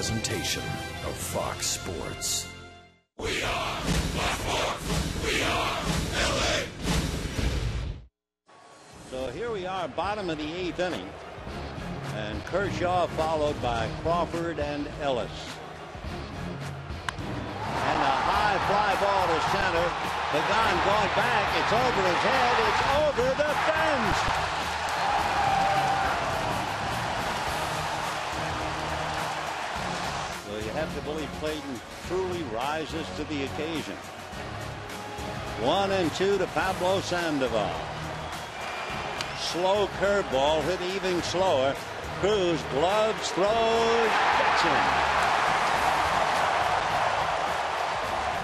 presentation of Fox Sports. We are Fox. We are LA. So here we are, bottom of the 8th inning. And Kershaw followed by Crawford and Ellis. And a high fly ball to center. Pagan going back. It's over his head. It's over the fence. So you have to believe Clayton truly rises to the occasion. 1-2 to Pablo Sandoval. Slow curveball hit even slower. Cruz gloves, throws, gets him.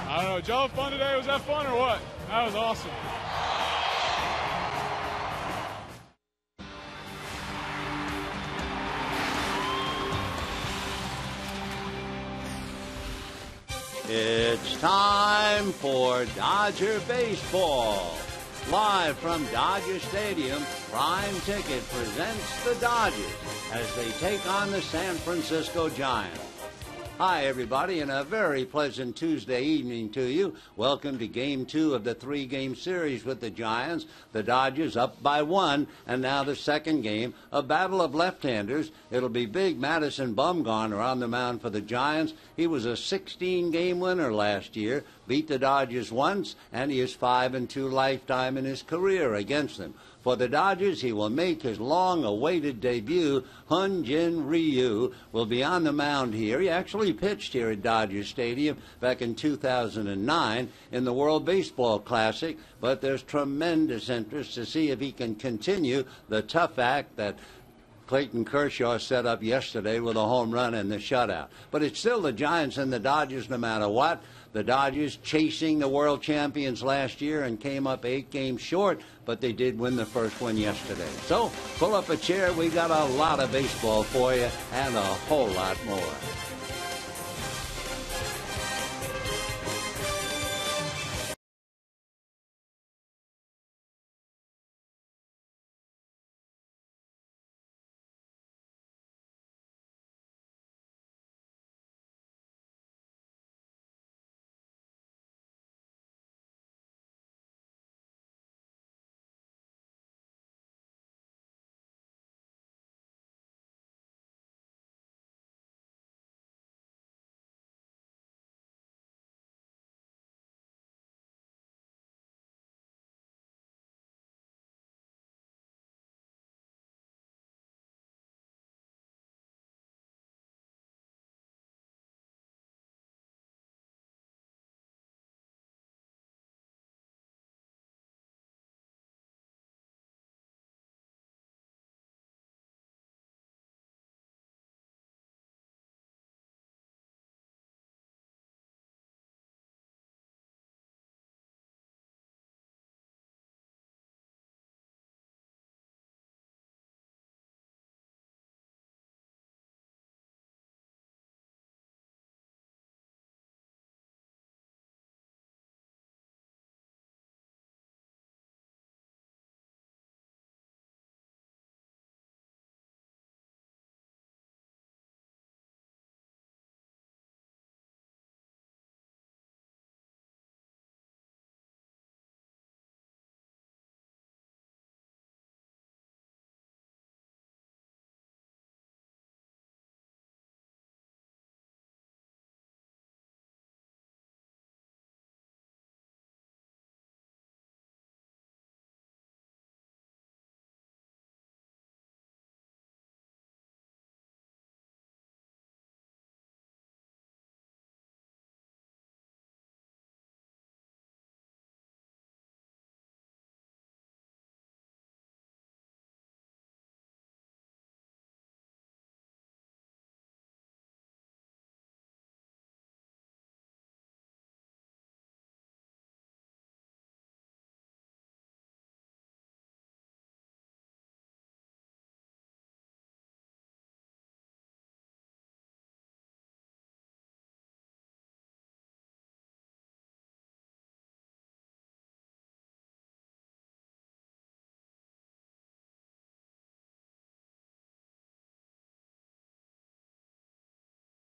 I don't know. Did y'all have fun today? Was that fun or what? That was awesome. It's time for Dodger baseball. Live from Dodger Stadium, Prime Ticket presents the Dodgers as they take on the San Francisco Giants. Hi, everybody, and a very pleasant Tuesday evening to you. Welcome to Game 2 of the 3-game series with the Giants. The Dodgers up by 1, and now the second game, a battle of left-handers. It'll be big Madison Bumgarner on the mound for the Giants. He was a 16-game winner last year, beat the Dodgers once, and he is 5-2 lifetime in his career against them. For the Dodgers, he will make his long-awaited debut. Hyun-Jin Ryu will be on the mound here. He actually pitched here at Dodger Stadium back in 2009 in the World Baseball Classic, but there's tremendous interest to see if he can continue the tough act that Clayton Kershaw set up yesterday with a home run and the shutout. But it's still the Giants and the Dodgers no matter what. The Dodgers chasing the world champions last year and came up 8 games short, but they did win the first one yesterday. So pull up a chair. We got a lot of baseball for you and a whole lot more.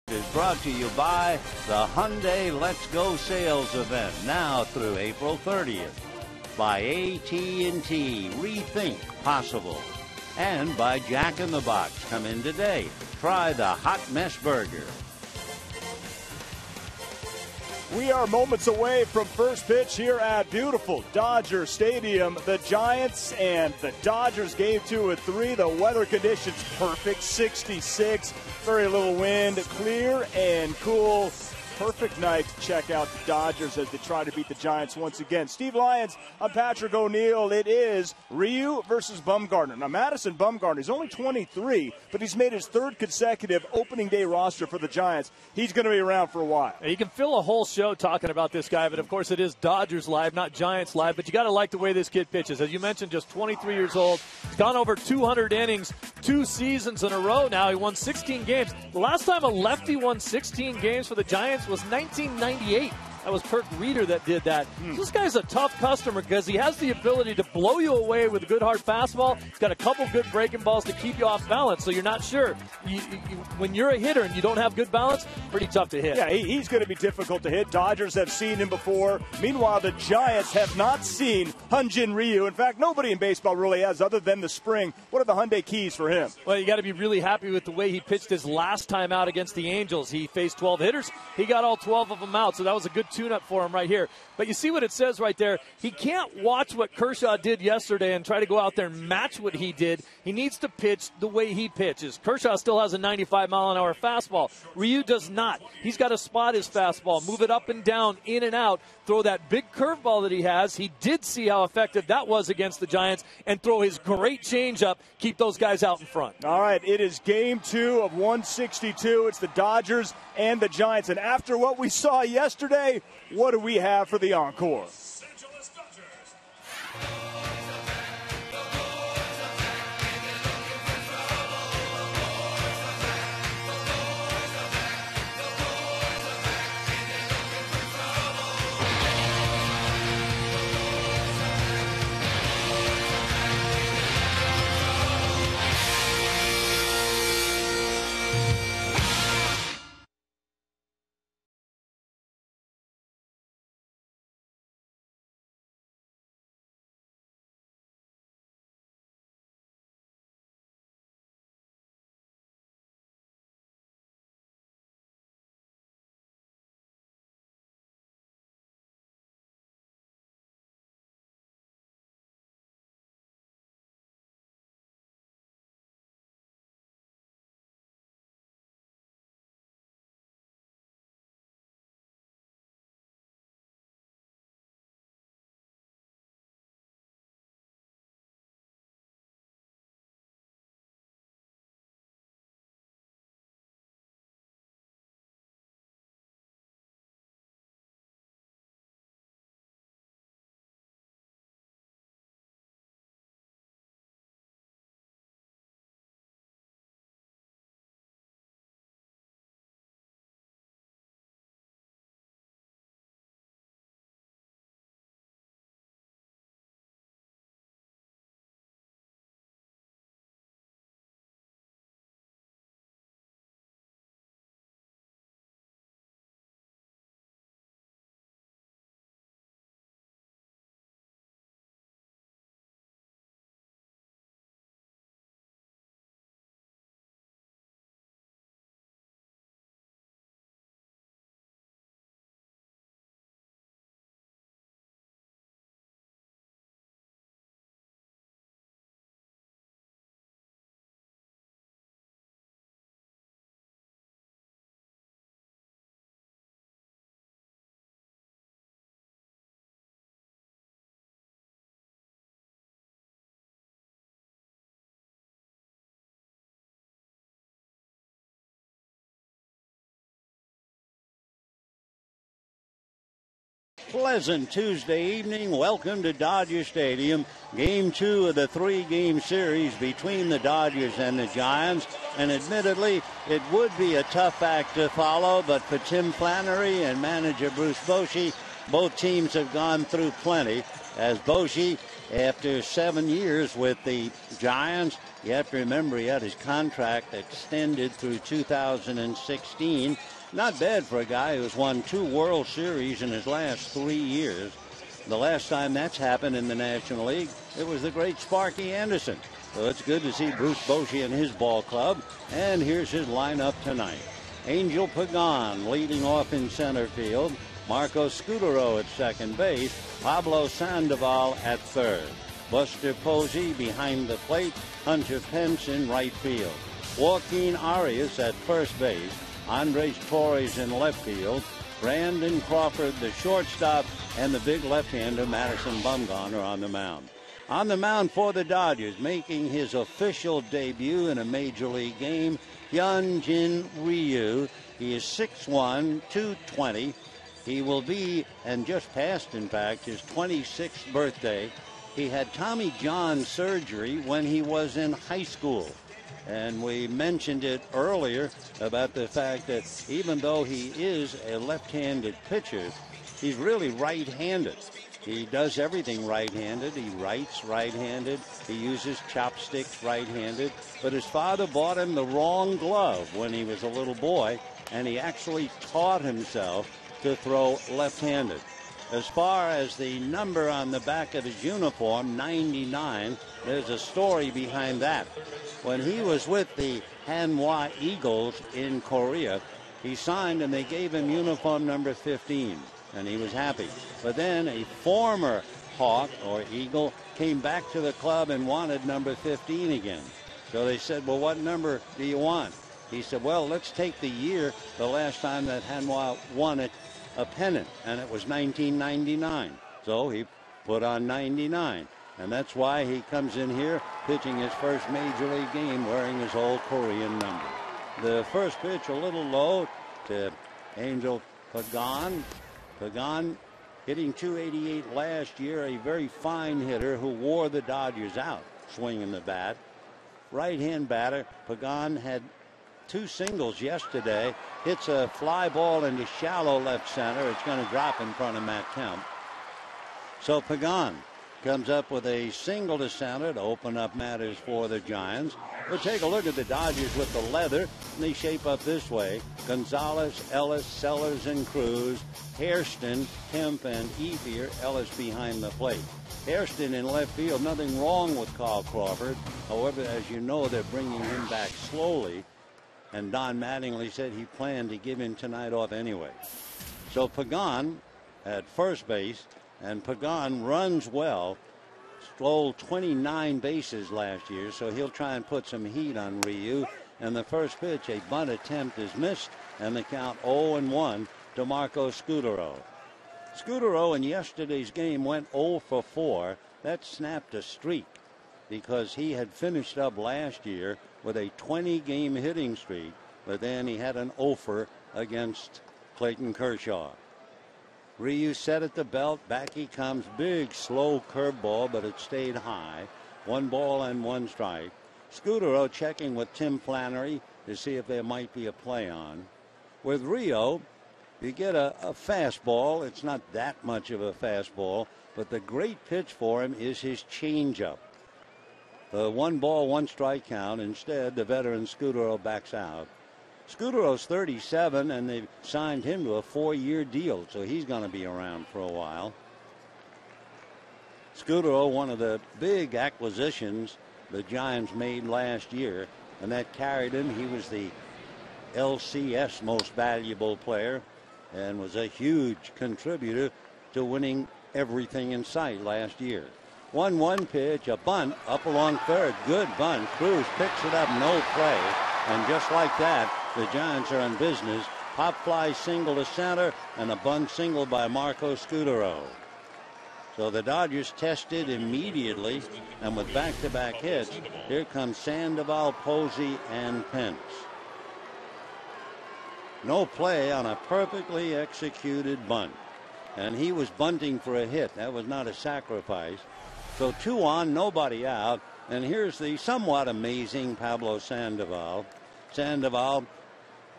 Is brought to you by the Hyundai Let's Go sales event now through April 30th. By AT&T, rethink possible. And by Jack in the Box. Come in today. Try the Hot Mess Burger. We are moments away from first pitch here at beautiful Dodger Stadium. The Giants and the Dodgers, game 2 of 3. The weather conditions perfect, 66, very little wind, clear and cool. Perfect night to check out the Dodgers as they try to beat the Giants once again. Steve Lyons, I'm Patrick O'Neill. It is Ryu versus Bumgarner. Now, Madison Bumgarner is only 23, but he's made his third consecutive opening day roster for the Giants. He's going to be around for a while. You can fill a whole show talking about this guy, but of course it is Dodgers live, not Giants live. But you got to like the way this kid pitches. As you mentioned, just 23 years old. He's gone over 200 innings 2 seasons in a row now. He won 16 games. The last time a lefty won 16 games for the Giants was 1998. That was Kirk Reeder that did that. This guy's a tough customer because he has the ability to blow you away with a good hard fastball. He's got a couple good breaking balls to keep you off balance, so you're not sure. When you're a hitter and you don't have good balance, pretty tough to hit. Yeah, he's going to be difficult to hit. Dodgers have seen him before. Meanwhile, the Giants have not seen Hyun-Jin Ryu. In fact, nobody in baseball really has other than the spring. What are the Hyundai keys for him? Well, you got to be really happy with the way he pitched his last time out against the Angels. He faced 12 hitters. He got all 12 of them out, so that was a good tune-up for him right here. But you see what it says right there. He can't watch what Kershaw did yesterday and try to go out there and match what he did. He needs to pitch the way he pitches. Kershaw still has a 95-mile-an-hour fastball. Ryu does not. He's got to spot his fastball, move it up and down, in and out, throw that big curveball that he has. He did see how effective that was against the Giants, and throw his great changeup, keep those guys out in front. All right, it is game 2 of 162. It's the Dodgers and the Giants. And after what we saw yesterday, what do we have for the encore? Pleasant Tuesday evening. Welcome to Dodger Stadium. Game 2 of the 3-game series between the Dodgers and the Giants. And admittedly, it would be a tough act to follow, but for Tim Flannery and manager Bruce Bochy, both teams have gone through plenty. As Bochy, after 7 years with the Giants, You have to remember he had his contract extended through 2016. Not bad for a guy who's won 2 World Series in his last 3 years. The last time that's happened in the National League, it was the great Sparky Anderson. So it's good to see Bruce Bochy and his ball club. And here's his lineup tonight. Angel Pagan leading off in center field. Marco Scutaro at second base. Pablo Sandoval at third. Buster Posey behind the plate. Hunter Pence in right field. Joaquin Arias at first base. Andres Torres in left field. Brandon Crawford, the shortstop, and the big left-hander Madison Bumgarner on the mound. On the mound for the Dodgers, making his official debut in a major league game, Hyunjin Ryu. He is 6'1", 220. He will be, and just passed, in fact, his 26th birthday. He had Tommy John surgery when he was in high school. And we mentioned it earlier about the fact that even though he is a left-handed pitcher, he's really right-handed. He does everything right-handed. He writes right-handed. He uses chopsticks right-handed. But his father bought him the wrong glove when he was a little boy, and he actually taught himself to throw left-handed. As far as the number on the back of his uniform, 99, there's a story behind that. When he was with the Hanwha Eagles in Korea, he signed and they gave him uniform number 15, and he was happy. But then a former Hawk or Eagle came back to the club and wanted number 15 again. So they said, well, what number do you want? He said, well, let's take the year the last time that Hanwha won it. A pennant, and it was 1999. So he put on 99, and that's why he comes in here pitching his first major league game wearing his old Korean number. The first pitch a little low to Angel Pagan. Pagan hitting .288 last year, a very fine hitter who wore the Dodgers out swinging the bat. Right-hand batter. Pagan had 2 singles yesterday. Hits a fly ball into shallow left center. It's going to drop in front of Matt Kemp. So Pagan comes up with a single to center to open up matters for the Giants. We'll take a look at the Dodgers with the leather. And they shape up this way. Gonzalez, Ellis, Sellers, and Cruz. Hairston, Kemp, and Ethier. Ellis behind the plate. Hairston in left field. Nothing wrong with Carl Crawford. However, as you know, they're bringing him back slowly. And Don Mattingly said he planned to give him tonight off anyway. So Pagan at first base, and Pagan runs well. Stole 29 bases last year, so he'll try and put some heat on Ryu. And the first pitch, a bunt attempt, is missed, and the count 0-1 to Marco Scutaro. Scutaro in yesterday's game went 0 for 4. That snapped a streak because he had finished up last year with a 20-game hitting streak, but then he had an offer against Clayton Kershaw. Ryu set at the belt. Back he comes. Big, slow curveball, but it stayed high. 1 ball and 1 strike. Scutaro checking with Tim Flannery to see if there might be a play on. With Rio, you get a fastball. It's not that much of a fastball, but the great pitch for him is his changeup. The 1 ball, 1 strike count. Instead, the veteran Scutaro backs out. Scutaro's 37, and they've signed him to a 4-year deal, so he's going to be around for a while. Scutaro, one of the big acquisitions the Giants made last year, and that carried him. He was the LCS most valuable player and was a huge contributor to winning everything in sight last year. 1-1 pitch, a bunt up along third. Good bunt. Cruz picks it up, no play. And just like that, the Giants are in business. Pop fly single to center and a bunt single by Marco Scutaro. So the Dodgers tested immediately, and with back-to-back hits, here comes Sandoval, Posey, and Pence. No play on a perfectly executed bunt. And he was bunting for a hit. That was not a sacrifice. So 2 on, nobody out. And here's the somewhat amazing Pablo Sandoval. Sandoval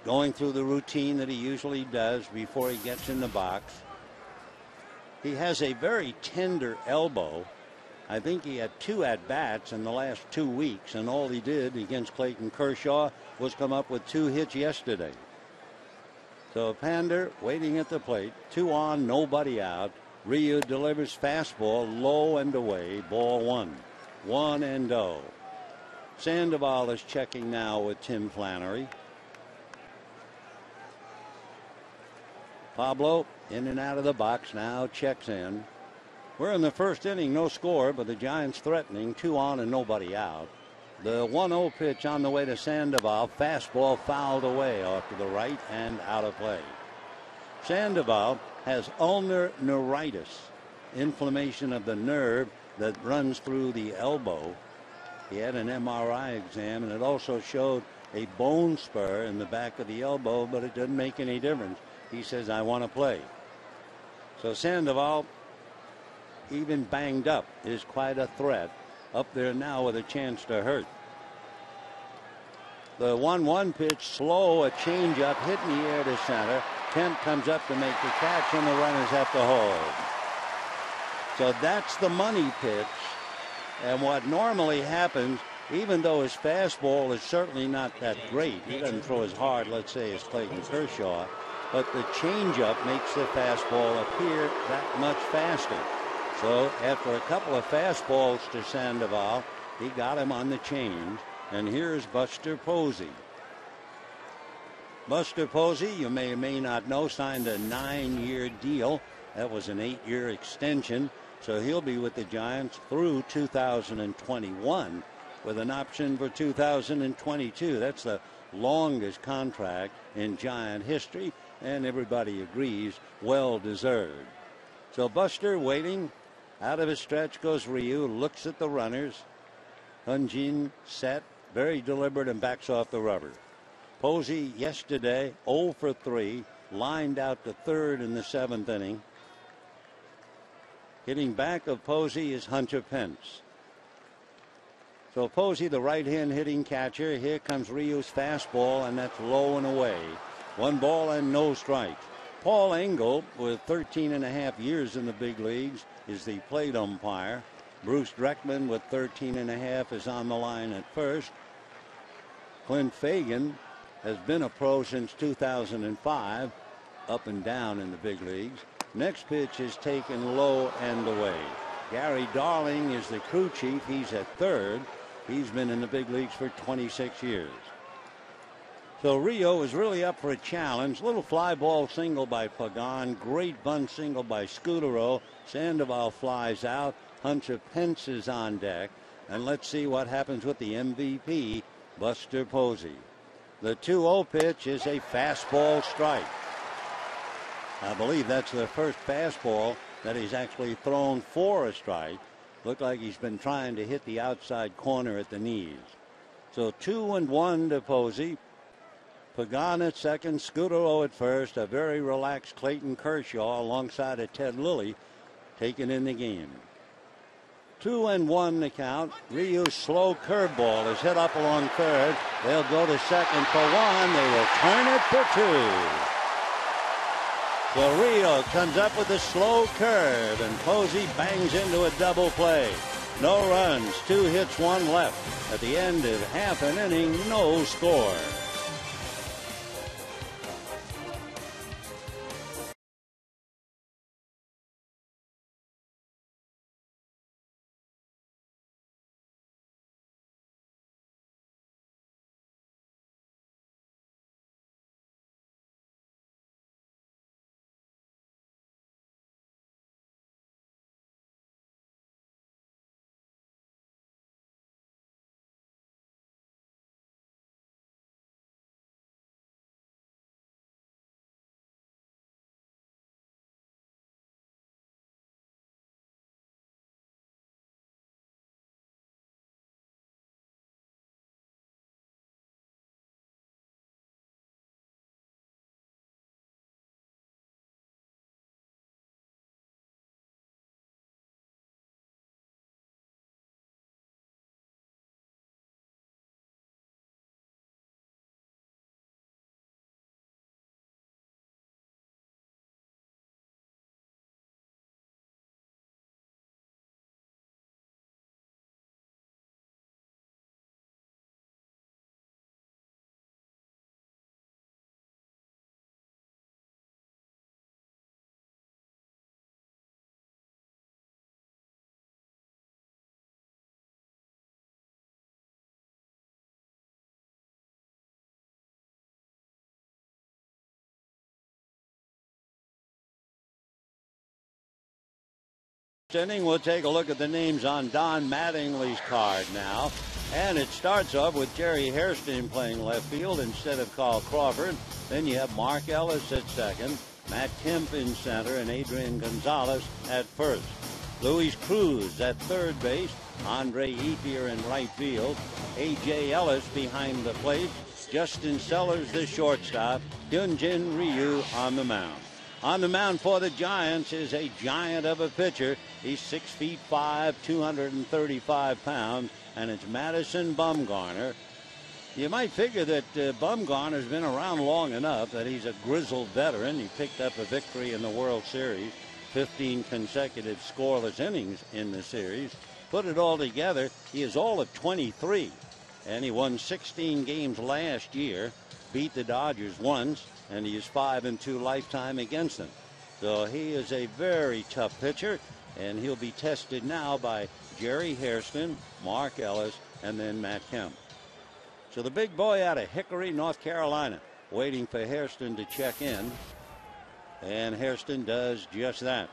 going through the routine that he usually does before he gets in the box. He has a very tender elbow, I think he had 2 at-bats in the last 2 weeks, and all he did against Clayton Kershaw was come up with 2 hits yesterday. So Pander waiting at the plate, 2 on, nobody out. Ryu delivers fastball low and away, ball 1. 1-0. Sandoval is checking now with Tim Flannery. Pablo in and out of the box now, checks in. We're in the first inning, no score, but the Giants threatening, 2 on and nobody out. The 1-0 pitch on the way to Sandoval, fastball fouled away off to the right and out of play. Sandoval has ulnar neuritis, inflammation of the nerve that runs through the elbow. He had an MRI exam, and it also showed a bone spur in the back of the elbow, but it didn't make any difference. He says, I want to play. So Sandoval, even banged up, is quite a threat. Up there now with a chance to hurt. The 1-1 pitch, slow, a changeup, hit in the air to center. Kemp comes up to make the catch, and the runners have to hold. So that's the money pitch. And what normally happens, even though his fastball is certainly not that great, he doesn't throw as hard, let's say, as Clayton Kershaw, but the changeup makes the fastball appear that much faster. So after a couple of fastballs to Sandoval, he got him on the change. And here's Buster Posey. Buster Posey, you may or may not know, signed a 9-year deal. That was an 8-year extension. So he'll be with the Giants through 2021 with an option for 2022. That's the longest contract in Giant history, and everybody agrees, well deserved. So Buster waiting. Out of his stretch goes Ryu, looks at the runners. Hunjin set, very deliberate, and backs off the rubber. Posey yesterday 0 for 3, lined out to third in the 7th inning. Hitting back of Posey is Hunter Pence. So Posey, the right-hand hitting catcher. Here comes Ryu's fastball, and that's low and away. 1 ball and no strikes. Paul Engel, with 13 and a half years in the big leagues, is the plate umpire. Bruce Dreckman, with 13 and a half, is on the line at first. Clint Fagan has been a pro since 2005, up and down in the big leagues. Next pitch is taken low and away. Gary Darling is the crew chief. He's at third. He's been in the big leagues for 26 years. So Rio is really up for a challenge. Little fly ball single by Pagan. Great bunt single by Scudero. Sandoval flies out. Hunter Pence is on deck. And let's see what happens with the MVP, Buster Posey. The 2-0 pitch is a fastball strike. I believe that's the first fastball that he's actually thrown for a strike. Looked like he's been trying to hit the outside corner at the knees. So 2-1 to Posey. Pagan at second, Scudero at first. A very relaxed Clayton Kershaw alongside of Ted Lilly taken in the game. 2-1 the count. Ryu's slow curveball is hit up along third. They'll go to second for 1. They will turn it for 2. So Ryu comes up with a slow curve, and Posey bangs into a double play. No runs, 2 hits, 1 left. At the end of half an inning, no score. Inning, we'll take a look at the names on Don Mattingly's card now. And it starts off with Jerry Hairston playing left field instead of Carl Crawford. Then you have Mark Ellis at second, Matt Kemp in center, and Adrian Gonzalez at first. Luis Cruz at third base, Andre Ethier in right field, A.J. Ellis behind the plate, Justin Sellers the shortstop, Hyunjin Ryu on the mound. On the mound for the Giants is a giant of a pitcher. He's 6'5", 235 pounds, and it's Madison Bumgarner. You might figure that Bumgarner's been around long enough that he's a grizzled veteran. He picked up a victory in the World Series, 15 consecutive scoreless innings in the series. Put it all together, he is all of 23, and he won 16 games last year, beat the Dodgers once, and he is 5-2 lifetime against them. So he is a very tough pitcher, and he'll be tested now by Jerry Hairston, Mark Ellis, and then Matt Kemp. So the big boy out of Hickory, North Carolina, waiting for Hairston to check in, and Hairston does just that.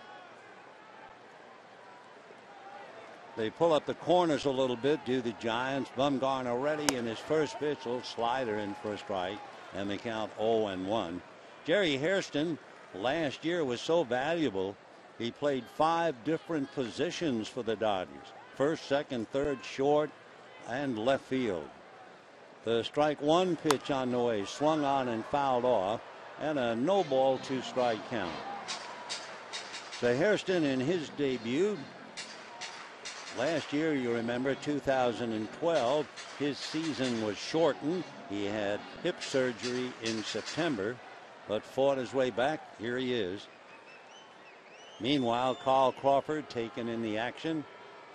They pull up the corners a little bit, do the Giants. Bumgarner ready in his first pitch, a little slider in for a strike, and they count 0-1. Jerry Hairston last year was so valuable, he played 5 different positions for the Dodgers. First, second, third, short, and left field. The strike one pitch on the way, swung on and fouled off, and a no ball, 2-strike count. So Hairston in his debut last year, you remember, 2012, his season was shortened. He had hip surgery in September, but fought his way back. Here he is. Meanwhile, Carl Crawford taken in the action,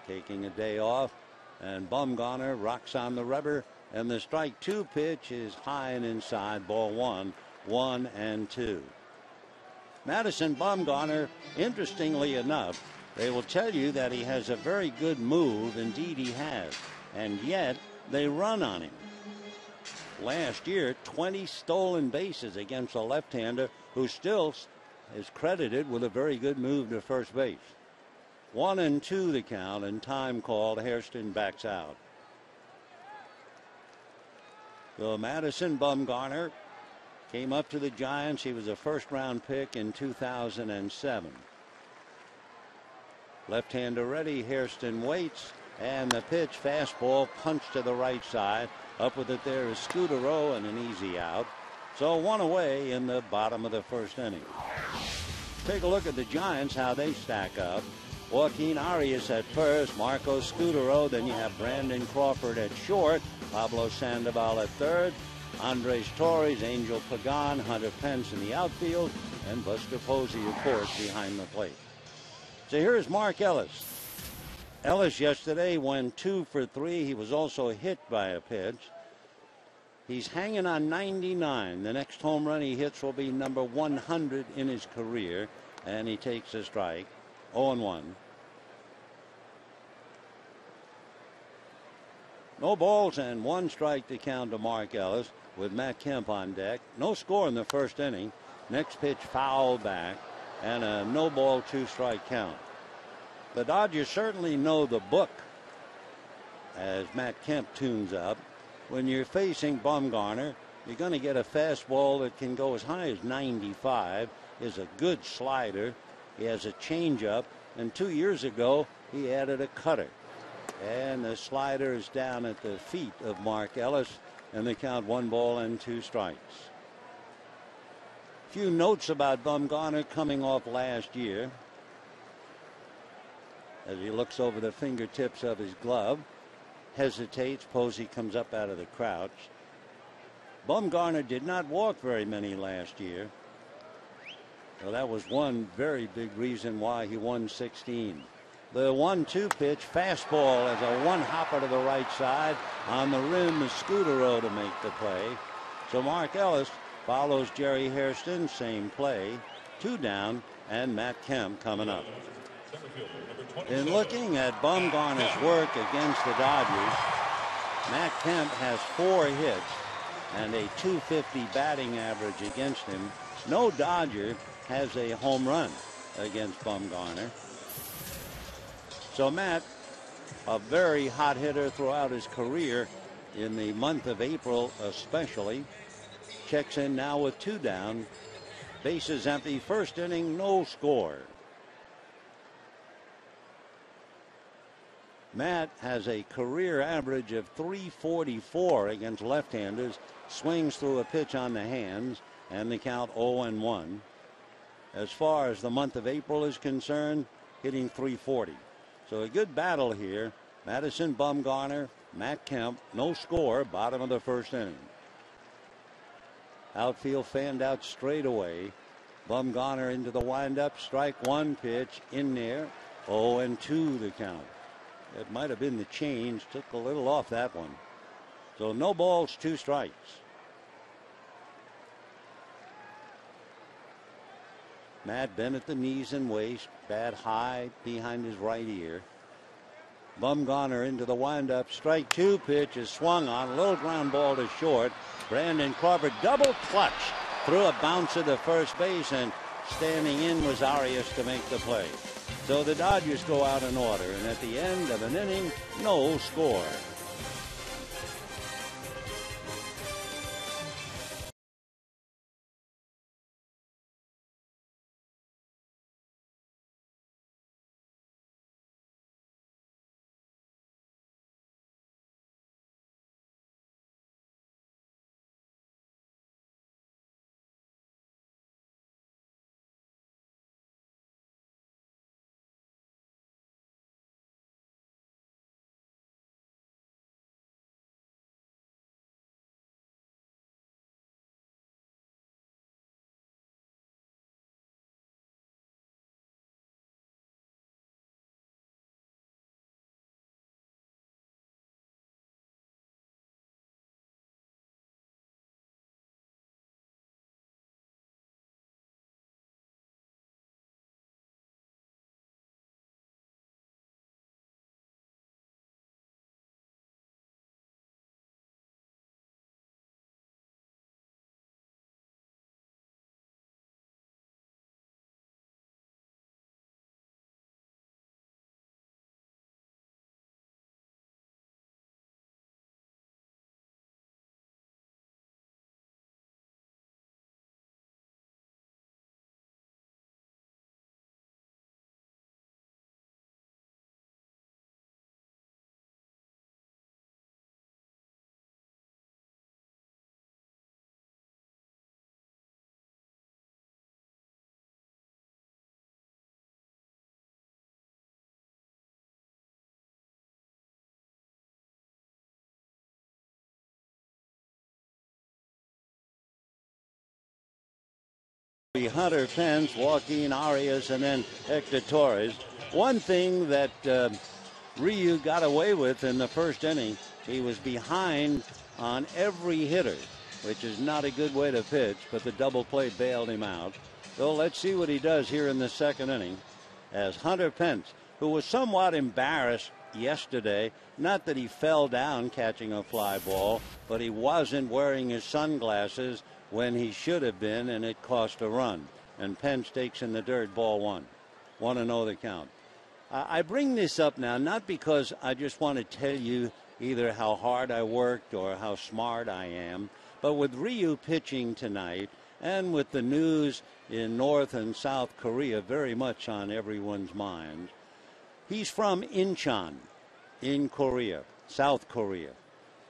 taking a day off, and Bumgarner rocks on the rubber, and the strike 2 pitch is high and inside, ball 1, 1-2. Madison Bumgarner, interestingly enough, they will tell you that he has a very good move. Indeed, he has. And yet, they run on him. Last year, 20 stolen bases against a left-hander who still is credited with a very good move to first base. 1-2 the count, and time called. Hairston backs out. So Madison Bumgarner came up to the Giants. He was a first-round pick in 2007. Left-hander ready. Hairston waits, and the pitch, fastball, punch to the right side. Up with it there is Scudero, and an easy out. So 1 away in the bottom of the first inning. Take a look at the Giants, how they stack up. Joaquin Arias at first, Marco Scudero, then you have Brandon Crawford at short, Pablo Sandoval at third, Andres Torres, Angel Pagan, Hunter Pence in the outfield, and Buster Posey, of course, behind the plate. So here's Mark Ellis. Ellis yesterday went 2 for 3. He was also hit by a pitch. He's hanging on 99. The next home run he hits will be number 100 in his career, and he takes a strike. 0-1. No balls and 1 strike to count to Mark Ellis with Matt Kemp on deck. No score in the first inning. Next pitch foul back, and a no ball, 2-strike count. The Dodgers certainly know the book as Matt Kemp tunes up. When you're facing Bumgarner, you're going to get a fastball that can go as high as 95, is a good slider. He has a changeup, and 2 years ago he added a cutter. And the slider is down at the feet of Mark Ellis, and they count 1 ball and 2 strikes. A few notes about Bumgarner coming off last year. As he looks over the fingertips of his glove, hesitates. Posey comes up out of the crouch. Bumgarner did not walk very many last year. Well, that was one very big reason why he won 16. The 1-2 pitch, fastball as a one-hopper to the right side. On the rim is Scudero to make the play. So Mark Ellis follows Jerry Hairston, same play. 2 down, and Matt Kemp coming up. In looking at Bumgarner's work against the Dodgers, Matt Kemp has 4 hits and a .250 batting average against him. No Dodger has a home run against Bumgarner. So Matt, a very hot hitter throughout his career, in the month of April especially, checks in now with 2 down. Bases empty, first inning, no score. Matt has a career average of .344 against left-handers, swings through a pitch on the hands, and the count 0-1. As far as the month of April is concerned, hitting .340. So a good battle here. Madison Bumgarner, Matt Kemp, no score, bottom of the first inning. Outfield fanned out straight away. Bumgarner into the windup, strike 1 pitch in there, 0-2 the count. It might have been the change, took a little off that one. So no balls, 2 strikes. Matt bent at the knees and waist, bat high behind his right ear. Bumgarner into the windup, strike 2 pitch is swung on, a little ground ball to short. Brandon Crawford double clutch threw a bouncer to first base, and standing in was Arias to make the play. So the Dodgers go out in order, and at the end of an inning, no score. Hunter Pence, Joaquin Arias, and then Hector Torres. One thing that Ryu got away with in the first inning, he was behind on every hitter, which is not a good way to pitch, but the double play bailed him out. So let's see what he does here in the second inning, as Hunter Pence, who was somewhat embarrassed yesterday, not that he fell down catching a fly ball, but he wasn't wearing his sunglasses when he should have been, and it cost a run. And Pence takes in the dirt, ball 1. 1-0 the count. I bring this up now not because I just want to tell you either how hard I worked or how smart I am, but with Ryu pitching tonight, and with the news in North and South Korea very much on everyone's mind. He's from Incheon in Korea, South Korea.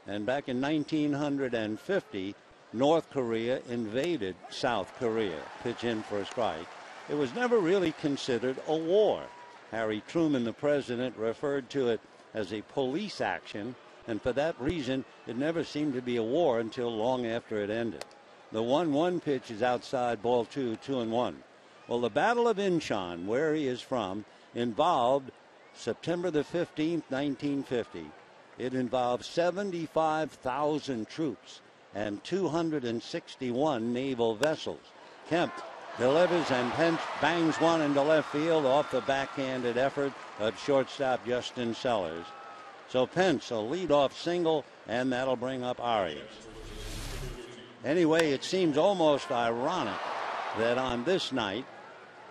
And back in 1950, North Korea invaded South Korea. Pitch in for a strike. It was never really considered a war. Harry Truman, the president, referred to it as a police action, and for that reason, it never seemed to be a war until long after it ended. The 1-1 pitch is outside, ball 2, 2-1. Well, the Battle of Incheon, where he is from, involved September the 15th, 1950. It involved 75,000 troops and 261 naval vessels. Kemp delivers, and Pence bangs one into left field off the backhanded effort of shortstop Justin Sellers. So Pence, a leadoff single, and that'll bring up Arias. Anyway, it seems almost ironic that on this night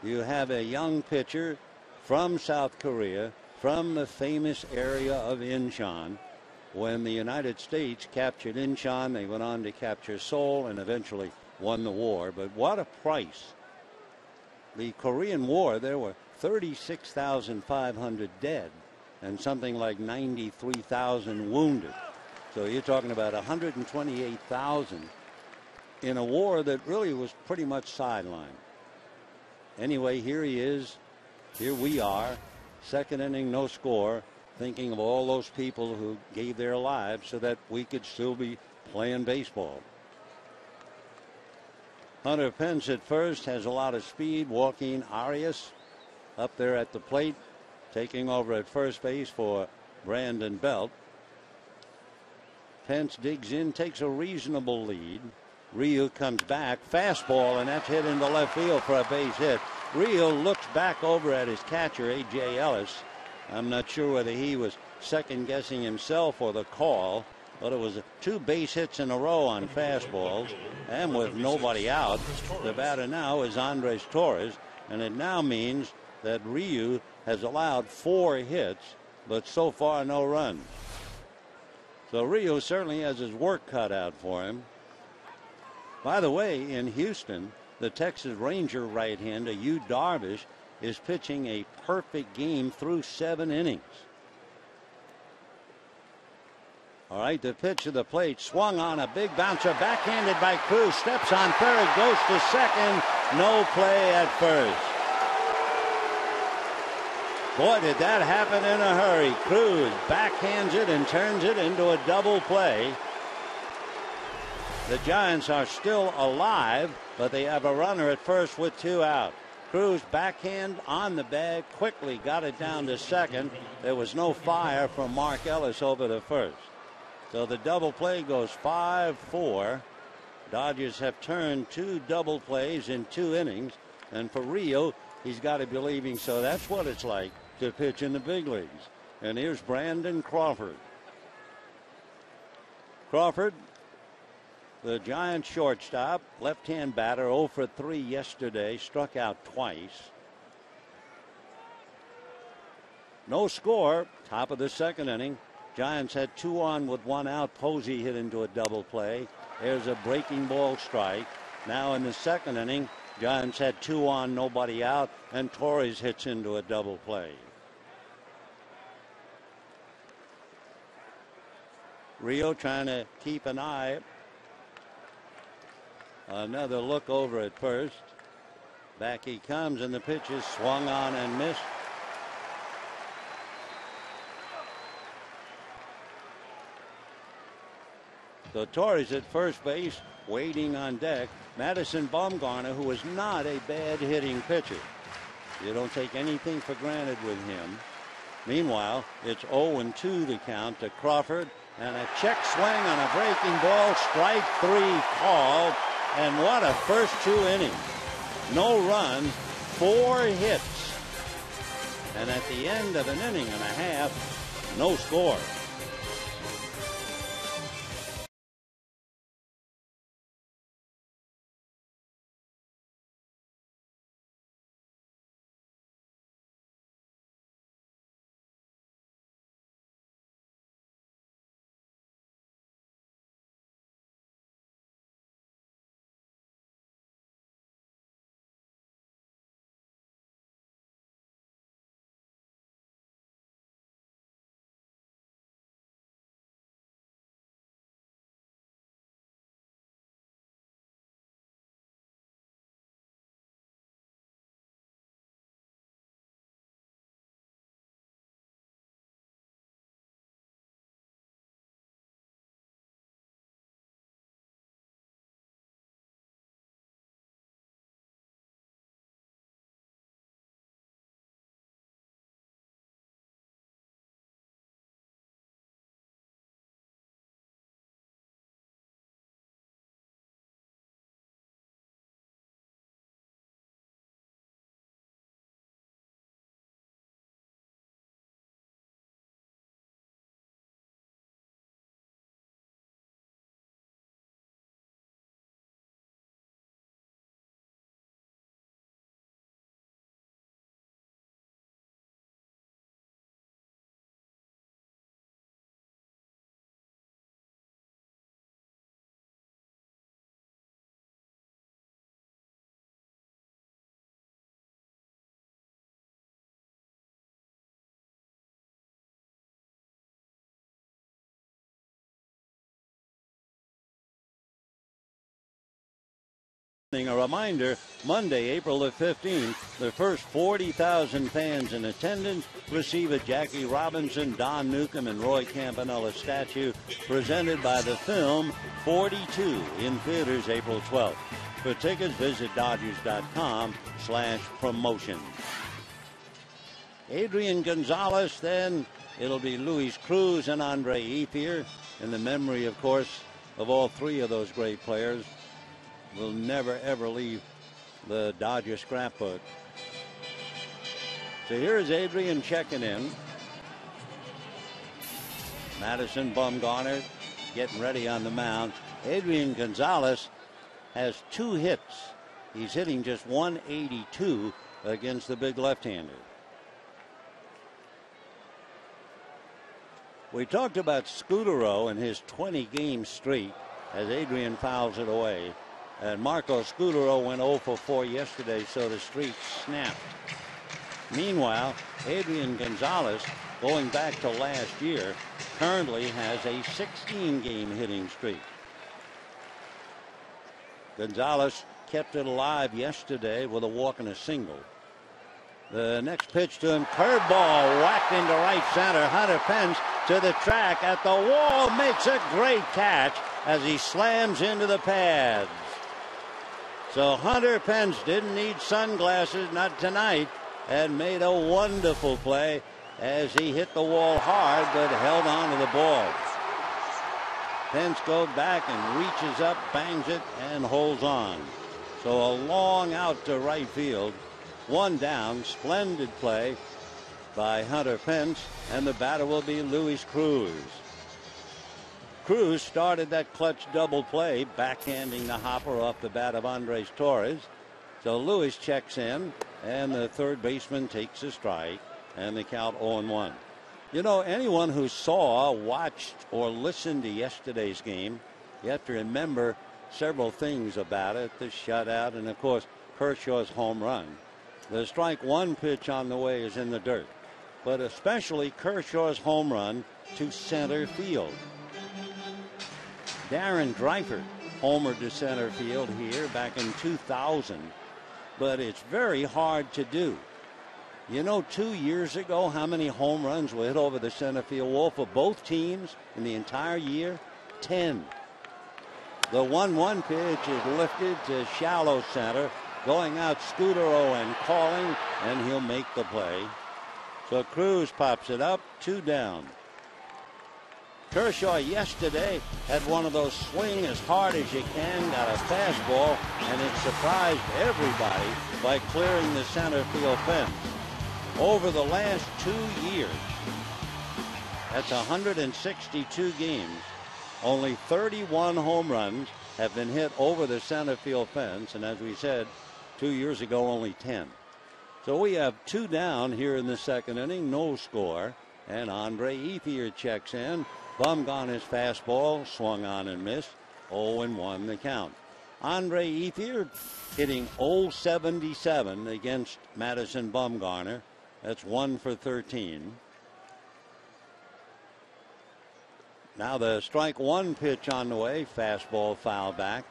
you have a young pitcher from South Korea from the famous area of Incheon. When the United States captured Incheon, they went on to capture Seoul and eventually won the war. But what a price. The Korean War, there were 36,500 dead and something like 93,000 wounded. So you're talking about 128,000 in a war that really was pretty much sidelined. Anyway, here he is. Here we are. Second inning, no score. Thinking of all those people who gave their lives so that we could still be playing baseball. Hunter Pence at first, has a lot of speed. Joaquin Arias up there at the plate, taking over at first base for Brandon Belt. Pence digs in, takes a reasonable lead. Ryu comes back, fastball, and that's hit into left field for a base hit. Ryu looks back over at his catcher, A.J. Ellis. I'm not sure whether he was second guessing himself or the call, but it was 2 base hits in a row on fastballs, and with nobody out, the batter now is Andres Torres, and it now means that Ryu has allowed 4 hits, but so far no runs. So Ryu certainly has his work cut out for him. By the way, in Houston, the Texas Ranger right-hander Yu Darvish is pitching a perfect game through 7 innings. All right, the pitch to the plate, swung on, a big bouncer, backhanded by Cruz, steps on third, goes to second, no play at first. Boy, did that happen in a hurry. Cruz backhands it and turns it into a double play. The Giants are still alive, but they have a runner at first with 2 out. Cruz backhand on the bag, quickly got it down to second. There was no fire from Mark Ellis over to first. So the double play goes 5-4. Dodgers have turned 2 double plays in 2 innings. And for Rio, he's got to be leaving. So that's what it's like to pitch in the big leagues. And here's Brandon Crawford. Crawford, the Giants shortstop, left-hand batter, 0 for 3 yesterday, struck out twice. No score, top of the second inning. Giants had 2 on with 1 out. Posey hit into a double play. There's a breaking ball strike. Now in the second inning, Giants had 2 on, nobody out, and Torres hits into a double play. Rio trying to keep an eye. Another look over at first. Back he comes, and the pitch is swung on and missed. So Torres at first base, waiting on deck. Madison Bumgarner, who is not a bad hitting pitcher. You don't take anything for granted with him. Meanwhile, it's 0-2 the count to Crawford, and a check swing on a breaking ball, strike 3 called. And what a first 2 innings. No runs, 4 hits. And at the end of an inning and a half, no score. A reminder, Monday, April the 15th, the first 40,000 fans in attendance receive a Jackie Robinson, Don Newcomb, and Roy Campanella statue presented by the film 42 in theaters April 12th. For tickets, visit Dodgers.com/promotion. Adrian Gonzalez, then it'll be Luis Cruz and Andre Ethier, in the memory, of course, of all three of those great players. Will never, ever leave the Dodger scrapbook. So here's Adrian checking in. Madison Bumgarner getting ready on the mound. Adrian Gonzalez has 2 hits. He's hitting just 182 against the big left-hander. We talked about Scutaro and his 20-game streak as Adrian fouls it away. And Marco Scutaro went 0 for 4 yesterday, so the streak snapped. Meanwhile, Adrian Gonzalez, going back to last year, currently has a 16-game hitting streak. Gonzalez kept it alive yesterday with a walk and a single. The next pitch to him, curveball whacked into right center. Hunter Pence to the track at the wall, makes a great catch as he slams into the pads. So Hunter Pence didn't need sunglasses, not tonight, and made a wonderful play as he hit the wall hard but held on to the ball. Pence goes back and reaches up, bangs it, and holds on. So a long out to right field. 1 down, splendid play by Hunter Pence, and the batter will be Luis Cruz. Cruz started that clutch double play, backhanding the hopper off the bat of Andres Torres. So Luis checks in, and the third baseman takes a strike, and the count 0-1. You know, anyone who saw, watched, or listened to yesterday's game, you have to remember several things about it. The shutout, and of course, Kershaw's home run. The strike 1 pitch on the way is in the dirt, but especially Kershaw's home run to center field. Darren Dreifert homered to center field here back in 2000, but it's very hard to do. You know, 2 years ago, how many home runs were hit over the center field wall for both teams in the entire year? 10. The 1-1 pitch is lifted to shallow center, going out Scutaro and calling, and he'll make the play. So Cruz pops it up, 2 down. Kershaw yesterday had one of those swing as hard as you can, got a fastball, and it surprised everybody by clearing the center field fence. Over the last 2 years, that's 162 games, only 31 home runs have been hit over the center field fence, and as we said, 2 years ago, only 10. So we have 2 down here in the second inning, no score, and Andre Ethier checks in. Bumgarner's fastball swung on and missed. 0-1 the count. Andre Ethier hitting .077 against Madison Bumgarner. That's 1 for 13. Now the strike 1 pitch on the way. Fastball foul back.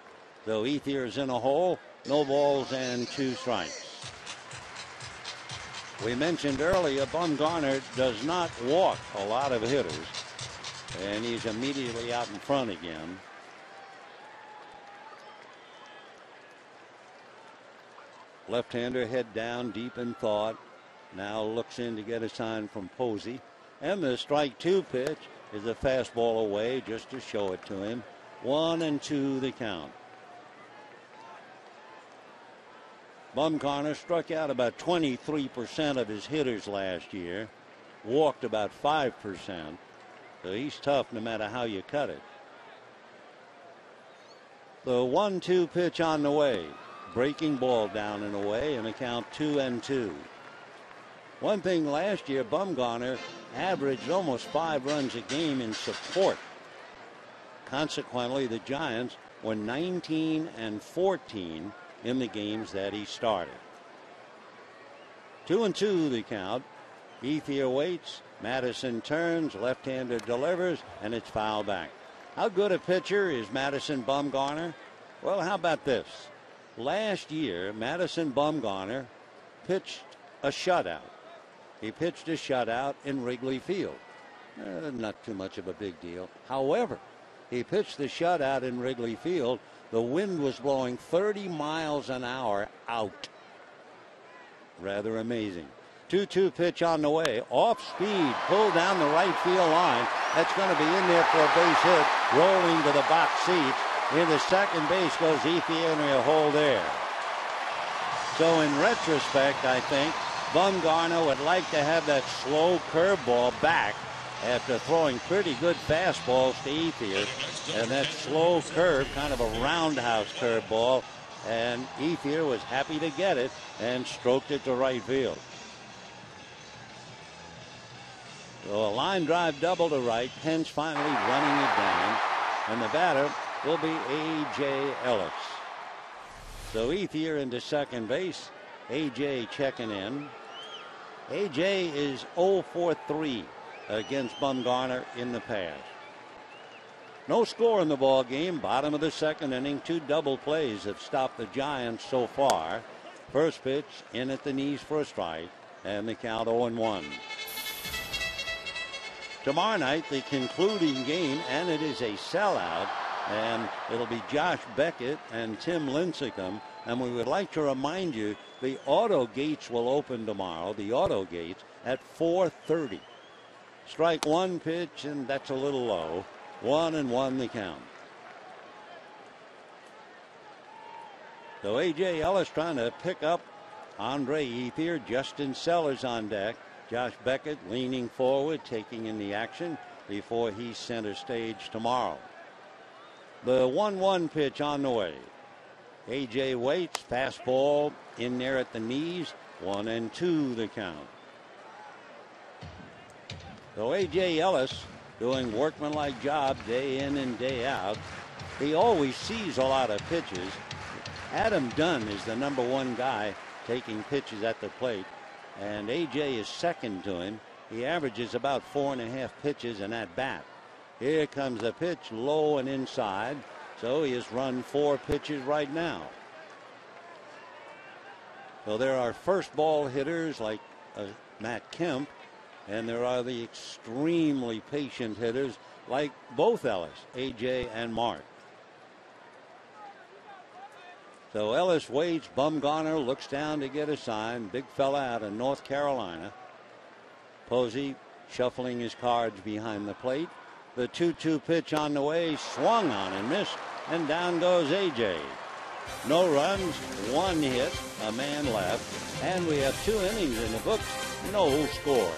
So Ethier's in a hole. No balls and 2 strikes. We mentioned earlier Bumgarner does not walk a lot of hitters. And he's immediately out in front again. Left-hander head down, deep in thought. Now looks in to get a sign from Posey. And the strike 2 pitch is a fastball away just to show it to him. 1-2 the count. Bumgarner struck out about 23% of his hitters last year. Walked about 5%. So he's tough no matter how you cut it. The 1-2 pitch on the way. Breaking ball down and away, and a count 2-2. One thing last year, Bumgarner averaged almost 5 runs a game in support. Consequently, the Giants were 19-14 in the games that he started. 2-2 the count. Ethier waits. Madison turns, left-hander delivers, and it's foul back. How good a pitcher is Madison Bumgarner? Well, how about this? last year, Madison Bumgarner pitched a shutout. He pitched a shutout in Wrigley Field. Not too much of a big deal. However, he pitched the shutout in Wrigley Field. The wind was blowing 30 miles an hour out. Rather amazing. 2-2 pitch on the way. Off speed. Pulled down the right field line. That's going to be in there for a base hit. Rolling to the box seats. Into second base goes Ethier, and a hole there. So in retrospect, I think Bumgarner would like to have that slow curveball back after throwing pretty good fastballs to Ethier. And that slow curve, kind of a roundhouse curveball. And Ethier was happy to get it and stroked it to right field. So a line drive double to right. Pence finally running it down. And the batter will be A.J. Ellis. So Ethier into second base. A.J. checking in. A.J. is 0 for 3 against Bumgarner in the past. No score in the ball game. Bottom of the second inning. 2 double plays have stopped the Giants so far. First pitch in at the knees for a strike. And the count 0-1. Tomorrow night, the concluding game, and it is a sellout. And it'll be Josh Beckett and Tim Lincecum. And we would like to remind you, the auto gates will open tomorrow, the auto gates, at 4:30. Strike one pitch, and that's a little low. 1-1 the count. So A.J. Ellis trying to pick up Andre Ethier. Justin Sellers on deck. Josh Beckett leaning forward, taking in the action before he center stage tomorrow. The 1-1 pitch on the way. A.J. waits. Fastball in there at the knees. 1-2 the count. So A.J. Ellis doing workmanlike job day in and day out. He always sees a lot of pitches. Adam Dunn is the #1 guy taking pitches at the plate. And A.J. is second to him. He averages about 4.5 pitches in at bat. Here comes the pitch, low and inside. So he has run 4 pitches right now. So there are first ball hitters like Matt Kemp, and there are the extremely patient hitters like both Ellis, A.J. and Mark. So Ellis waits. Bumgarner looks down to get a sign. Big fella out of North Carolina. Posey shuffling his cards behind the plate. The 2-2 pitch on the way, swung on and missed, and down goes A.J. No runs, 1 hit, a man left, and we have 2 innings in the books, no score.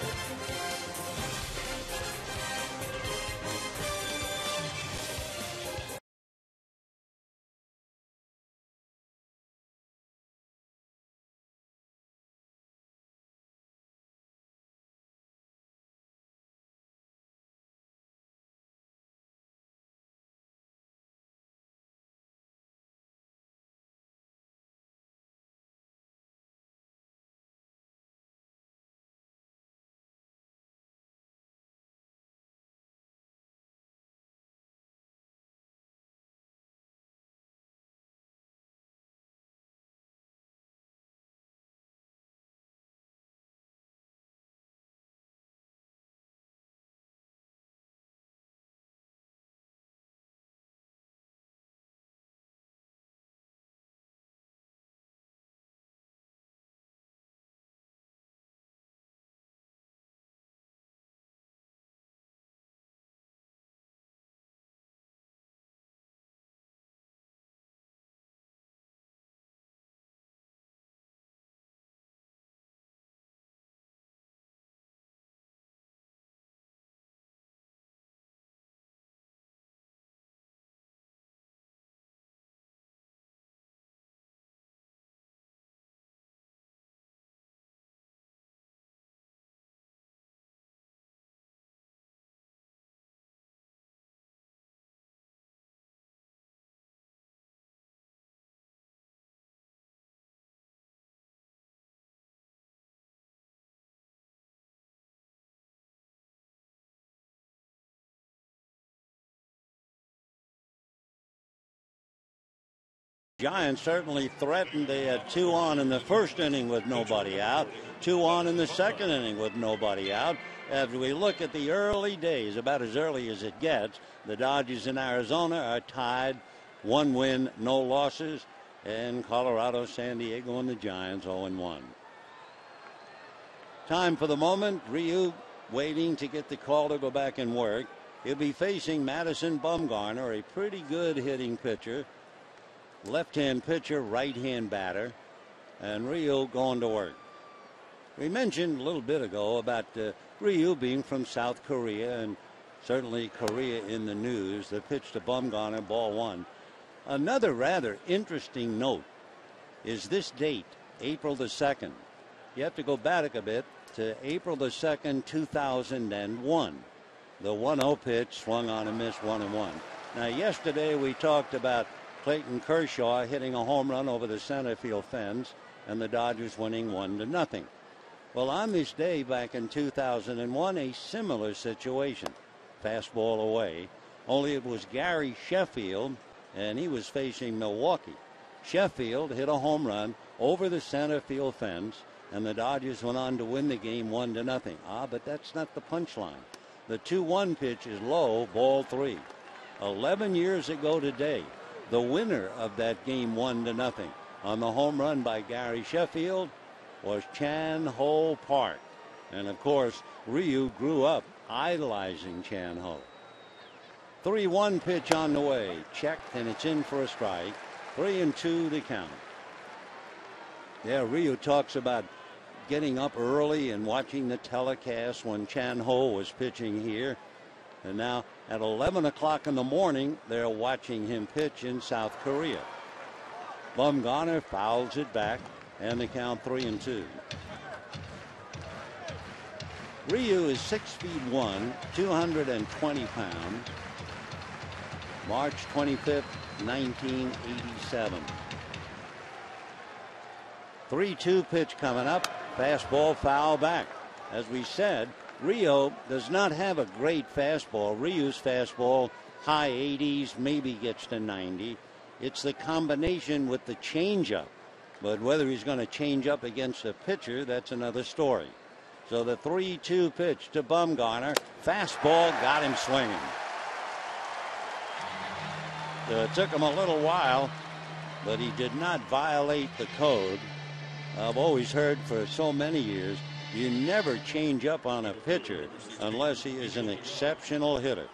Giants certainly threatened. They had 2 on in the first inning with nobody out, 2 on in the second inning with nobody out. As we look at the early days, about as early as it gets, the Dodgers in Arizona are tied, 1 win, no losses, and Colorado, San Diego, and the Giants 0-1. Time for the moment. Ryu waiting to get the call to go back and work. He'll be facing Madison Bumgarner, a pretty good hitting pitcher. Left-hand pitcher, right-hand batter, and Ryu going to work. We mentioned a little bit ago about Ryu being from South Korea, and certainly Korea in the news. The pitch to Bumgarner, ball 1. Another rather interesting note is this date, April the 2nd. You have to go back a bit to April the 2nd, 2001. The 1-0 pitch swung on and missed 1-1. Now, yesterday we talked about Clayton Kershaw hitting a home run over the center field fence and the Dodgers winning 1-0. Well, on this day back in 2001, a similar situation. Fastball away, only it was Gary Sheffield, and he was facing Milwaukee. Sheffield hit a home run over the center field fence, and the Dodgers went on to win the game 1-0. But that's not the punchline. The 2-1 pitch is low, ball 3. 11 years ago today, the winner of that game 1-0 on the home run by Gary Sheffield was Chan Ho Park. And of course, Ryu grew up idolizing Chan Ho. 3-1 pitch on the way, checked, and it's in for a strike. 3-2 to count. Yeah, Ryu talks about getting up early and watching the telecast when Chan Ho was pitching here. And now at 11 o'clock in the morning, they're watching him pitch in South Korea. Bumgarner fouls it back, and the count 3-2. Ryu is 6'1", 220 pounds. March 25th, 1987. 3-2 pitch coming up. Fastball foul back. As we said, Ryu does not have a great fastball. Ryu's fastball, high 80s, maybe gets to 90. It's the combination with the changeup. But whether he's going to change up against a pitcher, that's another story. So the 3-2 pitch to Bumgarner. Fastball got him swinging. So it took him a little while, but he did not violate the code. I've always heard for so many years, you never change up on a pitcher unless he is an exceptional hitter.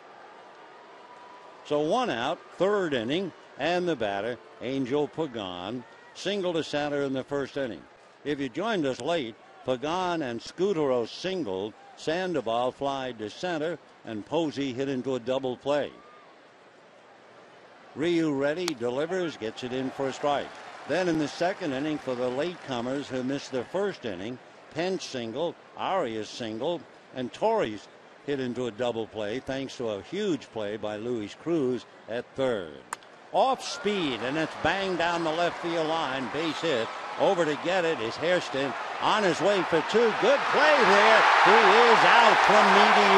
So 1 out, 3rd inning, and the batter, Angel Pagan, single to center in the 1st inning. If you joined us late, Pagan and Scutaro singled, Sandoval flied to center, and Posey hit into a double play. Ryu ready, delivers, gets it in for a strike. Then in the 2nd inning, for the latecomers who missed their 1st inning, Pence singled, Arias singled, and Torres hit into a double play thanks to a huge play by Luis Cruz at 3rd. Off speed, and it's banged down the left field line, base hit. Over to get it is Hairston, on his way for 2. Good play there. He is out from Meaty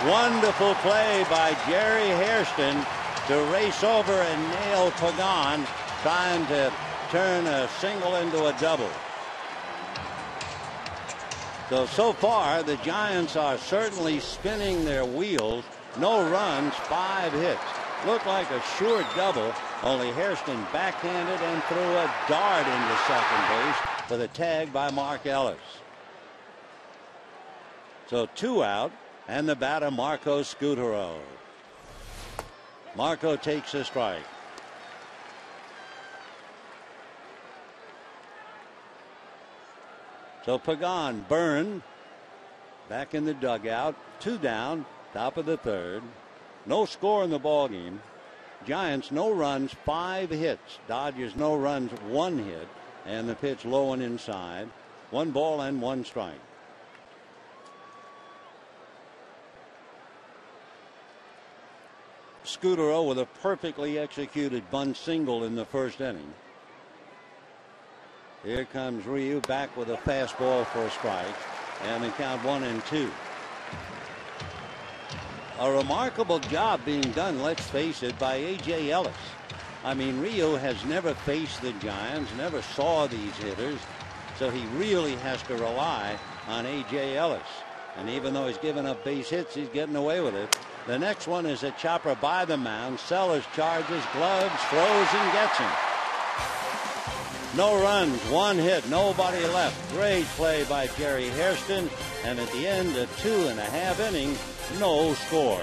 U. Wonderful play by Jerry Hairston to race over and nail Pagan, trying to turn a single into a double. So far, the Giants are certainly spinning their wheels. No runs, 5 hits. Looked like a sure double, only Hairston backhanded and threw a dart into second base for the tag by Mark Ellis. So 2 out, and the batter, Marco Scutaro. Marco takes a strike. So Pagan burned back in the dugout. 2 down, top of the 3rd. No score in the ballgame. Giants no runs, 5 hits. Dodgers no runs, 1 hit. And the pitch low and inside. 1 ball and 1 strike. Scutaro with a perfectly executed bunt single in the 1st inning. Here comes Ryu back with a fastball for a strike, and the count 1-2. A remarkable job being done, let's face it, by A.J. Ellis. I mean, Ryu has never faced the Giants, never saw these hitters, so he really has to rely on A.J. Ellis. And even though he's given up base hits, he's getting away with it. The next one is a chopper by the mound. Sellers charges, gloves, throws, and gets him. No runs, one hit, nobody left. Great play by Jerry Hairston. And at the end of 2.5 innings, no score.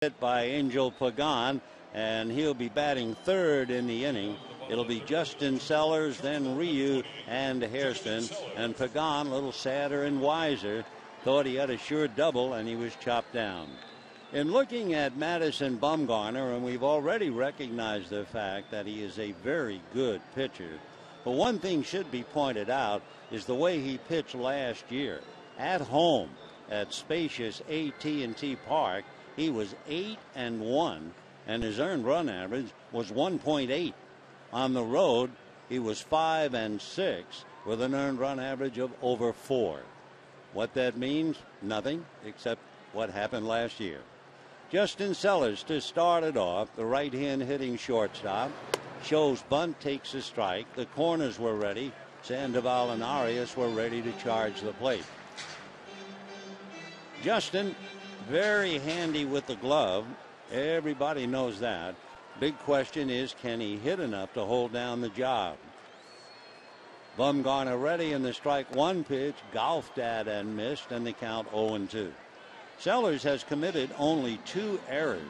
Hit by Angel Pagan, and he'll be batting third in the inning. It'll be Justin Sellers, then Ryu and Hairston. And Pagan, a little sadder and wiser, thought he had a sure double, and he was chopped down. In looking at Madison Bumgarner, and we've already recognized the fact that he is a very good pitcher, but one thing should be pointed out is the way he pitched last year. At home at spacious AT&T Park, he was 8-1, and his earned run average was 1.8. On the road, he was 5-6 with an earned run average of over 4. What that means? Nothing, except what happened last year. Justin Sellers to start it off, the right-hand hitting shortstop. Shows bunt, takes a strike. The corners were ready. Sandoval and Arias were ready to charge the plate. Justin, very handy with the glove. Everybody knows that. Big question is, can he hit enough to hold down the job? Bumgarner ready, in the strike one pitch, golfed at and missed, and the count 0-2. Sellers has committed only 2 errors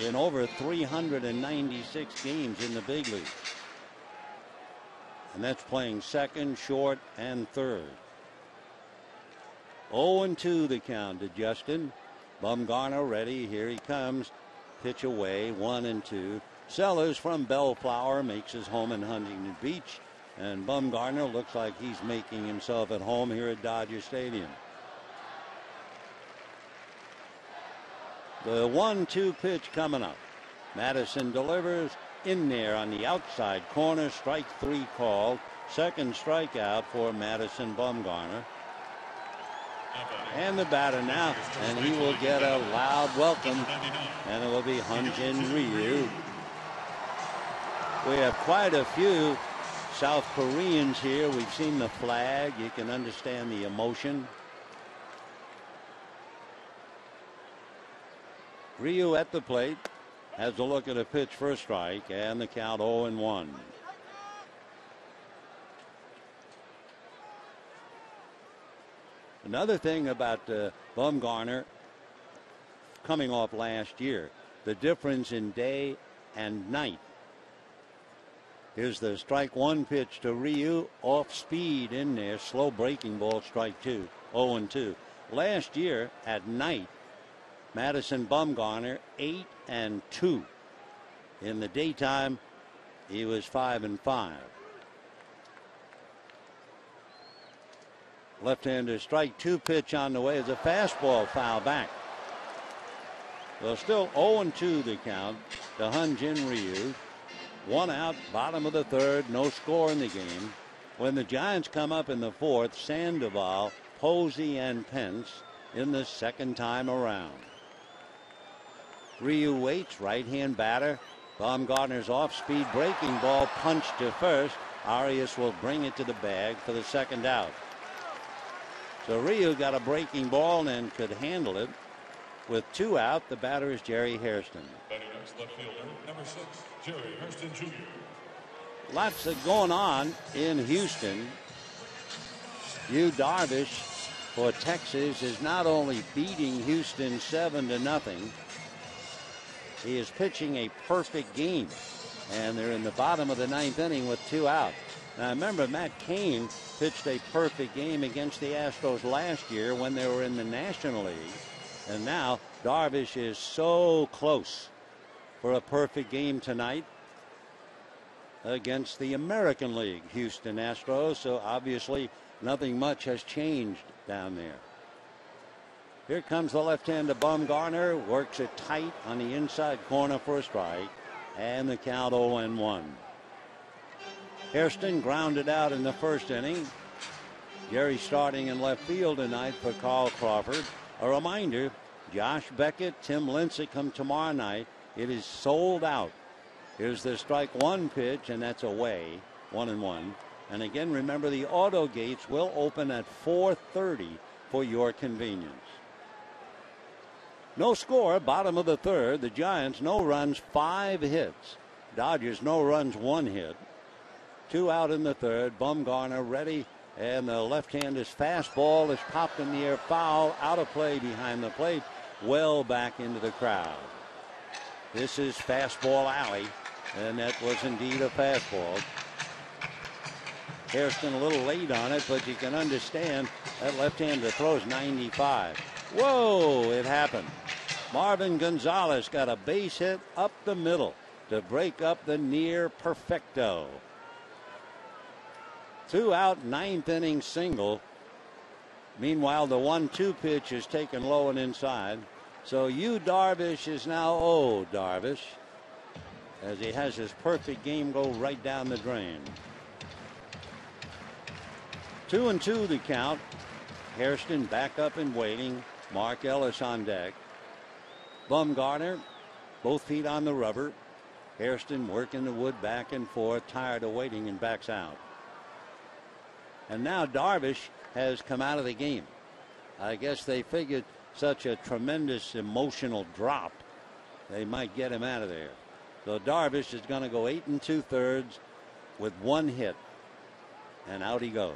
in over 396 games in the big leagues. And that's playing second, short, and third. 0-2 the count to Justin. Bumgarner ready. Here he comes. Pitch away, 1-2. Sellers from Bellflower makes his home in Huntington Beach. And Bumgarner looks like he's making himself at home here at Dodger Stadium. The 1-2 pitch coming up. Madison delivers in there on the outside corner. Strike 3 called. Second strikeout for Madison Bumgarner. And the batter now, and he will get a loud welcome, and it will be Hyun-Jin Ryu. We have quite a few South Koreans here. We've seen the flag. You can understand the emotion. Ryu at the plate, has a look at a pitch for a strike, and the count 0-1. Another thing about Bumgarner coming off last year, the difference in day and night. Here's the strike one pitch to Ryu. Off speed in there. Slow breaking ball, strike two. 0-2. Last year at night, Madison Bumgarner 8-2. In the daytime, he was 5-5. Left-hander strike two pitch on the way is a fastball foul back. Well, still 0-2 the count to Hyun-Jin Ryu. One out, bottom of the third, no score in the game. When the Giants come up in the fourth, Sandoval, Posey, and Pence in the second time around. Ryu waits, right-hand batter. Baumgartner's off-speed breaking ball punched to first. Arias will bring it to the bag for the second out. So Ryu got a breaking ball and could handle it. With two out, the batter is Jerry Hairston. Batting next, left fielder, number 6, Jerry Hairston Jr. Lots of going on in Houston. Yu Darvish for Texas is not only beating Houston 7-0, he is pitching a perfect game. And they're in the bottom of the ninth inning with two out. Now remember, Matt Cain pitched a perfect game against the Astros last year when they were in the National League. And now Darvish is so close for a perfect game tonight against the American League Houston Astros. So obviously nothing much has changed down there. Here comes the left-hander Bumgarner. Works it tight on the inside corner for a strike. And the count 0-1. Hairston grounded out in the first inning. Jerry starting in left field tonight for Carl Crawford. A reminder, Josh Beckett, Tim Lincecum tomorrow night. It is sold out. Here's the strike one pitch, and that's away, 1-1. And again, remember, the auto gates will open at 4:30 for your convenience. No score, bottom of the third. The Giants, no runs, 5 hits. Dodgers, no runs, 1 hit. 2 out in the third. Bumgarner ready, and the left-hander's fastball is popped in the air, foul, out of play behind the plate, well back into the crowd. This is fastball alley, and that was indeed a fastball. Hairston a little late on it, but you can understand that left-hander throws 95. Whoa, it happened. Marvin Gonzalez got a base hit up the middle to break up the near perfecto. 2 out, 9th inning single. Meanwhile, the 1-2 pitch is taken low and inside. So Yu Darvish is now Darvish, as he has his perfect game go right down the drain. 2-2 the count. Hairston back up and waiting. Mark Ellis on deck. Bumgarner, both feet on the rubber. Hairston working the wood back and forth, tired of waiting, and backs out. And now Darvish has come out of the game. I guess they figured such a tremendous emotional drop, they might get him out of there. So Darvish is going to go 8 2/3 with 1 hit, and out he goes.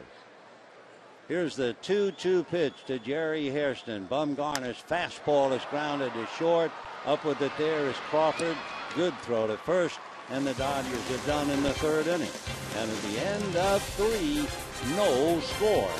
Here's the 2-2 pitch to Jerry Hairston. Bumgarner's fastball is grounded to short. Up with it there is Crawford. Good throw to first, and the Dodgers are done in the 3rd inning. And at the end of 3, no score.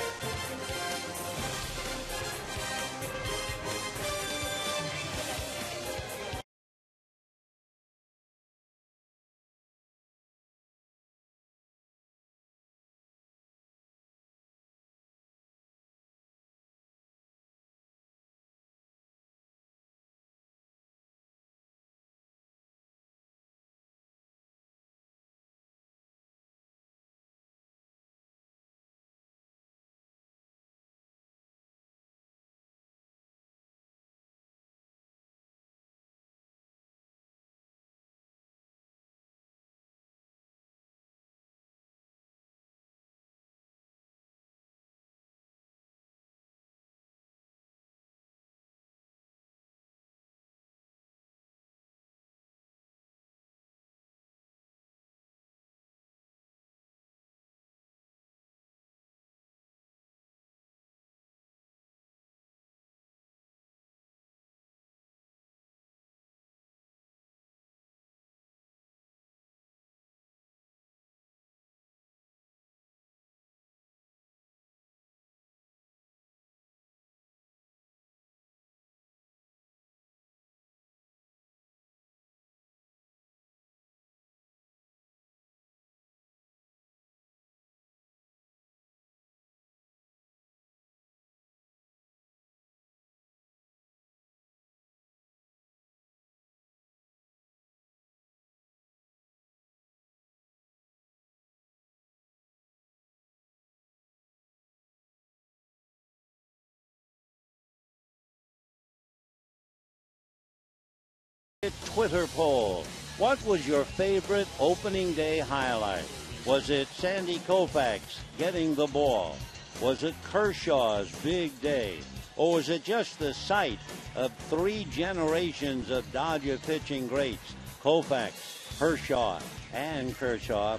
Twitter poll. What was your favorite opening day highlight? Was it Sandy Koufax getting the ball? Was it Kershaw's big day? Or was it just the sight of 3 generations of Dodger pitching greats, Koufax, Kershaw, and Kershaw?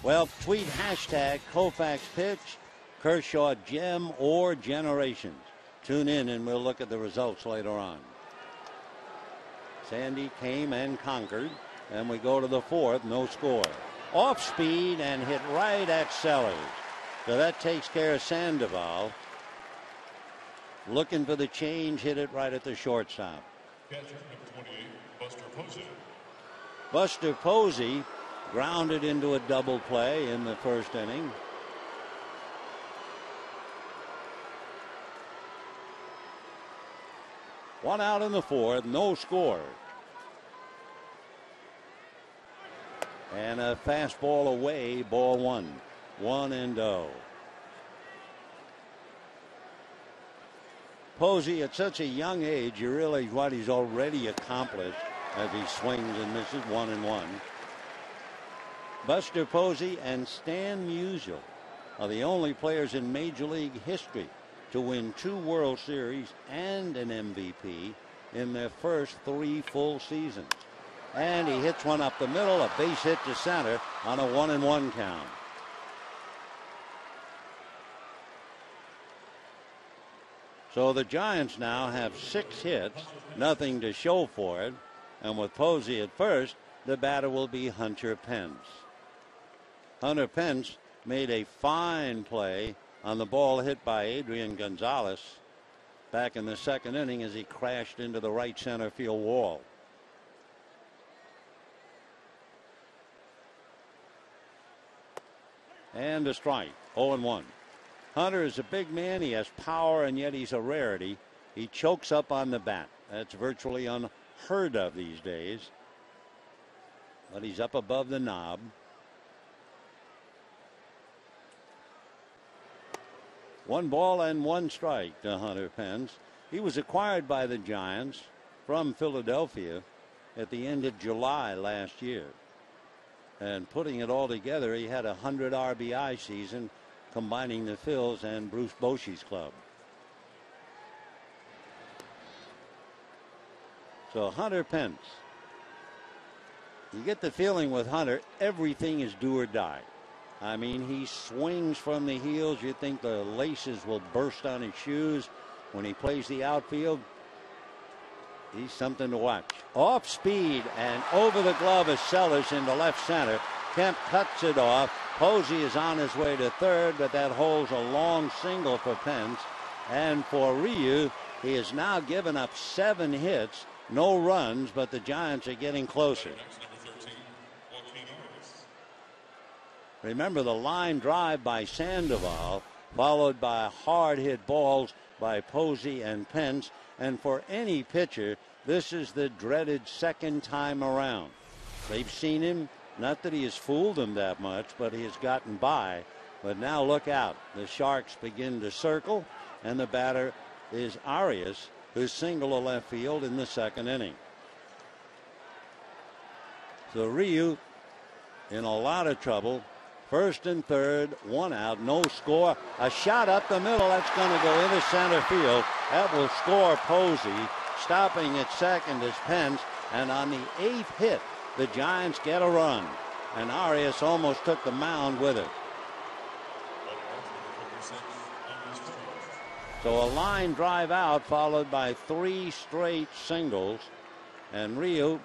Well, tweet hashtag Koufax pitch, Kershaw gem, or generations. Tune in and we'll look at the results later on. Sandy came and conquered, and we go to the 4th, no score. Off speed and hit right at Sellers. So that takes care of Sandoval. Looking for the change, hit it right at the shortstop. Catcher number 28, Buster Posey. Buster Posey grounded into a double play in the first inning. One out in the 4th, no score. And a fastball away, ball 1. 1-0. Posey, at such a young age, you realize what he's already accomplished as he swings and misses. 1-1. Buster Posey and Stan Musial are the only players in Major League history to win 2 World Series and an MVP in their first 3 full seasons. And he hits one up the middle, a base hit to center on a 1-1 count. So the Giants now have 6 hits, nothing to show for it. And with Posey at first, the batter will be Hunter Pence. Hunter Pence made a fine play on the ball hit by Adrian Gonzalez back in the 2nd inning as he crashed into the right center field wall. And a strike, 0-1. Hunter is a big man. He has power, and yet he's a rarity. He chokes up on the bat. That's virtually unheard of these days. But he's up above the knob. 1 ball and 1 strike to Hunter Pence. He was acquired by the Giants from Philadelphia at the end of July last year. And putting it all together, he had a 100 RBI season, combining the Phils and Bruce Bochy's club. So Hunter Pence. You get the feeling with Hunter, everything is do or die. I mean, he swings from the heels. You think the laces will burst on his shoes. When he plays the outfield, he's something to watch. Off speed and over the glove of Sellers into left center. Kemp cuts it off. Posey is on his way to 3rd, but that holds a long single for Pence. And for Ryu, he has now given up 7 hits, no runs, but the Giants are getting closer. Remember the line drive by Sandoval, followed by hard hit balls by Posey and Pence. And for any pitcher, this is the dreaded 2nd time around. They've seen him, not that he has fooled them that much, but he has gotten by. But now look out. The Sharks begin to circle, and the batter is Arias, who's single to left field in the 2nd inning. So Ryu in a lot of trouble. 1st and 3rd, 1 out, no score. A shot up the middle. That's going to go into center field. That will score Posey. Stopping at 2nd is Pence. And on the 8th hit, the Giants get a run. And Arias almost took the mound with it. So a line drive out followed by 3 straight singles. And Ryu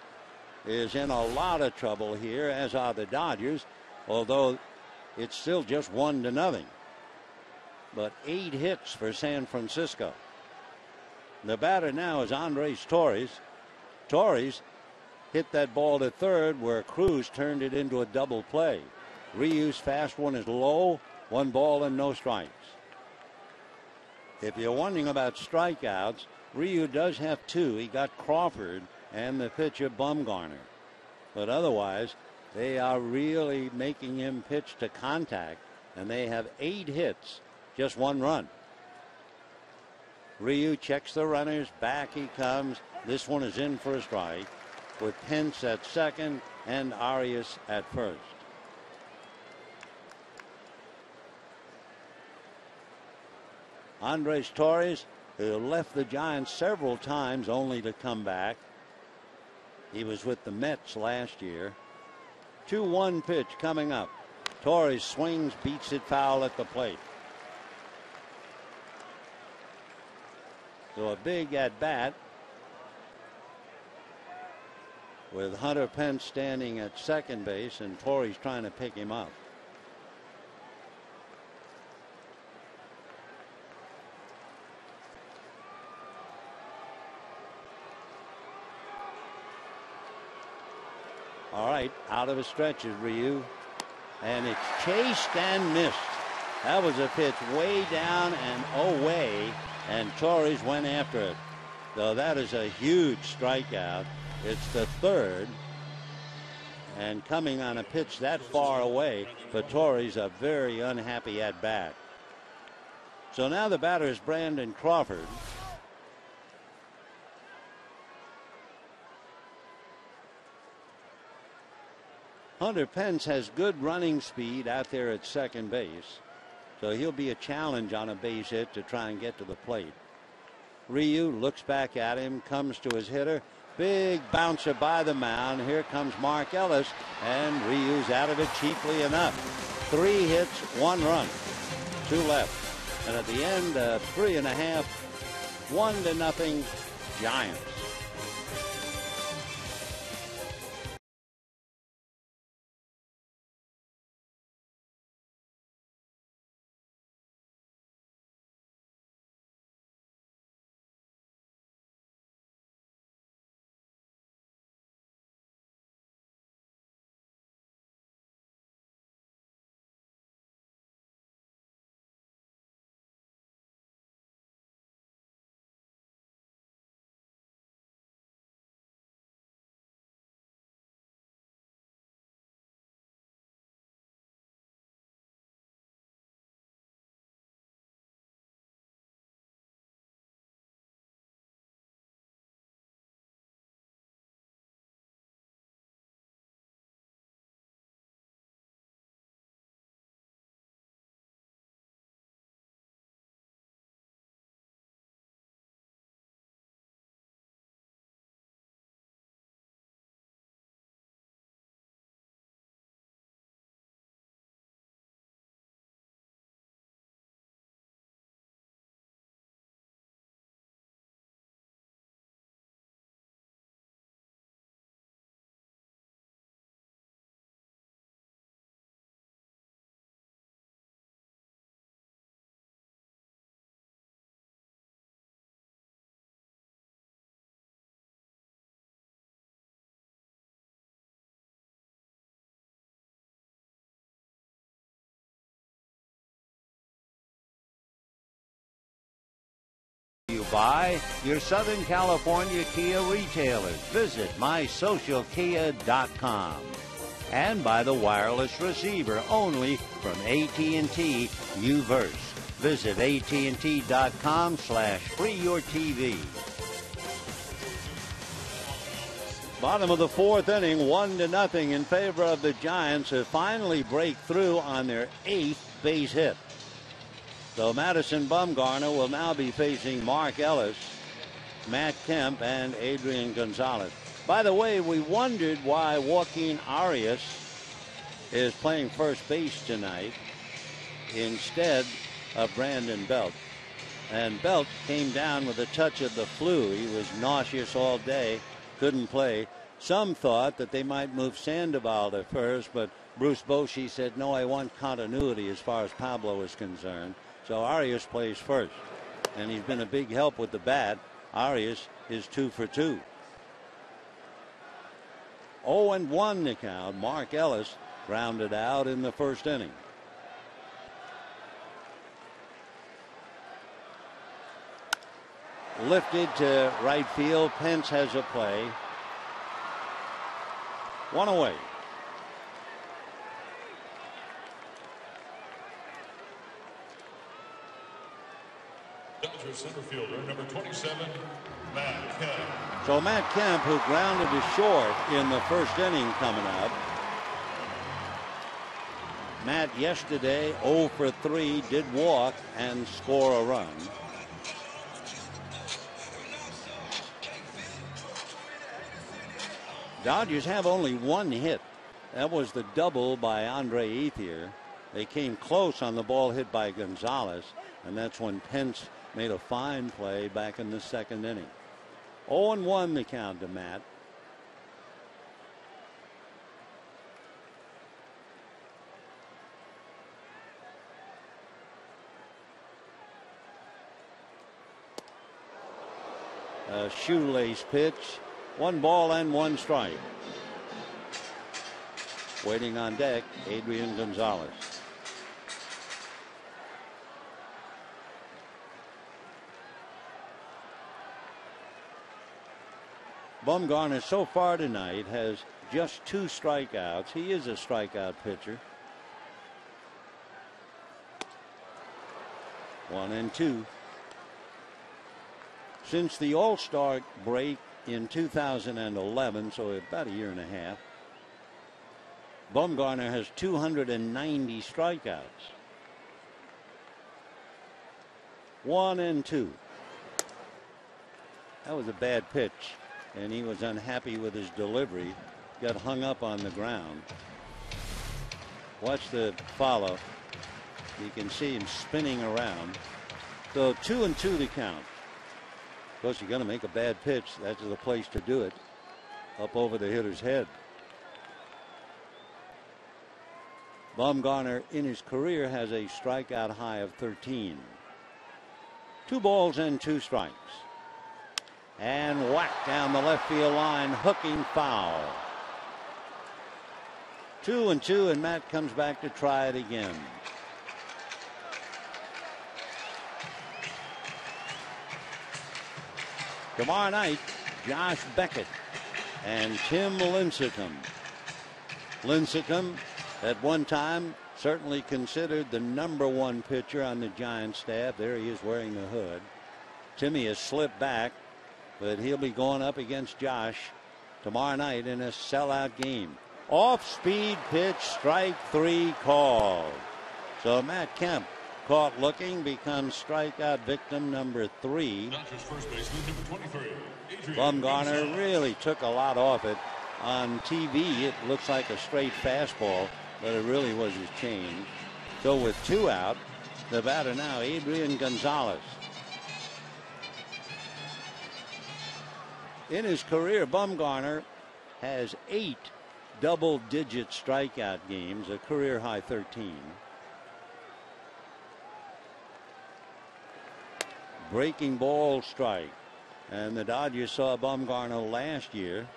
is in a lot of trouble here, as are the Dodgers, although it's still just 1-0. But 8 hits for San Francisco. The batter now is Andres Torres. Torres hit that ball to 3rd where Cruz turned it into a double play. Ryu's fast one is low. 1 ball and no strikes. If you're wondering about strikeouts, Ryu does have 2. He got Crawford and the pitcher Bumgarner. But otherwise, they are really making him pitch to contact, and they have 8 hits, just 1 run. Ryu checks the runners, back he comes. This one is in for a strike. with Pence at second and Arias at first. Andres Torres, who left the Giants several times only to come back. He was with the Mets last year. 2-1 pitch coming up. Torres swings, beats it foul at the plate. So a big at bat with Hunter Pence standing at second base and Torres trying to pick him up. All right, out of his stretches, Ryu. And it's chased and missed. That was a pitch way down and away, and Torres went after it. So that is a huge strikeout. It's the third. And coming on a pitch that far away, for Torres, a very unhappy at bat. So now the batter is Brandon Crawford. Hunter Pence has good running speed out there at second base, so he'll be a challenge on a base hit to try and get to the plate. Ryu looks back at him, comes to his hitter. Big bouncer by the mound. Here comes Mark Ellis, and Ryu's out of it cheaply enough. 3 hits, 1 run, 2 left. And at the end, 3.5, 1-0 Giants. By your Southern California Kia retailers. Visit mysocialkia.com. And by the wireless receiver only from AT&T UVerse. Visit AT&T.com/freeyourtv. Bottom of the 4th inning, 1-0 in favor of the Giants, who finally break through on their 8th base hit. So Madison Bumgarner will now be facing Mark Ellis, Matt Kemp, and Adrian Gonzalez. By the way, we wondered why Joaquin Arias is playing first base tonight instead of Brandon Belt. And Belt came down with a touch of the flu. He was nauseous all day, couldn't play. Some thought that they might move Sandoval to first, but Bruce Bochy said, no, I want continuity as far as Pablo is concerned. So Arias plays first, and he's been a big help with the bat. Arias is 2 for 2. 0-1 the count. Mark Ellis grounded out in the first inning. Lifted to right field. Pence has a play. 1 away. Dodgers center fielder, number 27, Matt Kemp. So Matt Kemp, who grounded to short in the first inning coming up. Matt yesterday 0 for 3, did walk and score a run. Dodgers have only one hit. That was the double by Andre Ethier. They came close on the ball hit by Gonzalez, and that's when Pence made a fine play back in the second inning. 0-1 the count to Matt. A shoelace pitch. 1 ball and 1 strike. Waiting on deck, Adrian Gonzalez. Bumgarner so far tonight has just 2 strikeouts. He is a strikeout pitcher. 1-2. Since the All-Star break in 2011, so about a year and a half, Bumgarner has 290 strikeouts. 1-2. That was a bad pitch, and he was unhappy with his delivery. Got hung up on the ground. Watch the follow. You can see him spinning around. So 2-2 to count. Of course, you're going to make a bad pitch. That's the place to do it. Up over the hitter's head. Bumgarner in his career has a strikeout high of 13. 2 balls and 2 strikes. And whack down the left field line, hooking foul. 2-2, and Matt comes back to try it again. Tomorrow night, Josh Beckett and Tim Lincecum. Lincecum, at one time, certainly considered the #1 pitcher on the Giants staff. There he is wearing the hood. Timmy has slipped back, but he'll be going up against Josh tomorrow night in a sellout game. Off-speed pitch, strike 3 called. So Matt Kemp, caught looking, becomes strikeout victim number 3. Dodgers first baseman, number 23, Adrian Bumgarner Gonzalez. really took a lot off it. On TV, it looks like a straight fastball, but it really was his change. So with 2 out, the batter now, Adrian Gonzalez. In his career, Bumgarner has 8 double-digit strikeout games, a career high 13. Breaking ball strike. And the Dodgers saw Bumgarner last year.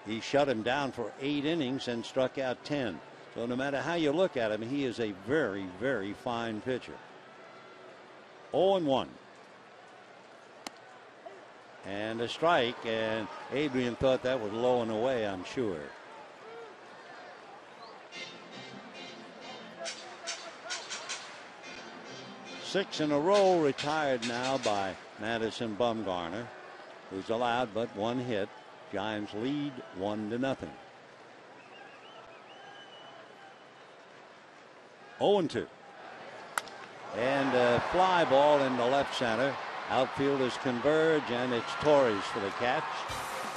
He shut him down for 8 innings and struck out 10. So no matter how you look at him, he is a very, very fine pitcher. 0-1. And a strike, and Adrian thought that was low and away, I'm sure. Six in a row retired now by Madison Bumgarner, who's allowed but 1 hit. Giants lead 1-0. 0-2. And a fly ball into left center. Outfielders converge, and it's Torres for the catch.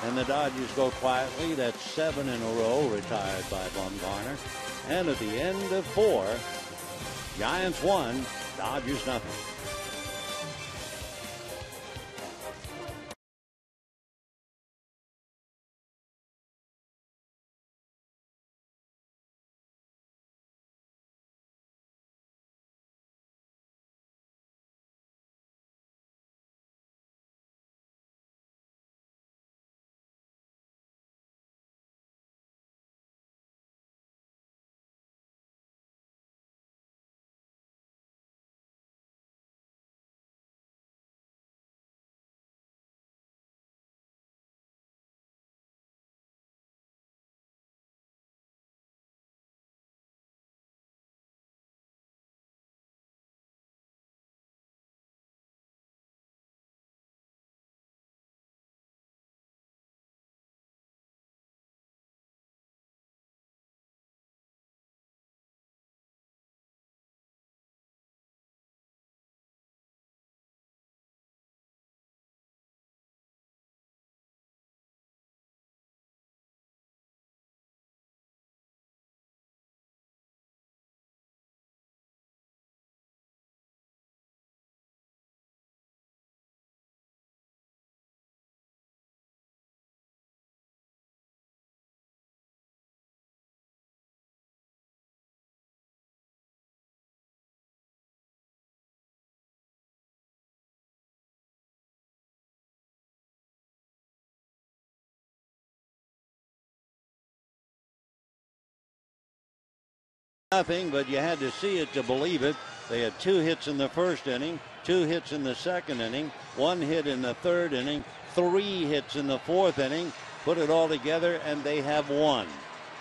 And the Dodgers go quietly. That's 7 in a row retired by Bumgarner. And at the end of 4, Giants 1, Dodgers nothing. Nothing, but you had to see it to believe it. They had 2 hits in the first inning, 2 hits in the second inning, 1 hit in the third inning, 3 hits in the fourth inning. Put it all together, and they have won.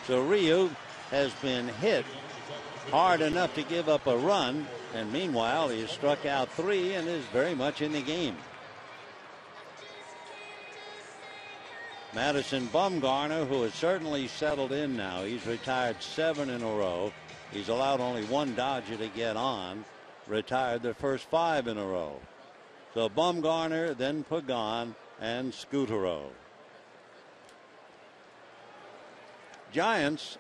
So Ryu has been hit hard enough to give up a run, and meanwhile he has struck out 3 and is very much in the game. Madison Bumgarner, who has certainly settled in now. He's retired 7 in a row. He's allowed only 1 Dodger to get on. Retired the first 5 in a row. So Bumgarner, then Pagan, and Scutaro. Giants,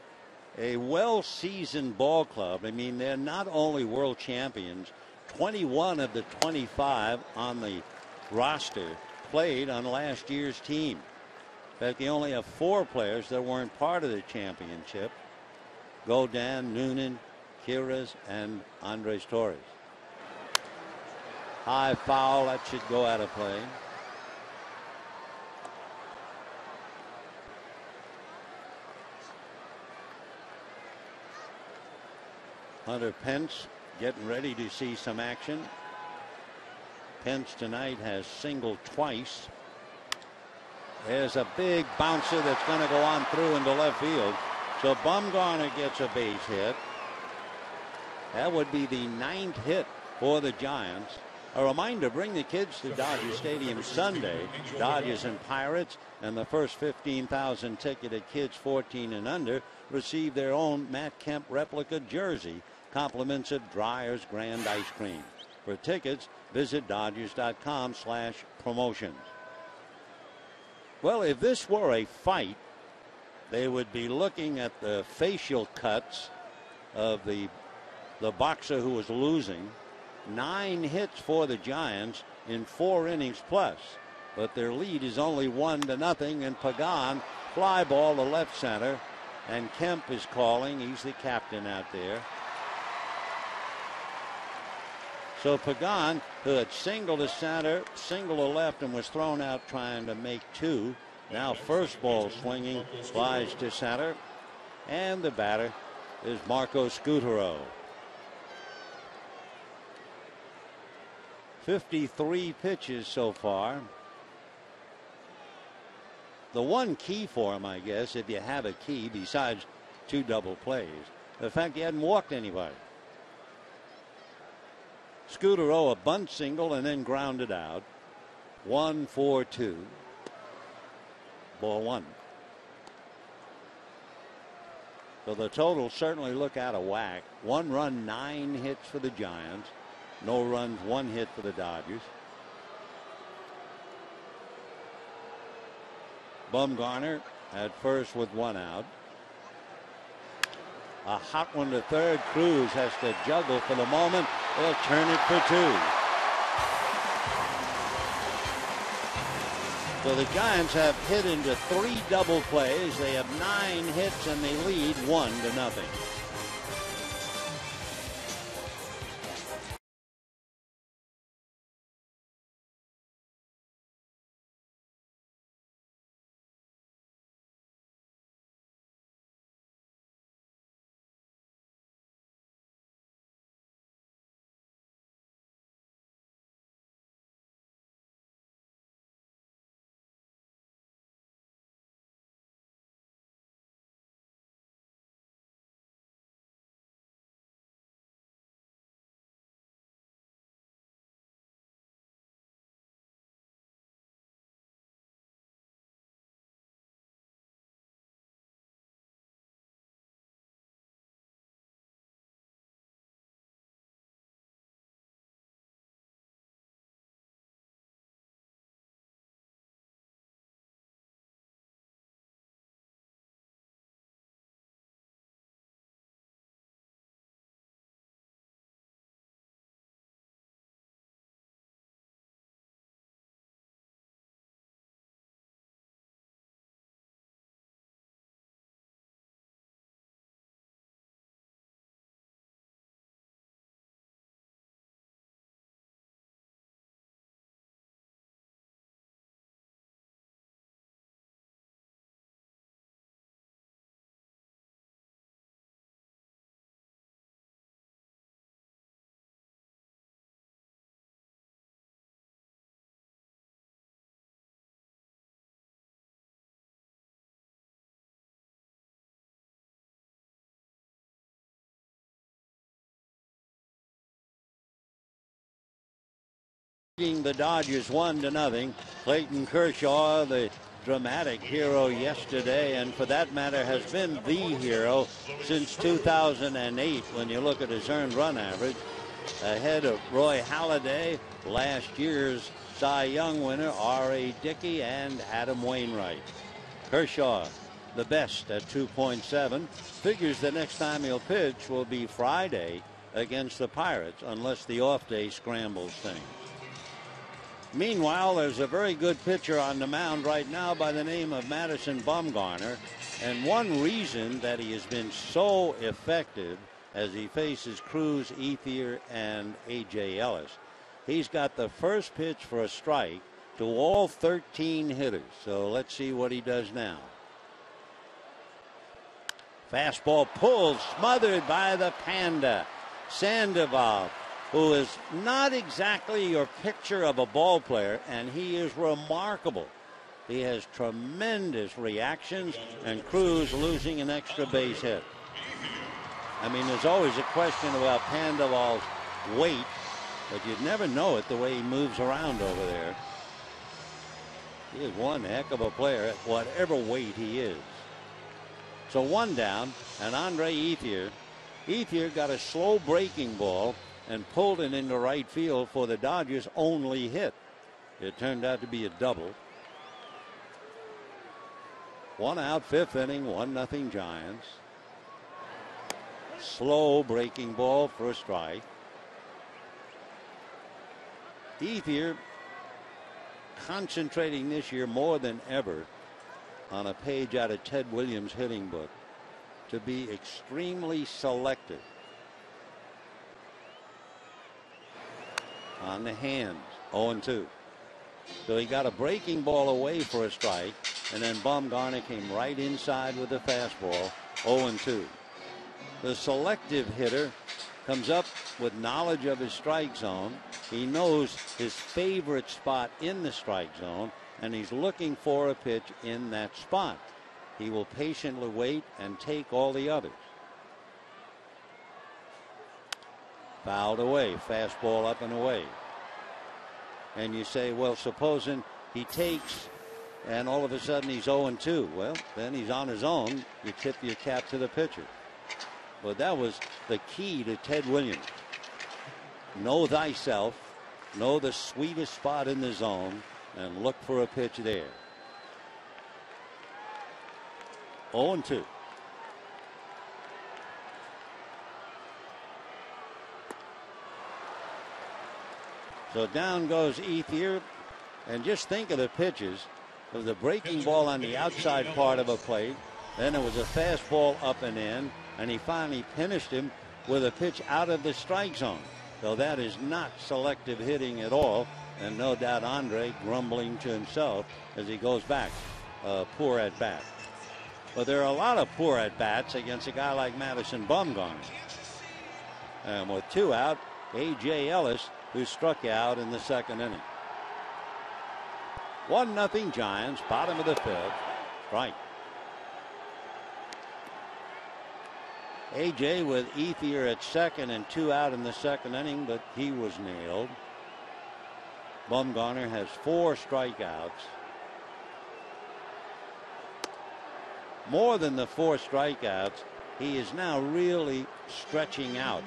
a well-seasoned ball club. I mean, they're not only world champions. 21 of the 25 on the roster played on last year's team. In fact, they only have 4 players that weren't part of the championship: Godin, Noonan, Kiras, and Andres Torres. High foul, that should go out of play. Hunter Pence getting ready to see some action. Pence tonight has singled twice. There's a big bouncer that's going to go on through into left field. So Bumgarner gets a base hit. That would be the 9th hit for the Giants. A reminder, bring the kids to Dodger Stadium Sunday. Dodgers and Pirates, and the first 15,000 ticketed kids 14 and under receive their own Matt Kemp replica jersey. Compliments of Dreyer's Grand Ice Cream. For tickets, visit Dodgers.com/promotions. Well, if this were a fight, they would be looking at the facial cuts of the boxer who was losing. 9 hits for the Giants in 4 innings plus, but their lead is only 1-0. And Pagan, fly ball to left center, and Kemp is calling. He's the captain out there. So Pagan, who had singled to center, singled to left, and was thrown out trying to make 2. Now first ball swinging, flies to center, and the batter is Marco Scutaro. 53 pitches so far. The one key for him, I guess, if you have a key besides 2 double plays, the fact he hadn't walked anybody. Scutaro, a bunt single and then grounded out. 1-4-2. Ball 1. So the total certainly look out of whack. 1 run, 9 hits for the Giants. No runs, 1 hit for the Dodgers. Bumgarner at first with 1 out. A hot one to third. Cruz has to juggle for the moment. They'll turn it for 2. So the Giants have hit into 3 double plays. They have 9 hits and they lead 1-0. The Dodgers 1-0. Clayton Kershaw, the dramatic hero yesterday, and for that matter has been the hero since 2008 when you look at his earned run average, ahead of Roy Halladay, last year's Cy Young winner R.A. Dickey, and Adam Wainwright. Kershaw the best at 2.7. Figures the next time he'll pitch will be Friday against the Pirates unless the off day scrambles things. Meanwhile, there's a very good pitcher on the mound right now by the name of Madison Bumgarner. And one reason that he has been so effective as he faces Cruz, Ethier, and A.J. Ellis, he's got the first pitch for a strike to all 13 hitters. So let's see what he does now. Fastball pulled, smothered by the Panda. Sandoval, who is not exactly your picture of a ball player, and he is remarkable. He has tremendous reactions, and Cruz losing an extra base hit. I mean, there's always a question about Sandoval's weight, but you'd never know it the way he moves around over there. He is one heck of a player at whatever weight he is. So one down, and Andre Ethier. Ethier got a slow breaking ball and pulled it into right field for the Dodgers' only hit. It turned out to be a double. 1 out, 5th inning, 1-0 Giants. Slow breaking ball for a strike. Ethier concentrating this year more than ever on a page out of Ted Williams' hitting book to be extremely selective. On the hands, 0-2. So he got a breaking ball away for a strike, and then Bumgarner came right inside with a fastball, 0-2. The selective hitter comes up with knowledge of his strike zone. He knows his favorite spot in the strike zone, and he's looking for a pitch in that spot. He will patiently wait and take all the others. Fouled away, fastball up and away. And you say, well, supposing he takes and all of a sudden he's 0-2. Well, then he's on his own. You tip your cap to the pitcher. But that was the key to Ted Williams. Know thyself, know the sweetest spot in the zone, and look for a pitch there. 0-2. So down goes Ethier, and just think of the pitches. It was a breaking ball on the outside part of a plate, then it was a fastball up and in, and he finally finished him with a pitch out of the strike zone. So that is not selective hitting at all, and no doubt Andre grumbling to himself as he goes back. Poor at bat. But there are a lot of poor at bats against a guy like Madison Bumgarner. And with 2 out, A.J. Ellis, who struck out in the 2nd inning. 1-0 Giants, bottom of the 5th. Strike. A.J. with Ethier at 2nd and 2 out in the 2nd inning, but he was nailed. Bumgarner has 4 strikeouts. More than the 4 strikeouts, he is now really stretching out.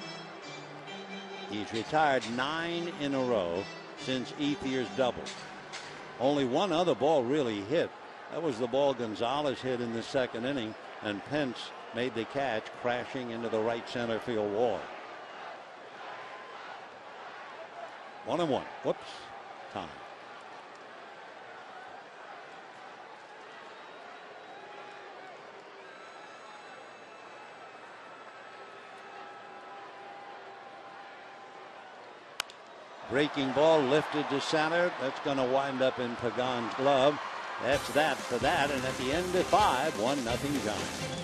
He's retired 9 in a row since Ethier's double. Only one other ball really hit. That was the ball Gonzalez hit in the 2nd inning, and Pence made the catch, crashing into the right center field wall. 1-1. Whoops. Time. Breaking ball lifted to center. That's going to wind up in Pagan's glove. That's that for that. And at the end of 5, 1-0 Giants.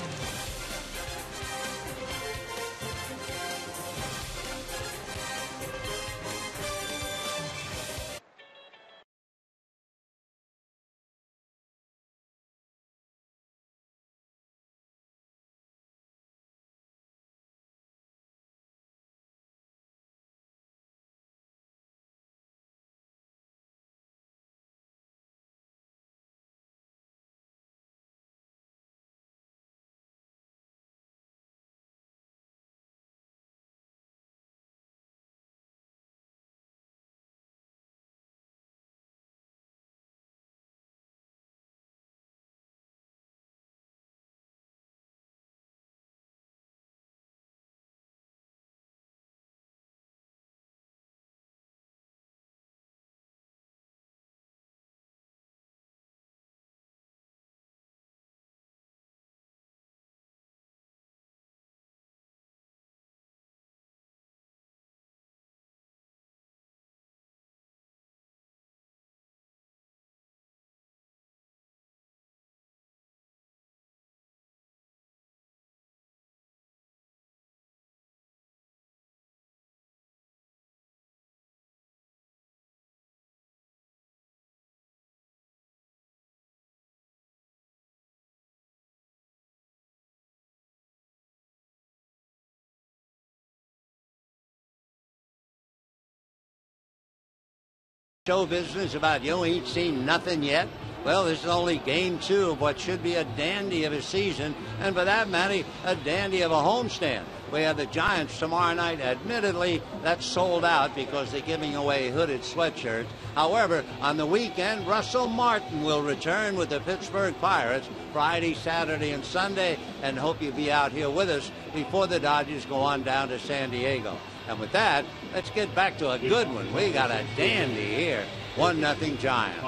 Show business about you ain't seen nothing yet? Well, this is only game 2 of what should be a dandy of a season, and for that matter, a dandy of a homestand. We have the Giants tomorrow night. Admittedly, that's sold out because they're giving away hooded sweatshirts. However, on the weekend, Russell Martin will return with the Pittsburgh Pirates Friday, Saturday, and Sunday, and hope you'll be out here with us before the Dodgers go on down to San Diego. And with that, let's get back to a good one. We got a dandy here. 1-0 Giants.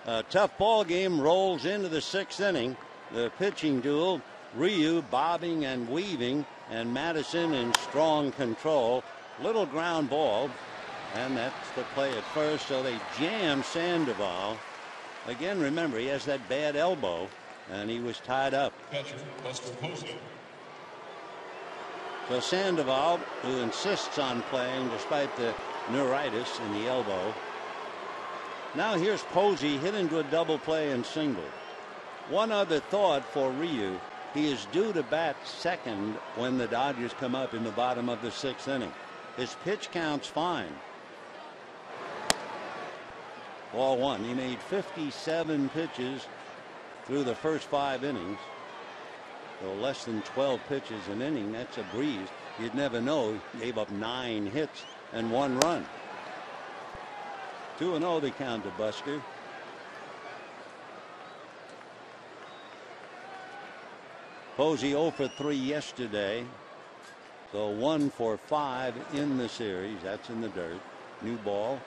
A tough ball game rolls into the 6th inning. The pitching duel, Ryu bobbing and weaving, and Madison in strong control. Little ground ball, and that's the play at first, so they jam Sandoval. Again, remember, he has that bad elbow, and he was tied up. Catcher, Buster Posey. So Sandoval, who insists on playing despite the neuritis in the elbow. Now here's Posey hit into a double play and single. One other thought for Ryu. He is due to bat second when the Dodgers come up in the bottom of the 6th inning. His pitch count's fine. Ball 1. He made 57 pitches through the first 5 innings. So less than 12 pitches an inning. That's a breeze. You'd never know. He gave up 9 hits and 1 run. 2-0 the count to Buster. Posey 0 for 3 yesterday. So 1 for 5 in the series. That's in the dirt. New ball.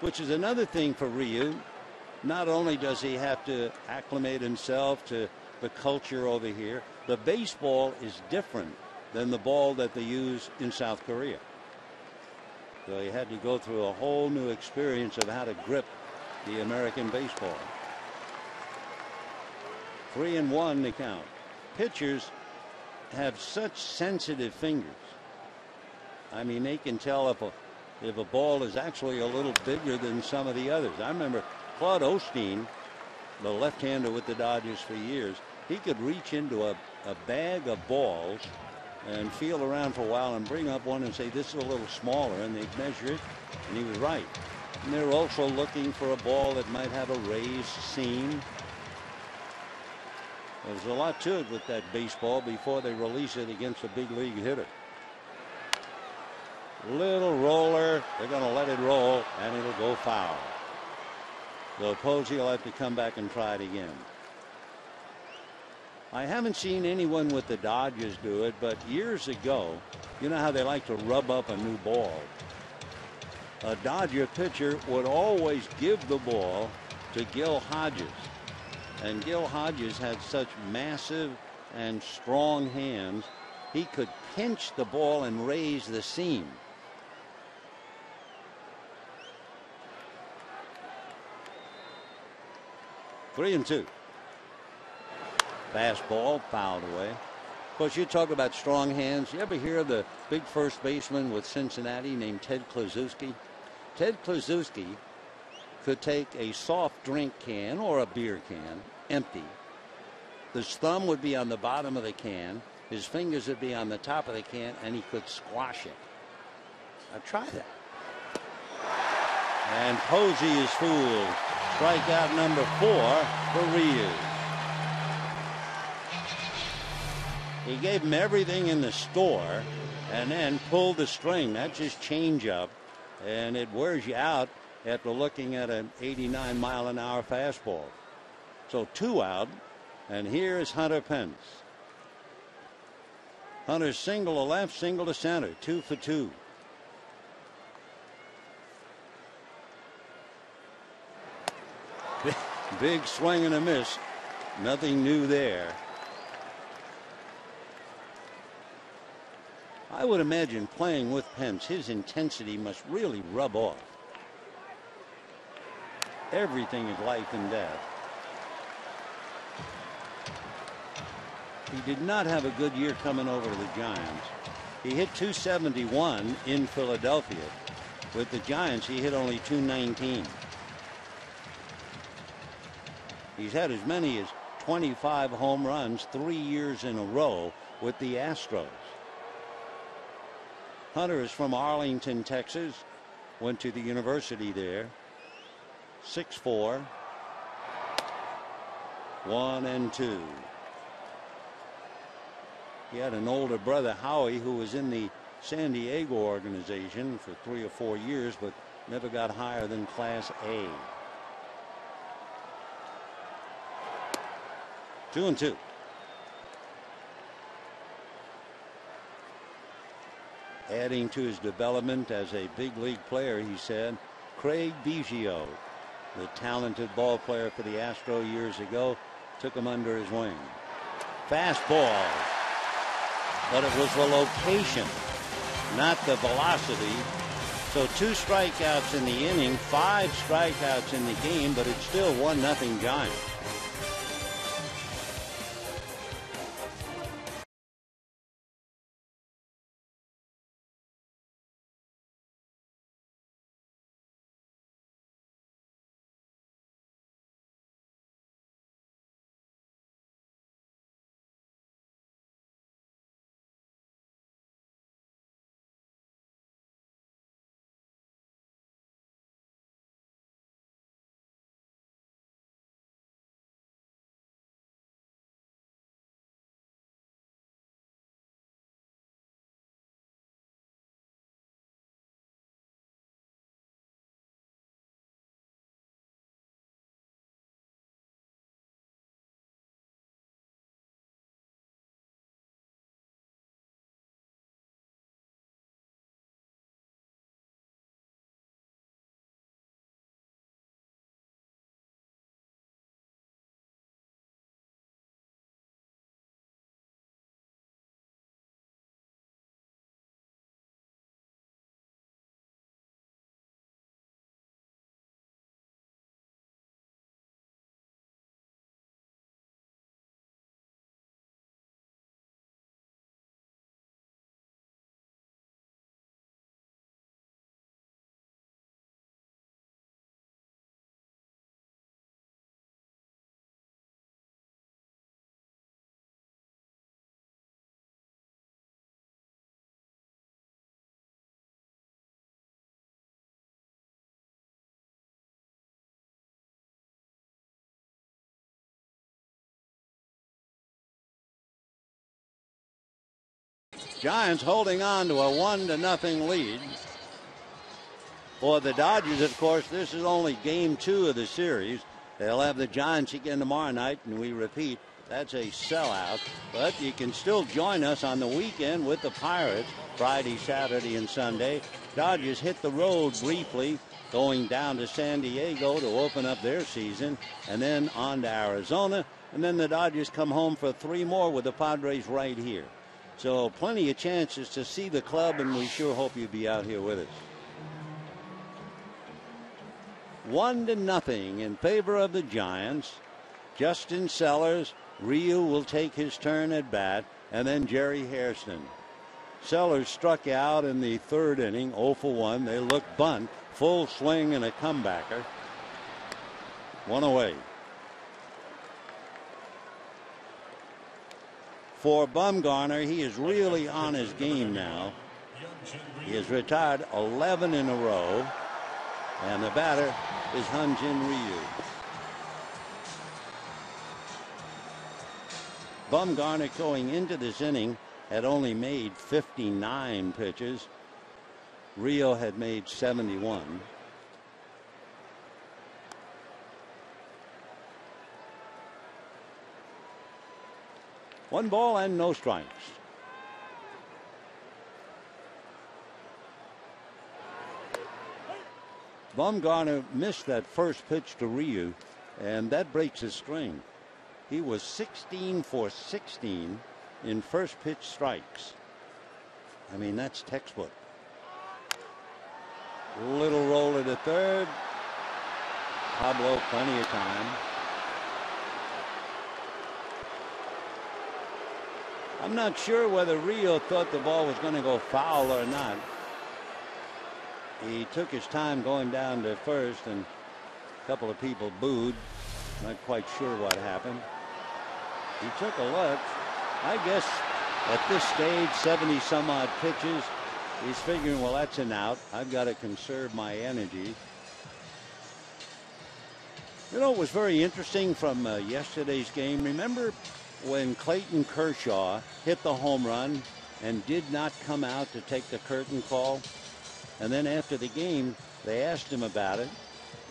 Which is another thing for Ryu. Not only does he have to acclimate himself to the culture over here, the baseball is different than the ball that they use in South Korea. So he had to go through a whole new experience of how to grip the American baseball. 3-1 the count. Pitchers have such sensitive fingers. I mean, they can tell if a ball is actually a little bigger than some of the others. I remember Claude Osteen, the left-hander with the Dodgers for years, he could reach into a bag of balls and feel around for a while and bring up one and say, this is a little smaller, and they'd measure it, and he was right. And they're also looking for a ball that might have a raised seam. There's a lot to it with that baseball before they release it against a big league hitter. Little roller. They're going to let it roll, and it'll go foul. So Posey will have to come back and try it again. I haven't seen anyone with the Dodgers do it, but years ago, you know how they like to rub up a new ball. A Dodger pitcher would always give the ball to Gil Hodges. And Gil Hodges had such massive and strong hands, he could pinch the ball and raise the seam. Three and two. Fastball fouled away. Of course, you talk about strong hands. You ever hear of the big first baseman with Cincinnati named Ted Kluszewski? Ted Kluszewski could take a soft drink can or a beer can, empty. His thumb would be on the bottom of the can. His fingers would be on the top of the can, and he could squash it. Now try that. And Posey is fooled. Strikeout number 4 for Ryu. He gave him everything in the store and then pulled the string. That's his changeup, and it wears you out after looking at an 89-mile-an-hour fastball. So 2 out, and here is Hunter Pence. Hunter single to left, single to center, 2 for 2. Big swing and a miss. Nothing new there. I would imagine playing with Pence, his intensity must really rub off. Everything is life and death. He did not have a good year coming over to the Giants. He hit 271 in Philadelphia. With the Giants, he hit only 219. He's had as many as 25 home runs 3 years in a row with the Astros. Hunter is from Arlington, Texas. Went to the university there. 6'4", 1-2. He had an older brother, Howie, who was in the San Diego organization for 3 or 4 years, but never got higher than Class A. 2-2. Adding to his development as a big league player, he said, Craig Biggio, the talented ball player for the Astros years ago, took him under his wing. Fastball, but it was the location, not the velocity. So 2 strikeouts in the inning, 5 strikeouts in the game, but it's still 1-0 Giants. Giants holding on to a 1-0 lead. For the Dodgers, of course, this is only game 2 of the series. They'll have the Giants again tomorrow night, and we repeat, that's a sellout. But you can still join us on the weekend with the Pirates, Friday, Saturday, and Sunday. Dodgers hit the road briefly, going down to San Diego to open up their season, and then on to Arizona. And then the Dodgers come home for 3 more with the Padres right here. So plenty of chances to see the club, and we sure hope you'll be out here with us. 1-0 in favor of the Giants. Justin Sellers, Ryu will take his turn at bat, and then Jerry Hairston. Sellers struck out in the 3rd inning, 0 for 1. They look bunt, full swing and a comebacker. 1 away. For Bumgarner, he is really on his game now. He has retired 11 in a row, and the batter is Hyun-Jin Ryu. Bumgarner going into this inning had only made 59 pitches. Rio had made 71. One ball and no strikes. Bumgarner missed that first pitch to Ryu, and that breaks his string. He was 16 for 16 in first pitch strikes. I mean, that's textbook. Little roll to third. Pablo, plenty of time. I'm not sure whether Rio thought the ball was going to go foul or not. He took his time going down to first, and a couple of people booed. Not quite sure what happened. He took a look. I guess at this stage, 70 some odd pitches, he's figuring, well, that's an out. I've got to conserve my energy. You know, it was very interesting from yesterday's game. Remember when Clayton Kershaw hit the home run and did not come out to take the curtain call? And then after the game, they asked him about it.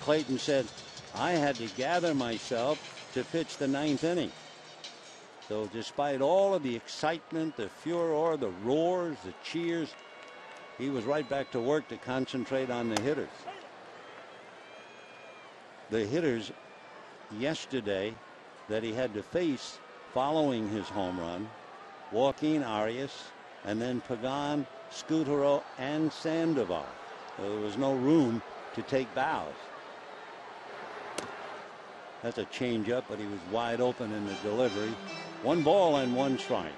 Clayton said, I had to gather myself to pitch the 9th inning. So despite all of the excitement, the furor, the roars, the cheers, he was right back to work to concentrate on the hitters. The hitters yesterday that he had to face following his home run: Joaquin Arias, and then Pagan, Scutaro, and Sandoval. So there was no room to take bows. That's a changeup, but he was wide open in the delivery. 1 ball and 1 strike.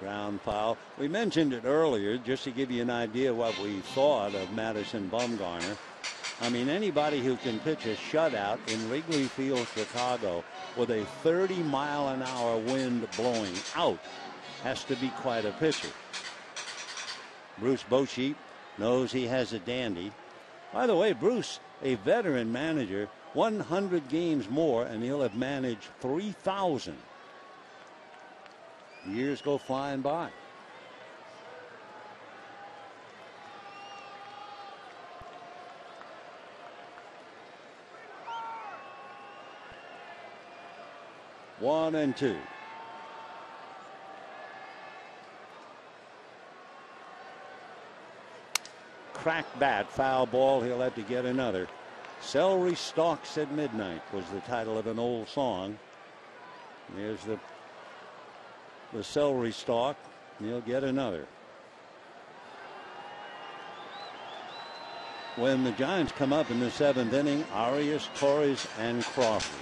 Ground foul. We mentioned it earlier just to give you an idea what we thought of Madison Bumgarner. I mean, anybody who can pitch a shutout in Wrigley Field, Chicago, with a 30-mile-an-hour wind blowing out has to be quite a pitcher. Bruce Bochy knows he has a dandy. By the way, Bruce, a veteran manager, 100 games more, and he'll have managed 3,000. Years go flying by. One and two. Cracked bat, foul ball. He'll have to get another. Celery Stalks at Midnight was the title of an old song. There's the celery stalk. He'll get another. When the Giants come up in the 7th inning, Arias, Torres, and Crawford.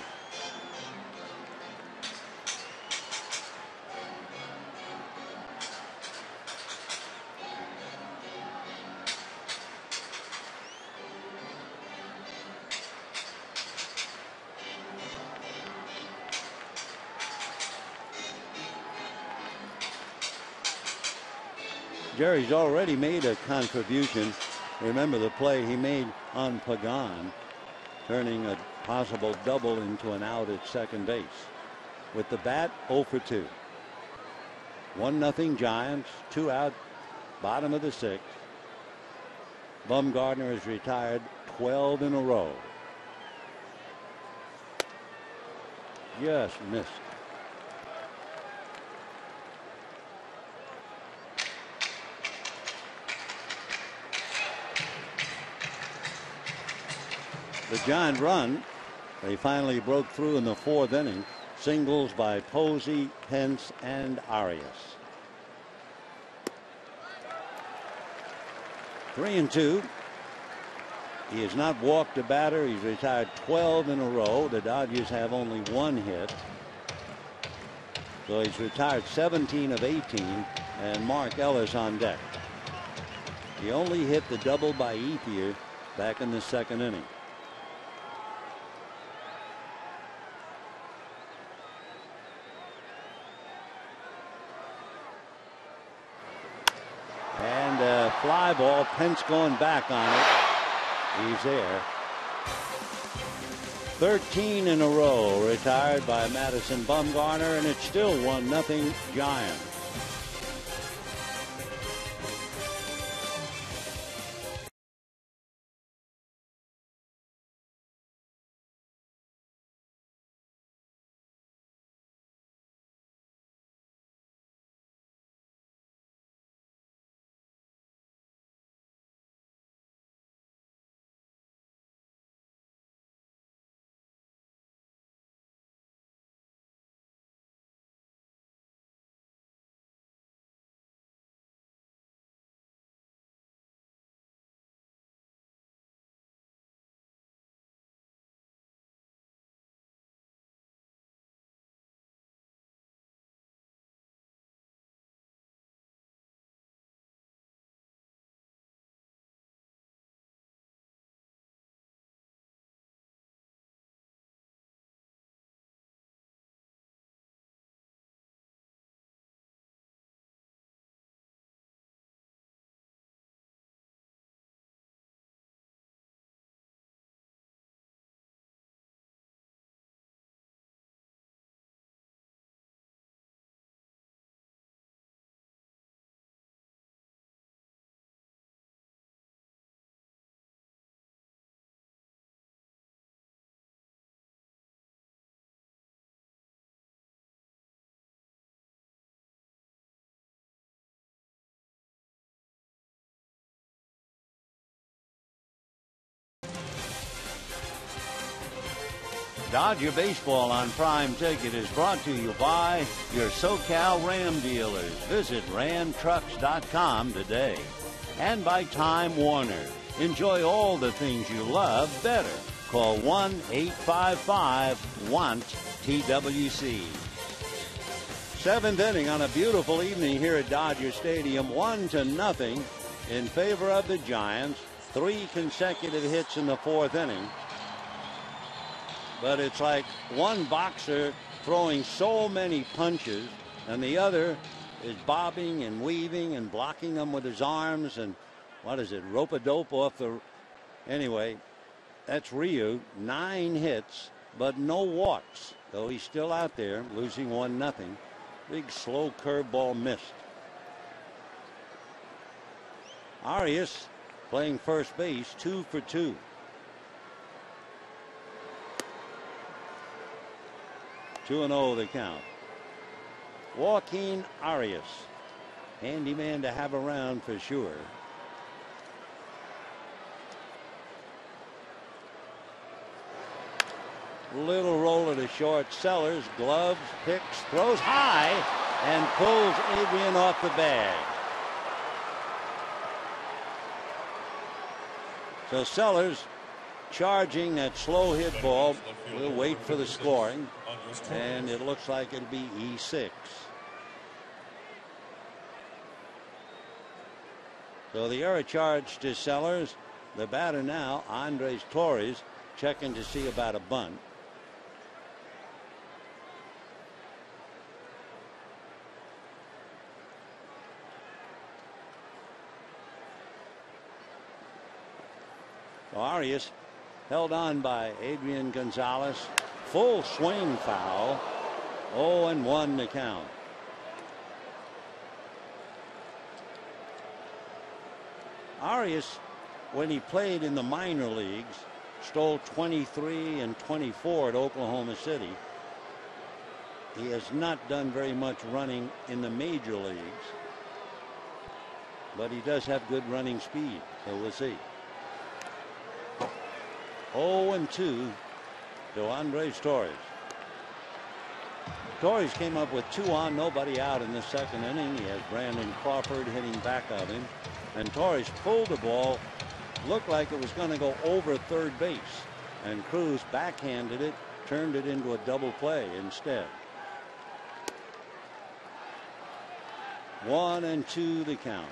Jerry's already made a contribution. Remember the play he made on Pagan, turning a possible double into an out at second base. With the bat, 0 for 2. 1-0 Giants, 2 out, bottom of the 6th. Bumgarner has retired 12 in a row. Just missed. The Giant run, they finally broke through in the 4th inning. Singles by Posey, Pence, and Arias. 3-2. He has not walked a batter. He's retired 12 in a row. The Dodgers have only 1 hit. So he's retired 17 of 18, and Mark Ellis on deck. He only hit the double by Ethier back in the 2nd inning. And a fly ball. Pence going back on it. He's there. 13 in a row retired by Madison Bumgarner, and it's still 1-0 Giants. Dodger Baseball on Prime Ticket is brought to you by your SoCal Ram dealers. Visit ramtrucks.com today. And by Time Warner. Enjoy all the things you love better. Call 1-855-WANT-TWC. Seventh inning on a beautiful evening here at Dodger Stadium. 1-0 in favor of the Giants. 3 consecutive hits in the fourth inning. But it's like one boxer throwing so many punches, and the other is bobbing and weaving and blocking them with his arms. And what is it, rope-a-dope off the... Anyway, that's Ryu. 9 hits, but no walks. Though he's still out there, losing 1-0. Big slow curveball missed. Arias playing first base, 2 for 2. Two and 0 the count. Joaquin Arias, handy man to have around for sure. Little roller to short. Sellers, gloves, picks, throws high, and pulls Adrian off the bag. So Sellers charging that slow hit ball. We'll wait for the scoring, and it looks like it'll be E6. So the error charge to Sellers. The batter now, Andres Torres, checking to see about a bunt. So Arias held on by Adrian Gonzalez. Full swing foul. 0-1 to count. Arias, when he played in the minor leagues, stole 23 and 24 at Oklahoma City. He has not done very much running in the major leagues, but he does have good running speed, so we'll see. 0-2 to Andres Torres. Torres came up with 2 on, nobody out in the second inning. He has Brandon Crawford hitting back of him, and Torres pulled the ball. Looked like it was going to go over third base, and Cruz backhanded it, turned it into a double play instead. 1-2 the count.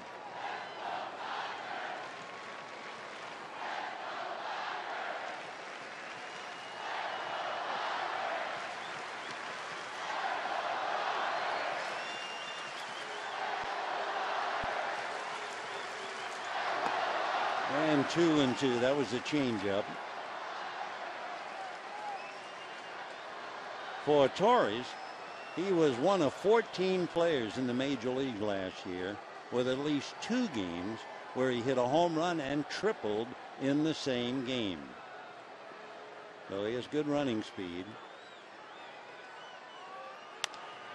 And 2-2. That was a changeup. For Torres, he was one of 14 players in the major league last year with at least 2 games where he hit a home run and tripled in the same game. So he has good running speed.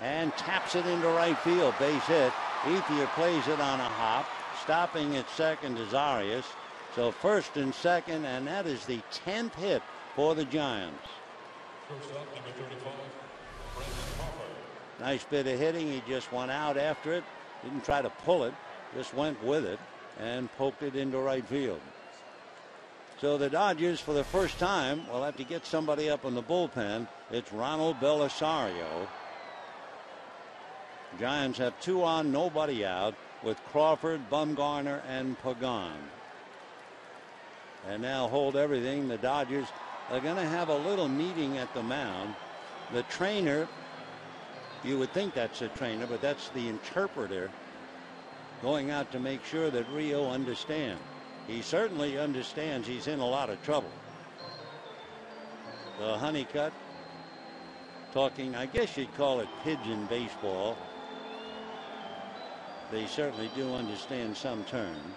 And taps it into right field. Base hit. Ethier plays it on a hop. Stopping at second is Arias. So first and second, and that is the 10th hit for the Giants. First up, number 35, Brandon Crawford. Nice bit of hitting. He just went out after it. Didn't try to pull it. Just went with it and poked it into right field. So the Dodgers, for the first time, will have to get somebody up in the bullpen. It's Ronald Belisario. Giants have 2 on, nobody out, with Crawford, Bumgarner, and Pagan. And now hold everything. The Dodgers are going to have a little meeting at the mound. The trainer, you would think that's a trainer, but that's the interpreter going out to make sure that Rio understands. He certainly understands he's in a lot of trouble. The Honeycutt talking, I guess you'd call it pigeon baseball. They certainly do understand some terms.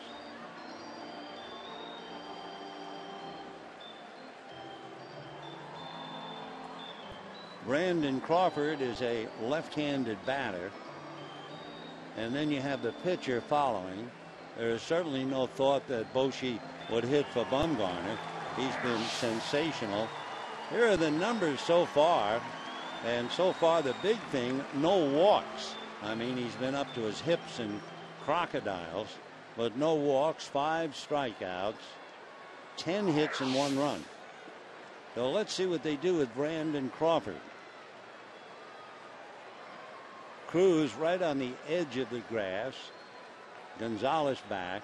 Brandon Crawford is a left-handed batter, and then you have the pitcher following. There is certainly no thought that Boshi would hit for Bumgarner. He's been sensational. Here are the numbers so far. And so far, the big thing, no walks. I mean, he's been up to his hips in crocodiles, but no walks, 5 strikeouts, 10 hits and 1 run. So let's see what they do with Brandon Crawford. Cruz right on the edge of the grass. Gonzalez back.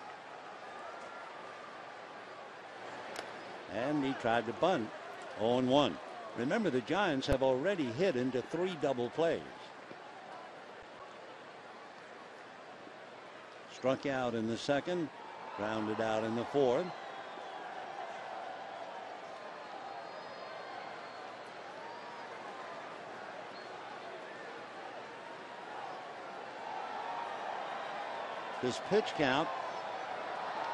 And he tried to bunt. 0-1. Remember, the Giants have already hit into 3 double plays. Struck out in the second, grounded out in the fourth. His pitch count,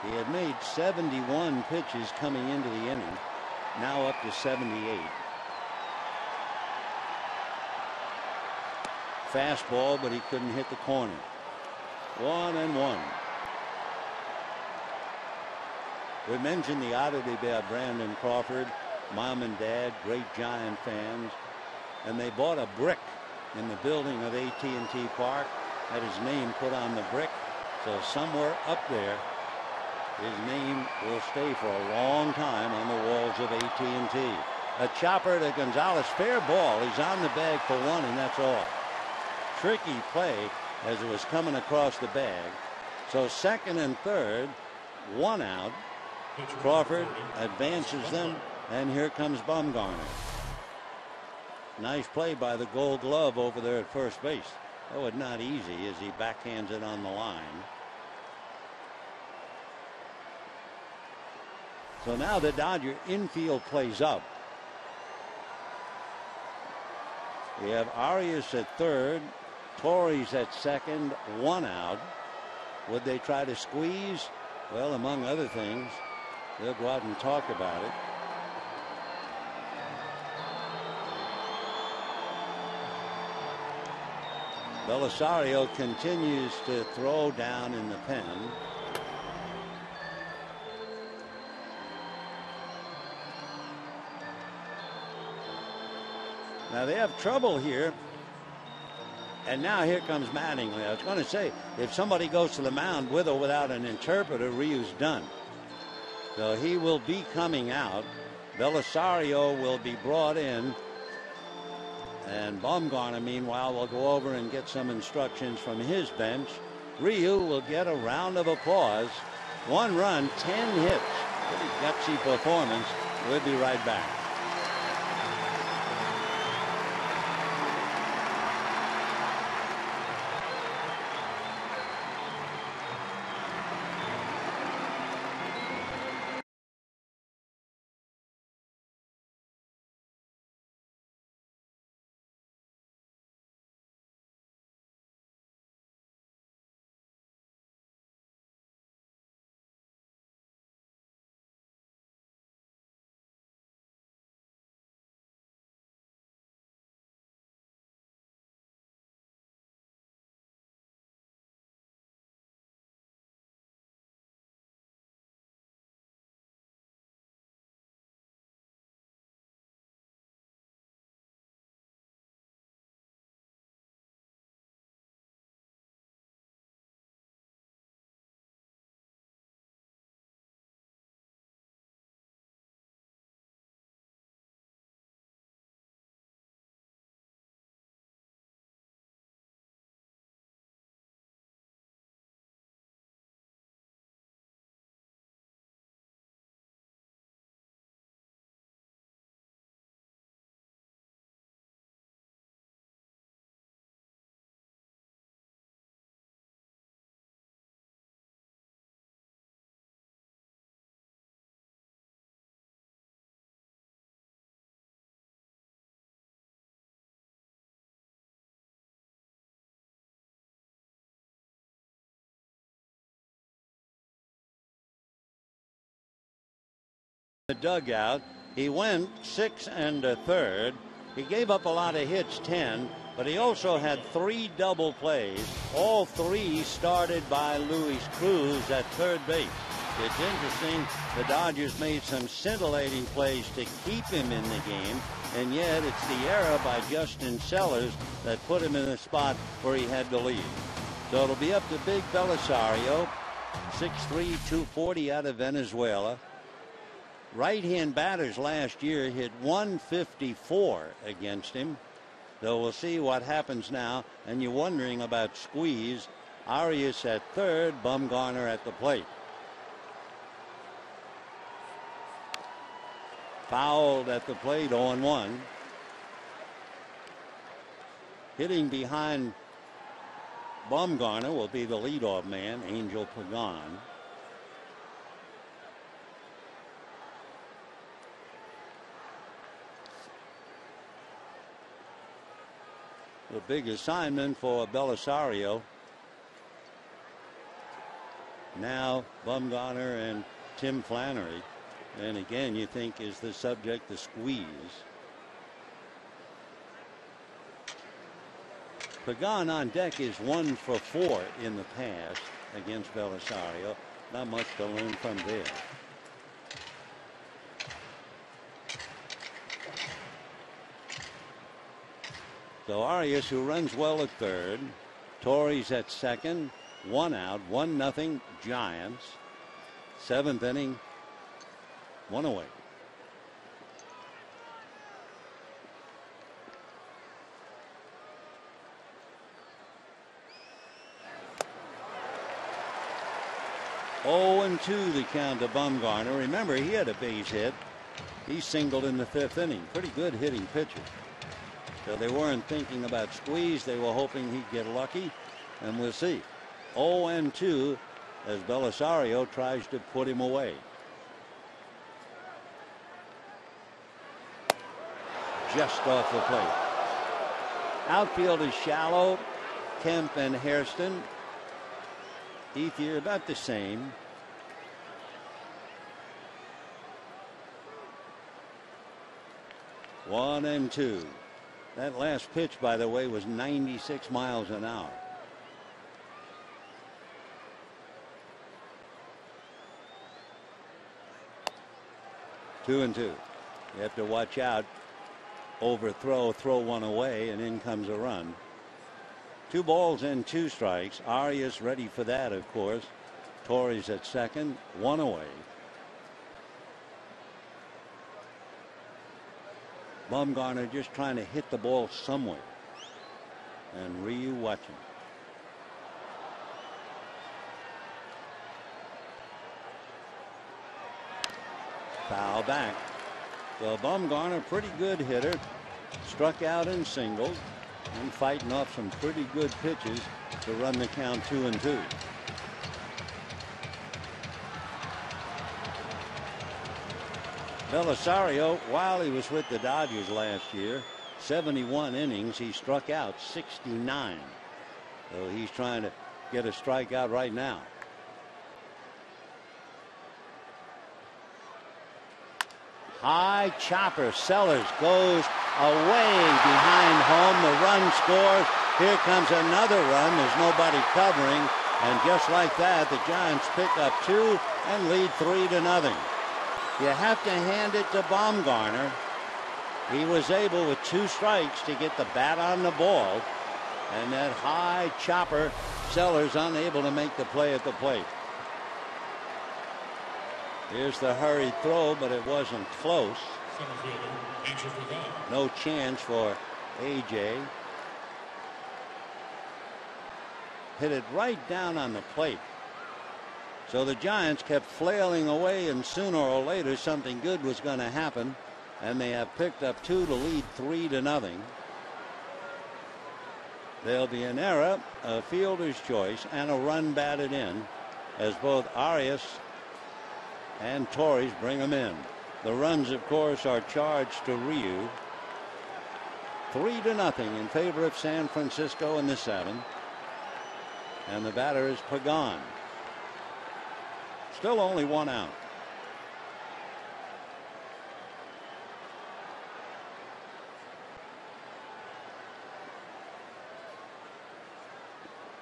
he had made 71 pitches coming into the inning, now up to 78. Fastball, but he couldn't hit the corner. 1-1. We mentioned the oddity about Brandon Crawford. Mom and Dad, great Giant fans, and they bought a brick in the building of AT&T Park, had his name put on the brick. So somewhere up there, his name will stay for a long time on the walls of AT&T. A chopper to Gonzalez, fair ball. He's on the bag for 1, and that's all. Tricky play as it was coming across the bag. So second and third, 1 out. Crawford advances them, and here comes Bumgarner. Nice play by the Gold Glove over there at first base. Oh, it's not easy as he backhands it on the line. So now the Dodger infield plays up. We have Arias at third, Torres at second, 1 out. Would they try to squeeze? Well, among other things, they'll go out and talk about it. Belisario continues to throw down in the pen. Now they have trouble here. And now here comes Mattingly. I was going to say, if somebody goes to the mound with or without an interpreter, Ryu's done. So he will be coming out. Belisario will be brought in. And Bumgarner, meanwhile, will go over and get some instructions from his bench. Ryu will get a round of applause. 1 run, 10 hits. Pretty gutsy performance. We'll be right back. The dugout. He went 6 1/3. He gave up a lot of hits, 10, but he also had 3 double plays. All 3 started by Luis Cruz at third base. It's interesting, the Dodgers made some scintillating plays to keep him in the game, and yet it's the error by Justin Sellers that put him in a spot where he had to leave. So it'll be up to Big Belisario, 6'3", 240 out of Venezuela. Right-hand batters last year hit 154 against him. So we'll see what happens now. And you're wondering about Squeeze. Arias at third, Bumgarner at the plate. Fouled at the plate, 0-1. Hitting behind Bumgarner will be the leadoff man, Angel Pagan. The big assignment for Belisario. Now Bumgarner and Tim Flannery. And again, you think, is the subject the Squeeze? Pagan on deck is 1 for 4 in the past against Belisario. Not much to learn from there. So Arias, who runs well at third. Torres at second. 1 out, 1-0 Giants. 7th inning, 1 away. Oh, 2 the count to Bumgarner. Remember, he had a base hit. He singled in the 5th inning. Pretty good hitting pitcher. So they weren't thinking about Squeeze. They were hoping he'd get lucky, and we'll see. 0-2 as Belisario tries to put him away. Just off the plate. Outfield is shallow. Kemp and Hairston. Ethier about the same. One and two. That last pitch, by the way, was 96 miles an hour. Two and two. You have to watch out. Overthrow, throw one away, and in comes a run. 2 balls and 2 strikes. Arias ready for that, of course. Torres at second, 1 away. Bumgarner just trying to hit the ball somewhere. And Ryu watching. Foul back. So Bumgarner, pretty good hitter. Struck out and singled. And fighting off some pretty good pitches to run the count 2-2. Belisario, while he was with the Dodgers last year, 71 innings, he struck out 69. So he's trying to get a strikeout right now. High chopper. Sellers goes away behind home. The run scores. Here comes another run. There's nobody covering. And just like that, the Giants pick up 2 and lead 3-0. You have to hand it to Bumgarner. He was able with 2 strikes to get the bat on the ball. And that high chopper, Sellers unable to make the play at the plate. Here's the hurried throw, but it wasn't close. No chance for A.J. Hit it right down on the plate. So the Giants kept flailing away, and sooner or later something good was going to happen. And they have picked up 2 to lead 3-0. There'll be an error, a fielder's choice, and a run batted in as both Arias and Torres bring them in. The runs, of course, are charged to Ryu. 3-0 in favor of San Francisco in the 7th. And the batter is Pagan. Still only 1 out.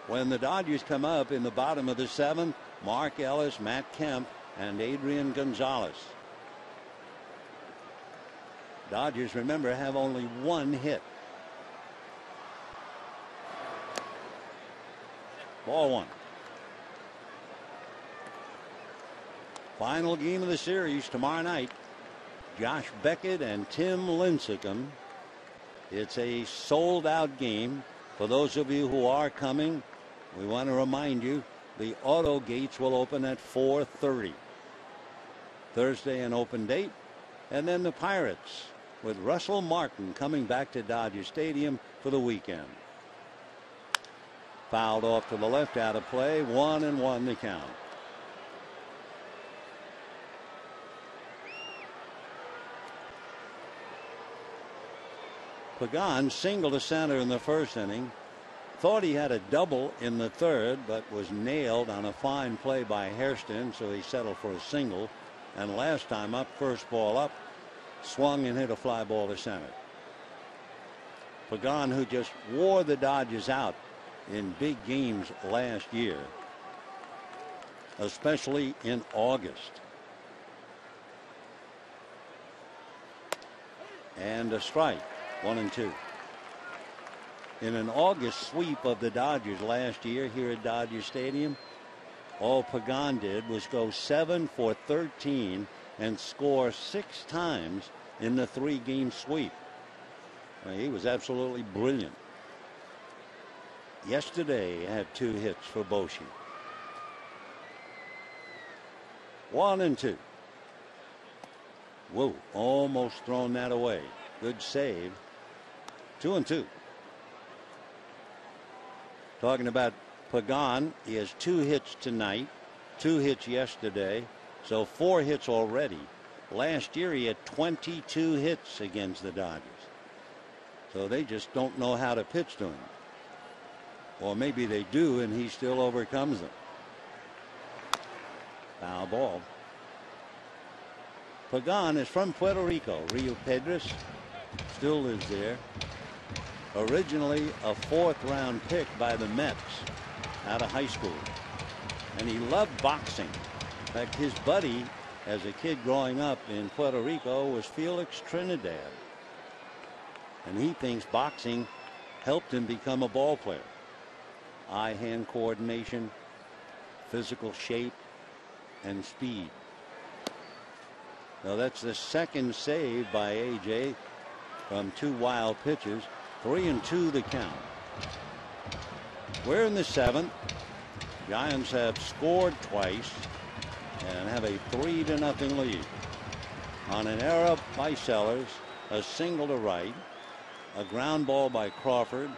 When the Dodgers come up in the bottom of the 7th, Mark Ellis, Matt Kemp, and Adrian Gonzalez. Dodgers, remember, have only one hit. Ball one. Final game of the series tomorrow night. Josh Beckett and Tim Lincecum. It's a sold-out game. For those of you who are coming, we want to remind you the auto gates will open at 4:30. Thursday an open date. And then the Pirates with Russell Martin coming back to Dodger Stadium for the weekend. Fouled off to the left, out of play. 1-1 the count. Pagan singled to center in the first inning. Thought he had a double in the third, but was nailed on a fine play by Hairston, so he settled for a single. And last time up, first ball up, swung and hit a fly ball to center. Pagan, who just wore the Dodgers out in big games last year, especially in August. And a strike. 1-2. In an August sweep of the Dodgers last year here at Dodger Stadium, all Pagan did was go 7 for 13 and score 6 times in the 3-game sweep. He was absolutely brilliant. Yesterday had 2 hits for Boshi. 1-2. Whoa, almost thrown that away. Good save. 2-2. Talking about Pagan, he has 2 hits tonight, 2 hits yesterday, so 4 hits already. Last year he had 22 hits against the Dodgers. So they just don't know how to pitch to him. Or maybe they do and he still overcomes them. Foul ball. Pagan is from Puerto Rico. Rio Pedras still lives there. Originally a 4th-round pick by the Mets out of high school. And he loved boxing. In fact, his buddy as a kid growing up in Puerto Rico was Felix Trinidad. And he thinks boxing helped him become a ball player. Eye-hand coordination, physical shape, and speed. Now that's the second save by A.J. from 2 wild pitches. 3-2 the count. We're in the 7th. Giants have scored twice and have a 3-0 lead. On an error by Sellers, a single to right, a ground ball by Crawford,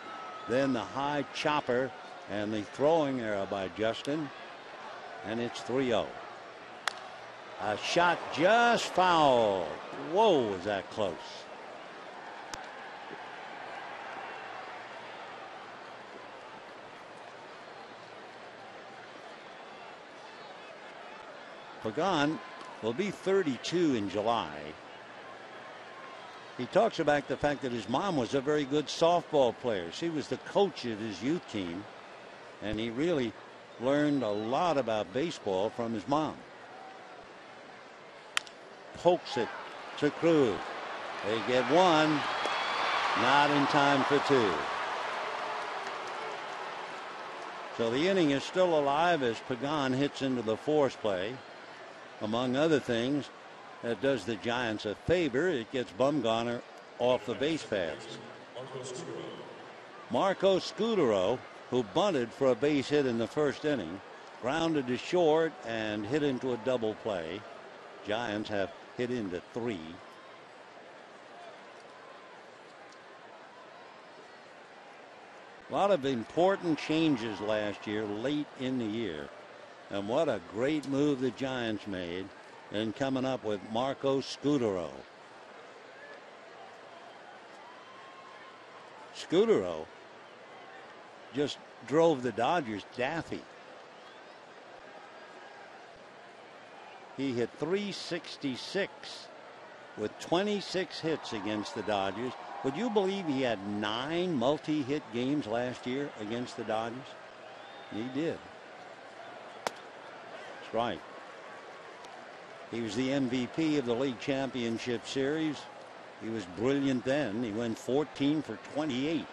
then the high chopper and the throwing error by Justin, and it's 3-0. A shot just foul. Whoa, was that close. Pagan will be 32 in July. He talks about the fact that his mom was a very good softball player. She was the coach of his youth team, and he really learned a lot about baseball from his mom. Pokes it to Cruz. They get 1, not in time for 2. So the inning is still alive as Pagan hits into the force play. Among other things, that does the Giants a favor. It gets Bumgarner off the base paths. Marco Scudero, who bunted for a base hit in the first inning, grounded to short and hit into a double play. Giants have hit into 3. A lot of important changes last year, late in the year. And what a great move the Giants made in coming up with Marco Scudero. Scudero just drove the Dodgers daffy. He hit .366 with 26 hits against the Dodgers. Would you believe he had 9 multi-hit games last year against the Dodgers? He did. Strike. He was the MVP of the league championship series. He was brilliant then. He went 14 for 28.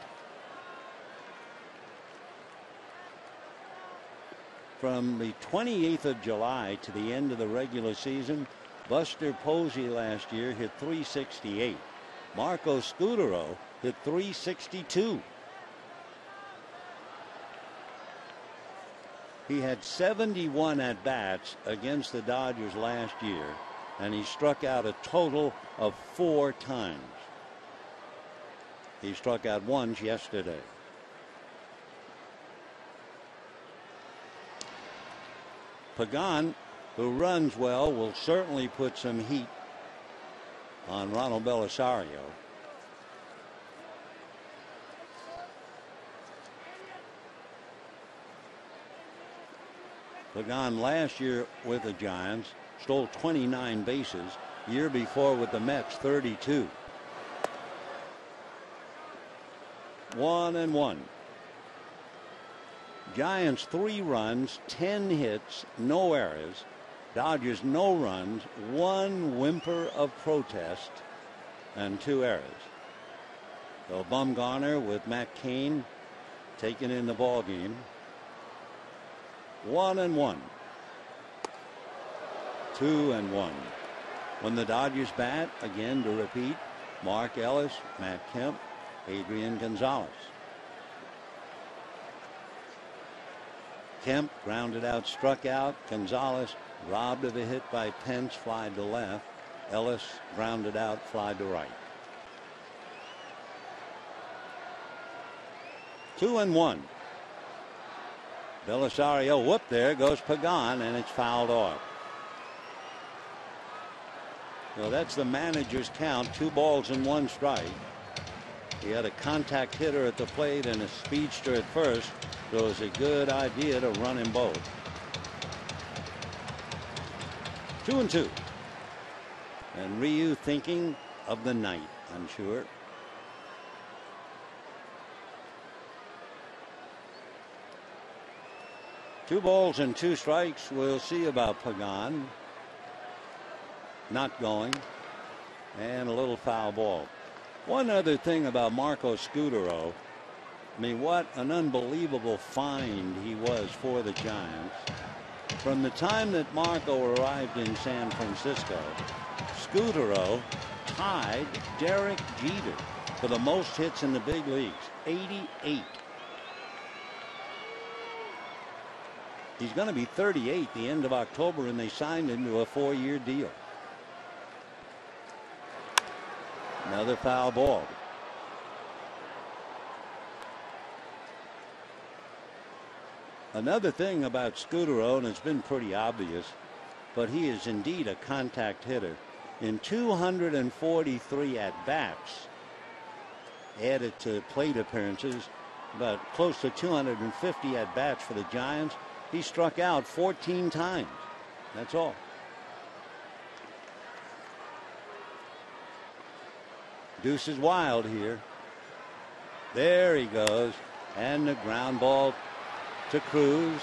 From the 28th of July to the end of the regular season, Buster Posey last year hit 368. Marco Scutaro hit 362. He had 71 at-bats against the Dodgers last year, and he struck out a total of 4 times. He struck out once yesterday. Pagan, who runs well, will certainly put some heat on Ronald Belisario. Pagan last year with the Giants stole 29 bases. Year before with the Mets, 32. 1-1. Giants 3 runs, 10 hits, no errors. Dodgers no runs, 1 whimper of protest, and 2 errors. So Bumgarner with Matt Cain taking in the ball game. 1-1. 2-1. When the Dodgers bat, again to repeat, Mark Ellis, Matt Kemp, Adrian Gonzalez. Kemp grounded out, struck out. Gonzalez robbed of a hit by Pence, fly to left. Ellis grounded out, fly to right. 2-1. Belisario, whoop, there goes Pagan, and it's fouled off. So that's the manager's count, 2 balls and 1 strike. He had a contact hitter at the plate and a speedster at first, so it was a good idea to run him both. 2-2. And Ryu thinking of the night, I'm sure. Two balls and 2 strikes. We'll see about Pagan. Not going. And a little foul ball. One other thing about Marco Scutaro. I mean, what an unbelievable find he was for the Giants. From the time that Marco arrived in San Francisco, Scutaro tied Derek Jeter for the most hits in the big leagues, 88. He's going to be 38 the end of October, and they signed him to a 4-year deal. Another foul ball. Another thing about Scutaro, and it's been pretty obvious, but he is indeed a contact hitter. In 243 at-bats, added to plate appearances, about close to 250 at-bats for the Giants, he struck out 14 times. That's all. Deuce is wild here. There he goes. And the ground ball to Cruz.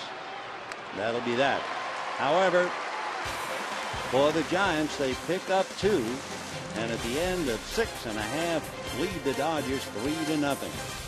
That'll be that. However, for the Giants, they pick up 2. And at the end of 6.5, lead the Dodgers 3-0.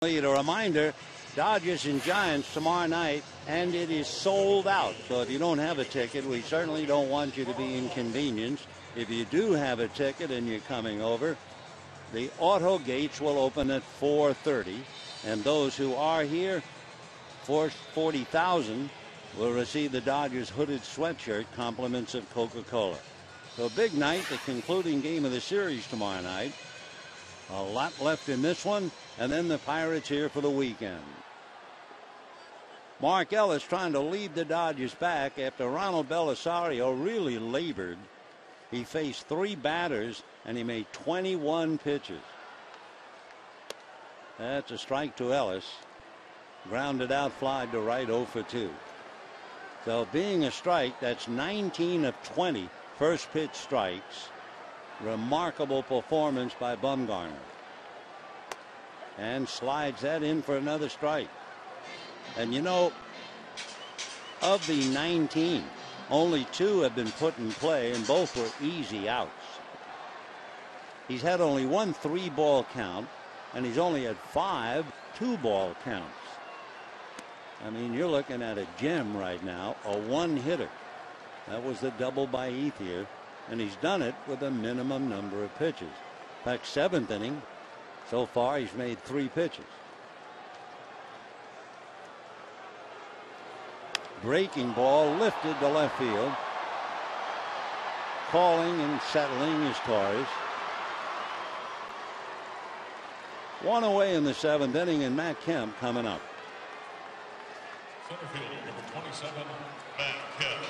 A reminder, Dodgers and Giants tomorrow night, and it is sold out. So if you don't have a ticket, we certainly don't want you to be inconvenienced. If you do have a ticket and you're coming over, the auto gates will open at 4:30, and those who are here, 40,000, will receive the Dodgers hooded sweatshirt, compliments of Coca-Cola. So big night, the concluding game of the series tomorrow night. A lot left in this one, and then the Pirates here for the weekend. Mark Ellis trying to lead the Dodgers back after Ronald Belisario really labored. He faced 3 batters, and he made 21 pitches. That's a strike to Ellis. Grounded out, fly to right, 0 for 2. So being a strike, that's 19 of 20 first pitch strikes. Remarkable performance by Bumgarner. And slides that in for another strike. And you know, of the 19, only 2 have been put in play, and both were easy outs. He's had only 1 3-ball count, and he's only had 5 2-ball counts. I mean, you're looking at a gem right now, a 1-hitter. That was the double by Ethier, and he's done it with a minimum number of pitches. In fact, 7th inning, so far he's made 3 pitches. Breaking ball lifted to left field. Calling and settling is Torres. 1 away in the 7th inning, and Matt Kemp coming up. Center fielder, number 27, Matt Kemp.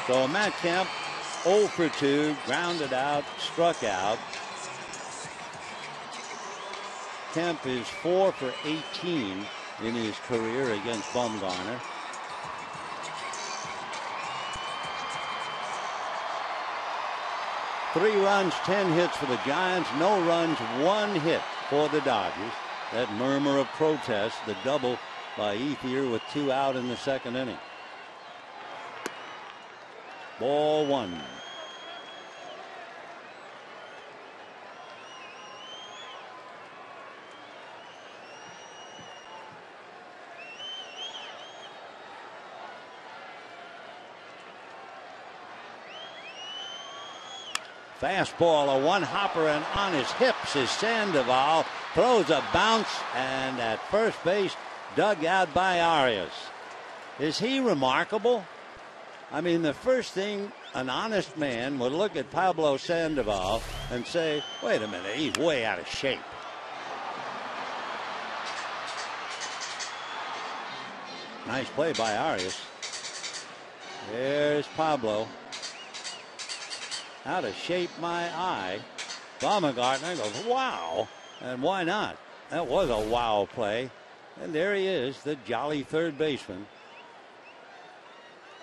So Matt Kemp, 0 for 2, grounded out, struck out. Kemp is 4 for 18 in his career against Bumgarner. Three runs, 10 hits for the Giants. No runs, 1 hit for the Dodgers. That murmur of protest, the double by Ethier with 2 out in the 2nd inning. Ball 1. Fastball, a 1-hopper, and on his hips is Sandoval. Throws a bounce, and at first base, dug out by Arias. Is he remarkable? I mean, the first thing an honest man would look at Pablo Sandoval and say, wait a minute, he's way out of shape. Nice play by Arias. There's Pablo. Out of shape my eye. Baumgartner goes, wow. And why not? That was a wow play. And there he is, the jolly third baseman.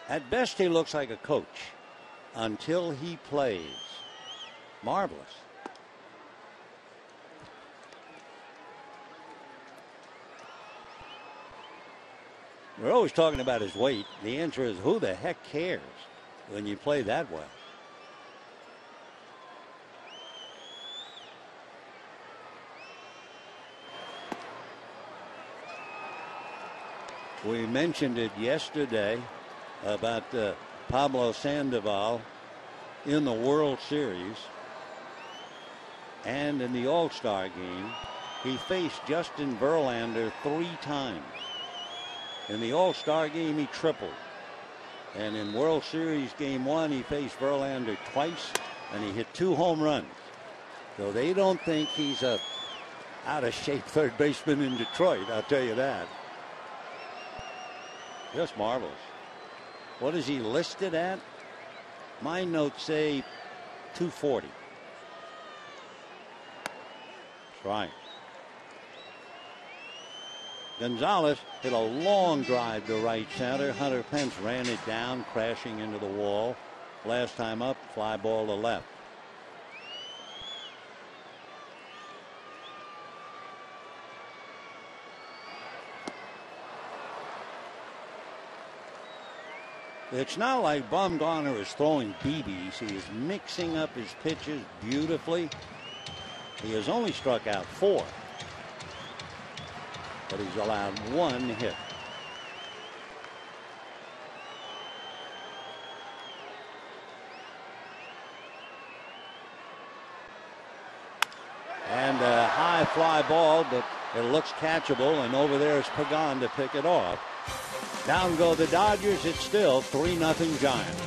At best, he looks like a coach until he plays. Marvelous. We're always talking about his weight. The answer is, who the heck cares when you play that well? We mentioned it yesterday about Pablo Sandoval in the World Series and in the All-Star game. He faced Justin Verlander 3 times. In the All-Star game, he tripled. And in World Series Game 1, he faced Verlander twice, and he hit 2 home runs. So they don't think he's a out-of-shape third baseman in Detroit, I'll tell you that. Just marvelous. What is he listed at? My notes say 240. That's right. Gonzalez hit a long drive to right center. Hunter Pence ran it down, crashing into the wall. Last time up, fly ball to left. It's not like Bumgarner is throwing BBs. He is mixing up his pitches beautifully. He has only struck out 4, but he's allowed 1 hit. And a high fly ball, but it looks catchable, and over there is Pagan to pick it off. Down go the Dodgers. It's still 3-0 Giants.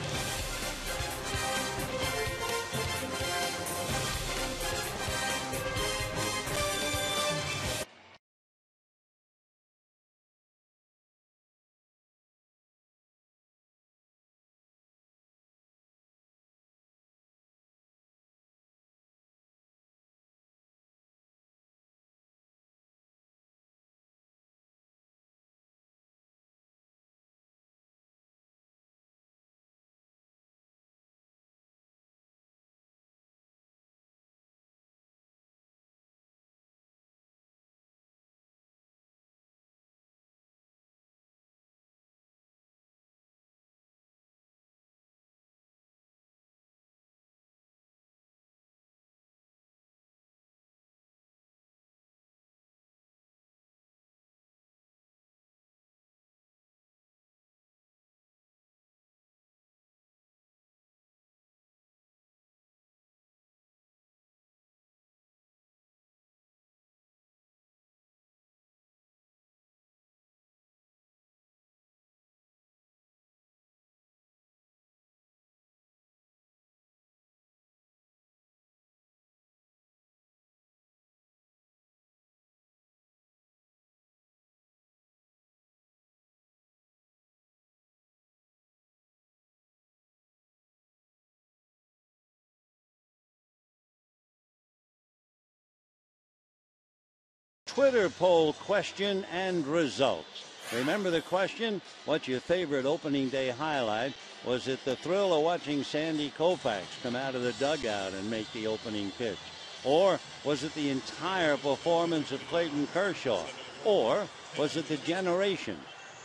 Twitter poll question and results. Remember the question? What's your favorite opening day highlight? Was it the thrill of watching Sandy Koufax come out of the dugout and make the opening pitch? Or was it the entire performance of Clayton Kershaw? Or was it the generation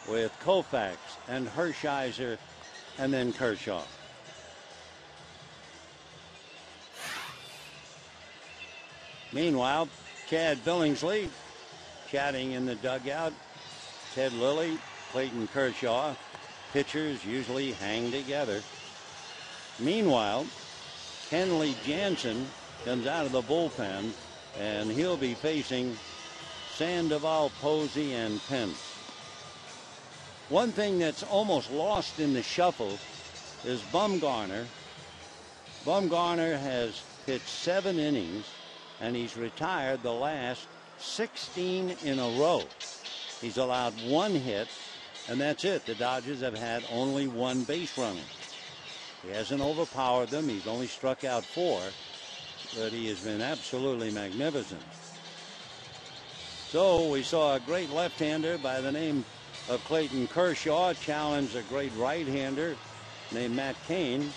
with Koufax and Hershiser and then Kershaw? Meanwhile, Chad Billingsley chatting in the dugout. Ted Lilly, Clayton Kershaw. Pitchers usually hang together. Meanwhile, Kenley Jansen comes out of the bullpen, and he'll be facing Sandoval, Posey, and Pence. One thing that's almost lost in the shuffle is Bumgarner. Bumgarner has pitched 7 innings, and he's retired the last 16 in a row. He's allowed 1 hit, and that's it. The Dodgers have had only 1 base runner. He hasn't overpowered them. He's only struck out 4, but he has been absolutely magnificent. So we saw a great left-hander by the name of Clayton Kershaw challenge a great right-hander named Matt Cain.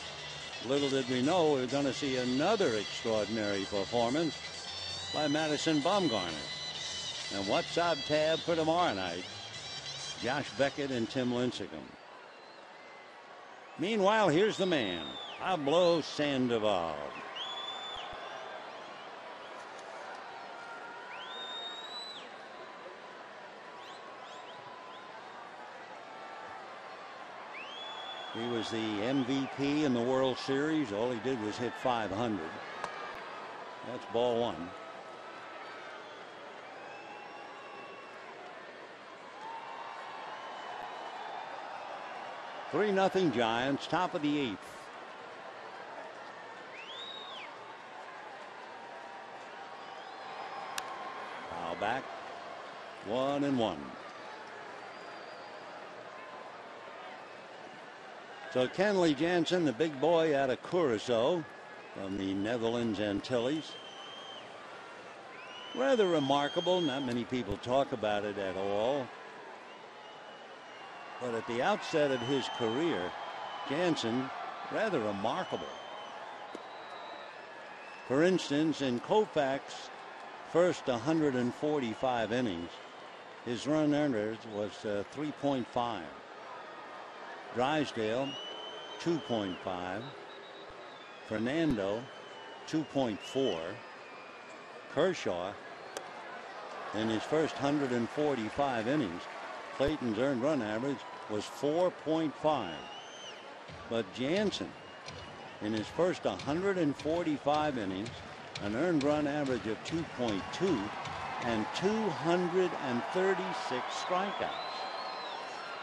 Little did we know we were going to see another extraordinary performance by Madison Bumgarner. And what's our tab for tomorrow night? Josh Beckett and Tim Lincecum. Meanwhile, here's the man, Pablo Sandoval. He was the MVP in the World Series. All he did was hit .500. That's ball 1. Three nothing Giants, top of the 8th. Foul back. 1-1. So Kenley Jansen, the big boy out of Curaçao from the Netherlands Antilles. Rather remarkable. Not many people talk about it at all. But at the outset of his career, Jansen, rather remarkable. For instance, in Koufax's first 145 innings, his run earners was 3.5. Drysdale, 2.5. Fernando, 2.4. Kershaw, in his first 145 innings, Clayton's earned run average was 4.5. But Jansen, in his first 145 innings, an earned run average of 2.2 and 236 strikeouts.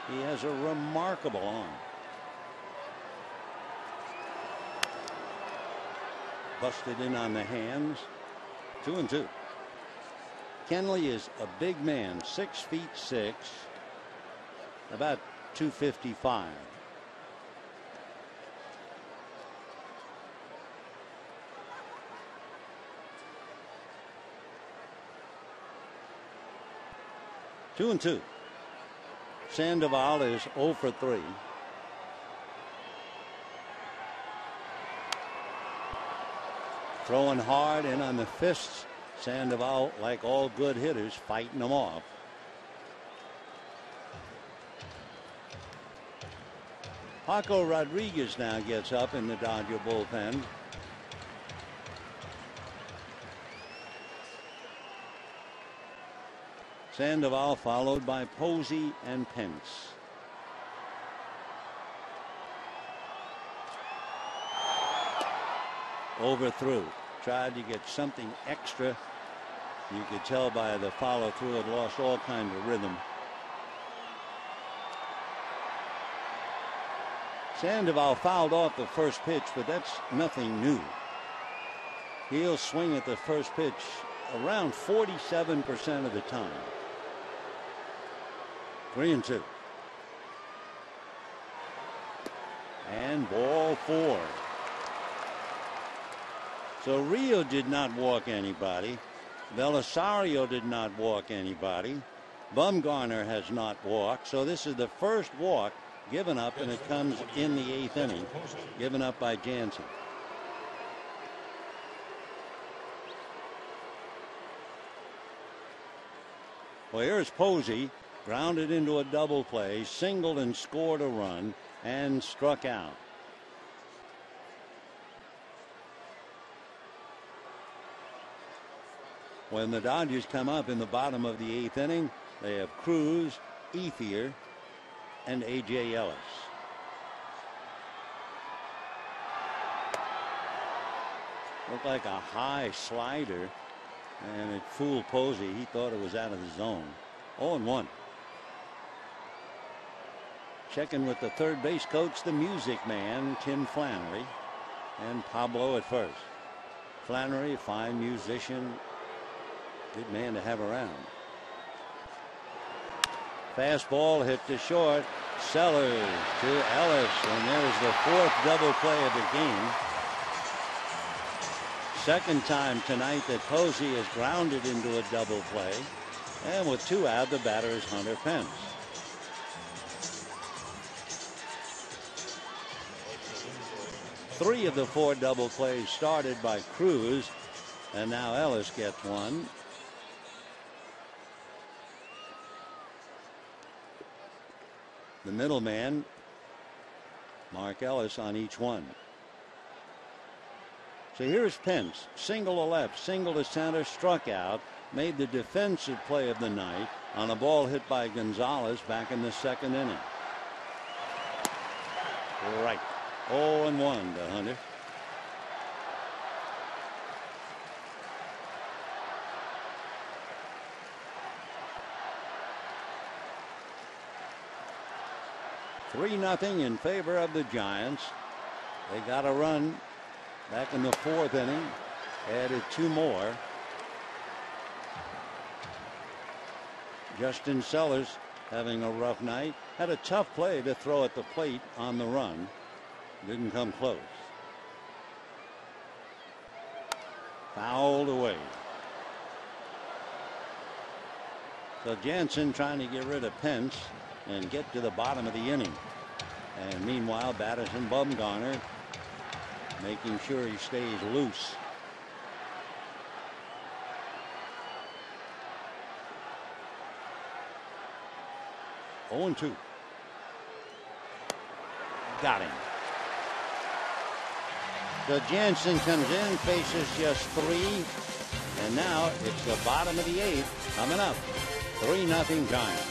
He has a remarkable arm. Busted in on the hands. 2-2. Kenley is a big man, 6'6", about 255. Two and two. Sandoval is 0 for 3. Throwing hard in on the fists. Sandoval, like all good hitters, fighting them off. Paco Rodriguez now gets up in the Dodger bullpen. Sandoval followed by Posey and Pence. Overthrew. Tried to get something extra. You could tell by the follow through it lost all kinds of rhythm. Sandoval fouled off the first pitch, but that's nothing new. He'll swing at the first pitch around 47% of the time. 3-2. And ball 4. So Rio did not walk anybody. Belisario did not walk anybody. Bumgarner has not walked. So this is the first walk given up, and it comes in the 8th inning, given up by Jansen. Well, here's Posey, grounded into a double play, singled and scored a run, and struck out. When the Dodgers come up in the bottom of the 8th inning, they have Cruz, Ethier, and A.J. Ellis. Looked like a high slider, and it fooled Posey. He thought it was out of the zone. 0-1. Checking with the third base coach, the music man, Tim Flannery, and Pablo at first. Flannery, fine musician, good man to have around. Fastball hit to short. Sellers to Ellis, and there's the 4th double play of the game. Second time tonight that Posey is grounded into a double play. And with 2 out, the batter is Hunter Pence. Three of the 4 double plays started by Cruz, and now Ellis gets one. The middleman, Mark Ellis, on each one. So here's Pence, single to left, single to center, struck out, made the defensive play of the night on a ball hit by Gonzalez back in the 2nd inning. Right. 0-1 to Hunter. Three 3-0 in favor of the Giants. They got a run back in the 4th inning. Added 2 more. Justin Sellers having a rough night. Had a tough play to throw at the plate on the run. Didn't come close. Fouled away. So Jansen trying to get rid of Pence and get to the bottom of the inning. And meanwhile, Patterson Bumgarner making sure he stays loose. Oh, 0-2. Got him. So Jansen comes in, faces just 3, and And now it's the bottom of the 8th coming up. 3-0 Giants.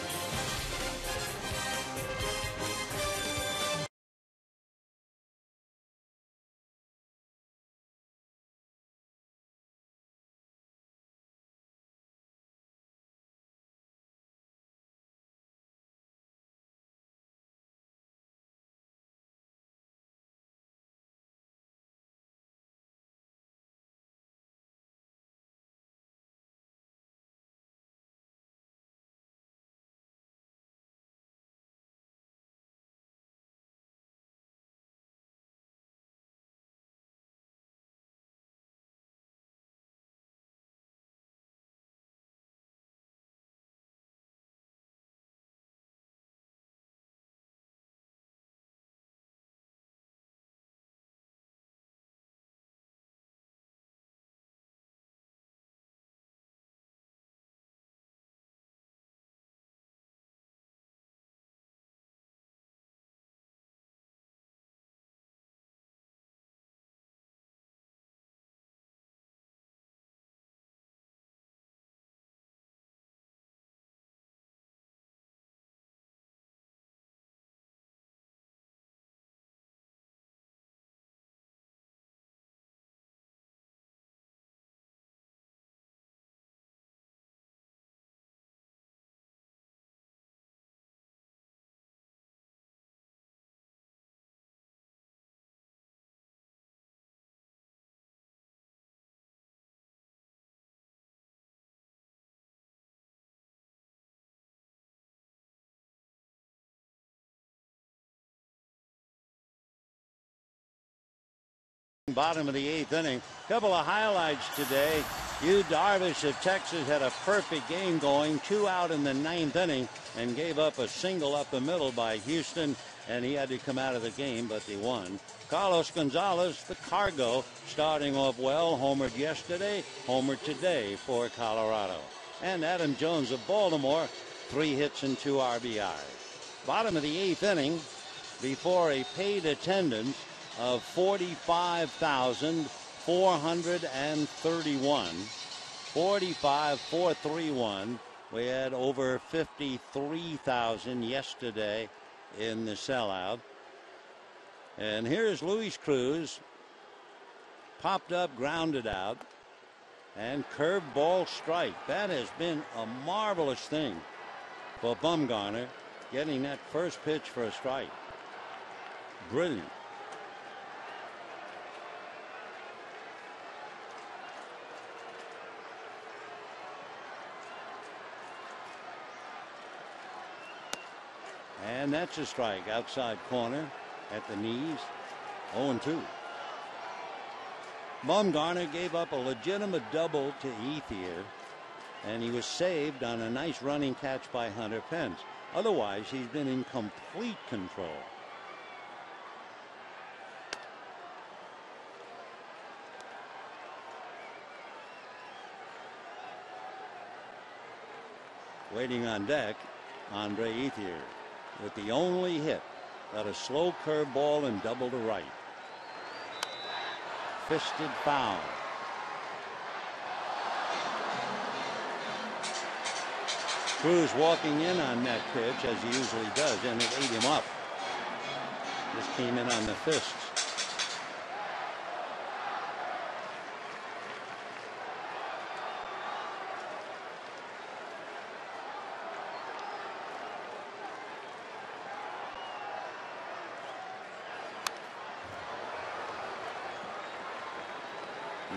Bottom of the 8th inning. Couple of highlights today. Yu Darvish of Texas had a perfect game going. 2 out in the 9th inning and gave up a single up the middle by Houston, and he had to come out of the game, but they won. Carlos Gonzalez, the Cargo, starting off well. Homered yesterday, homered today for Colorado. And Adam Jones of Baltimore, 3 hits and 2 RBIs. Bottom of the 8th inning, before a paid attendance of 45,431. 45,431. We had over 53,000 yesterday in the sellout. And here's Luis Cruz. Popped up, grounded out, and curved ball strike. That has been a marvelous thing for Bumgarner, getting that first pitch for a strike. Brilliant. And that's a strike outside corner at the knees. 0-2. Bumgarner gave up a legitimate double to Ethier, and he was saved on a nice running catch by Hunter Pence. Otherwise, he's been in complete control. Waiting on deck, Andre Ethier, with the only hit, got a slow curve ball and double to right. Fisted foul. Cruz walking in on that pitch as he usually does, and it ate him up. Just came in on the fists.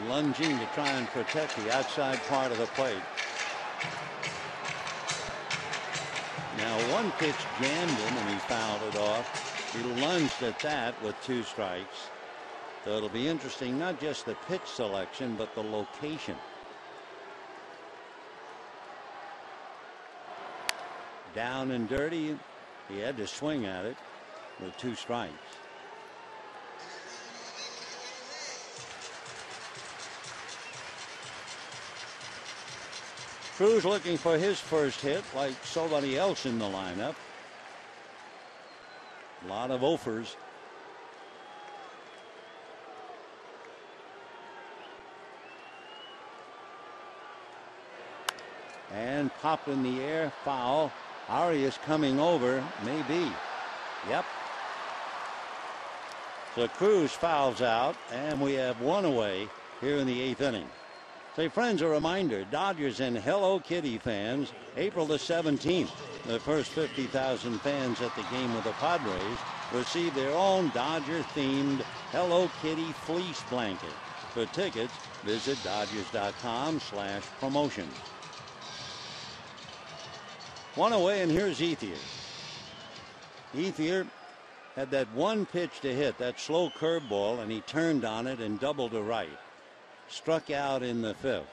Lunging to try and protect the outside part of the plate. Now one pitch jammed him and he fouled it off. He lunged at that with 2 strikes. So it'll be interesting, not just the pitch selection, but the location. Down and dirty. He had to swing at it with 2 strikes. Cruz looking for his first hit like somebody else in the lineup. A lot of offers. And popped in the air, foul. Arias coming over, maybe. Yep. So Cruz fouls out, and we have one away here in the 8th inning. Say, friends, a reminder, Dodgers and Hello Kitty fans, April the 17th, the first 50,000 fans at the game with the Padres receive their own Dodger-themed Hello Kitty fleece blanket. For tickets, visit Dodgers.com/promotion. One away, and here's Ethier. Ethier had that one pitch to hit, that slow curveball, and he turned on it and doubled to right. Struck out in the 5th.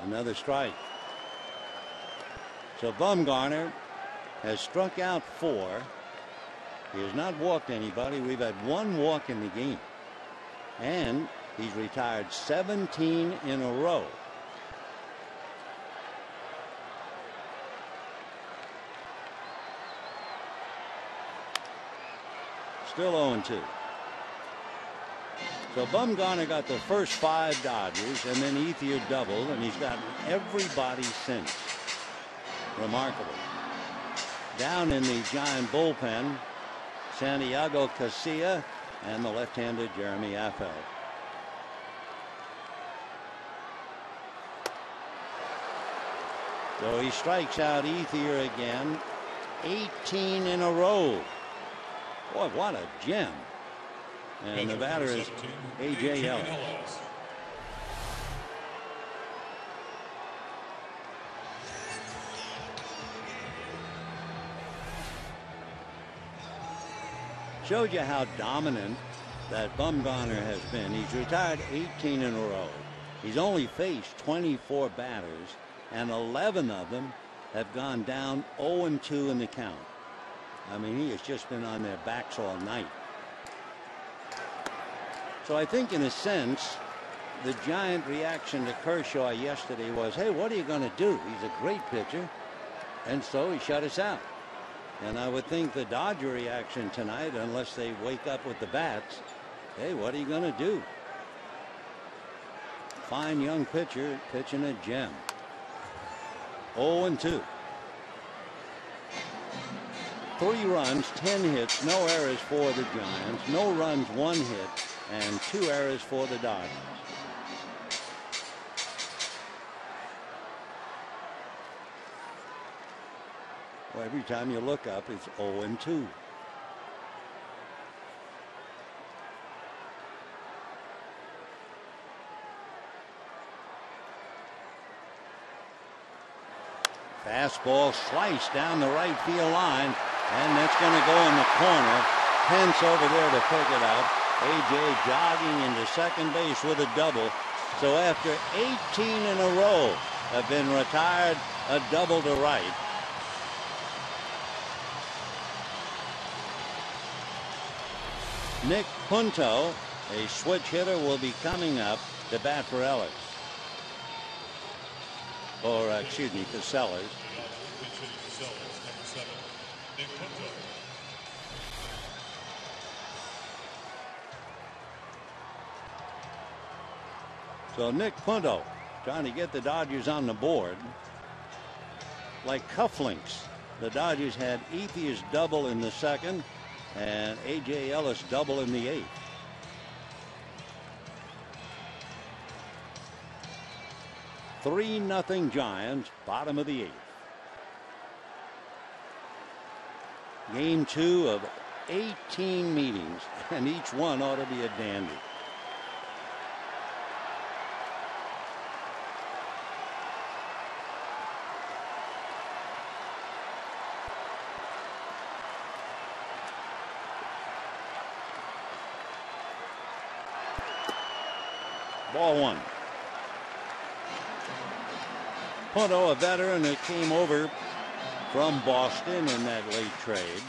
Another strike. So Bumgarner has struck out 4. He has not walked anybody. We've had one walk in the game. And he's retired 17 in a row. Still 0-2. So Bumgarner got the first 5 Dodgers, and then Ethier doubled, and he's gotten everybody since. Remarkable. Down in the Giant bullpen, Santiago Casilla and the left-handed Jeremy Affeldt. So he strikes out Ethier again, 18 in a row. Boy, what a gem. And the batter is A.J. Ellis. Shows you how dominant that Bumgarner has been. He's retired 18 in a row. He's only faced 24 batters, and 11 of them have gone down 0-2 in the count. I mean, he has just been on their backs all night. So I think, in a sense, the Giant reaction to Kershaw yesterday was, hey, what are you going to do? He's a great pitcher. And so he shut us out. And I would think the Dodger reaction tonight, unless they wake up with the bats, hey, what are you going to do? Fine young pitcher pitching a gem. 0-2. 3 runs, 10 hits, no errors for the Giants, no runs, 1 hit, and 2 errors for the Dodgers. Well, every time you look up, it's 0-2. Fastball sliced down the right field line, and that's going to go in the corner. Pence over there to pick it up. A.J. jogging into second base with a double. So after 18 in a row have been retired, a double to right. Nick Punto, a switch hitter, will be coming up to bat for Ellis. Or, excuse me, for Sellers. So Nick Punto trying to get the Dodgers on the board. Like cufflinks, the Dodgers had Ethier's double in the 2nd and A.J. Ellis double in the 8th. (3-0) Giants, bottom of the 8th. Game 2 of 18 meetings, and each one ought to be a dandy. Ball 1. Punto, a veteran that came over from Boston in that late trade.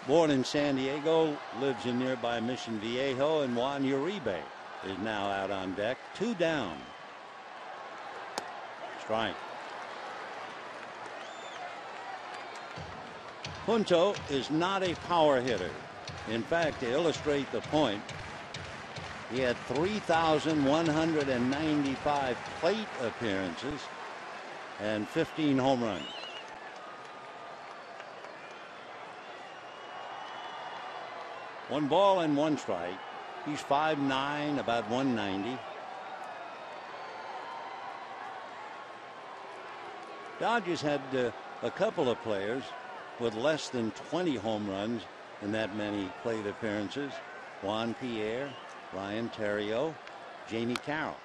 born in San Diego, lives in nearby Mission Viejo, and Juan Uribe is now out on deck. 2 down. Strike. Punto is not a power hitter. In fact, to illustrate the point, he had 3,195 plate appearances and 15 home runs. One ball and 1 strike. He's 5'9", about 190. Dodgers had a couple of players with less than 20 home runs in that many plate appearances. Juan Pierre, Ryan Theriot, Jamie Carroll.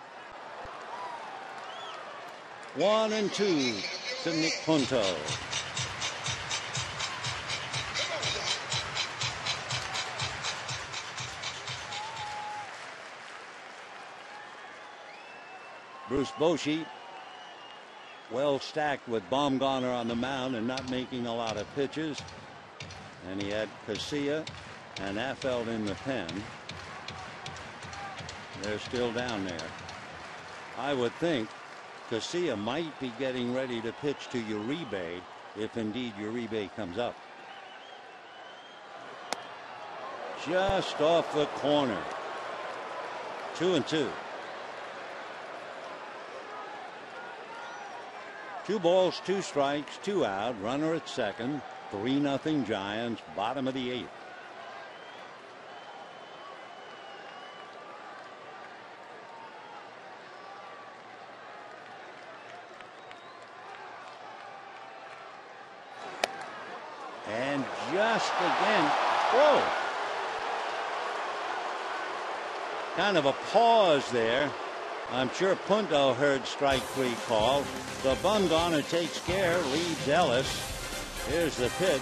1-2 to Nick Punto. Bruce Bochy, well stacked with Baumgartner on the mound and not making a lot of pitches. And he had Casilla and Affeld in the pen. They're still down there. I would think Casilla might be getting ready to pitch to Uribe if indeed Uribe comes up. Just off the corner. 2-2. 2 balls, 2 strikes, 2 out. Runner at second. 3-0 Giants. Bottom of the 8th. And just again, whoa. Kind of a pause there. I'm sure Punto heard strike 3 call. The Baumgartner takes care, leads Ellis. Here's the pitch.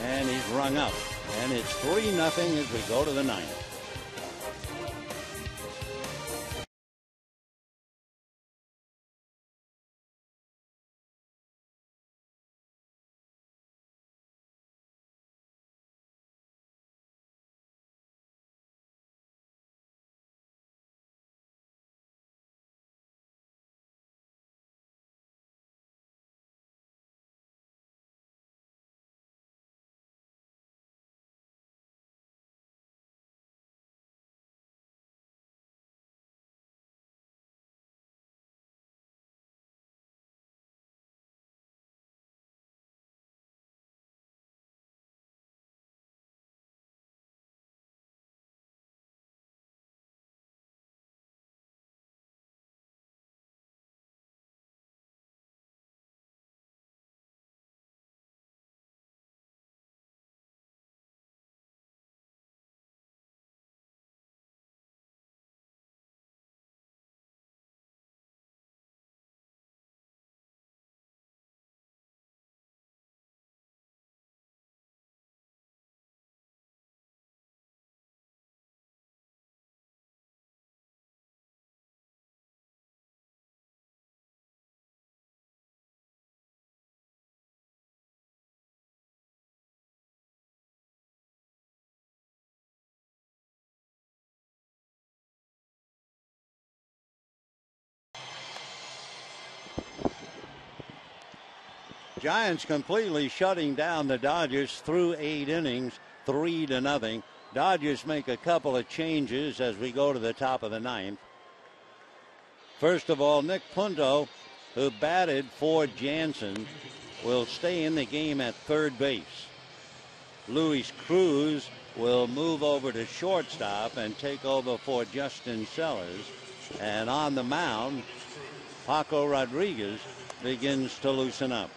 And he's rung up. And it's 3-0 as we go to the 9th. Giants completely shutting down the Dodgers through 8 innings, 3-0. Dodgers make a couple of changes as we go to the top of the 9th. First of all, Nick Punto, who batted for Jansen, will stay in the game at third base. Luis Cruz will move over to shortstop and take over for Justin Sellers. And on the mound, Paco Rodriguez begins to loosen up.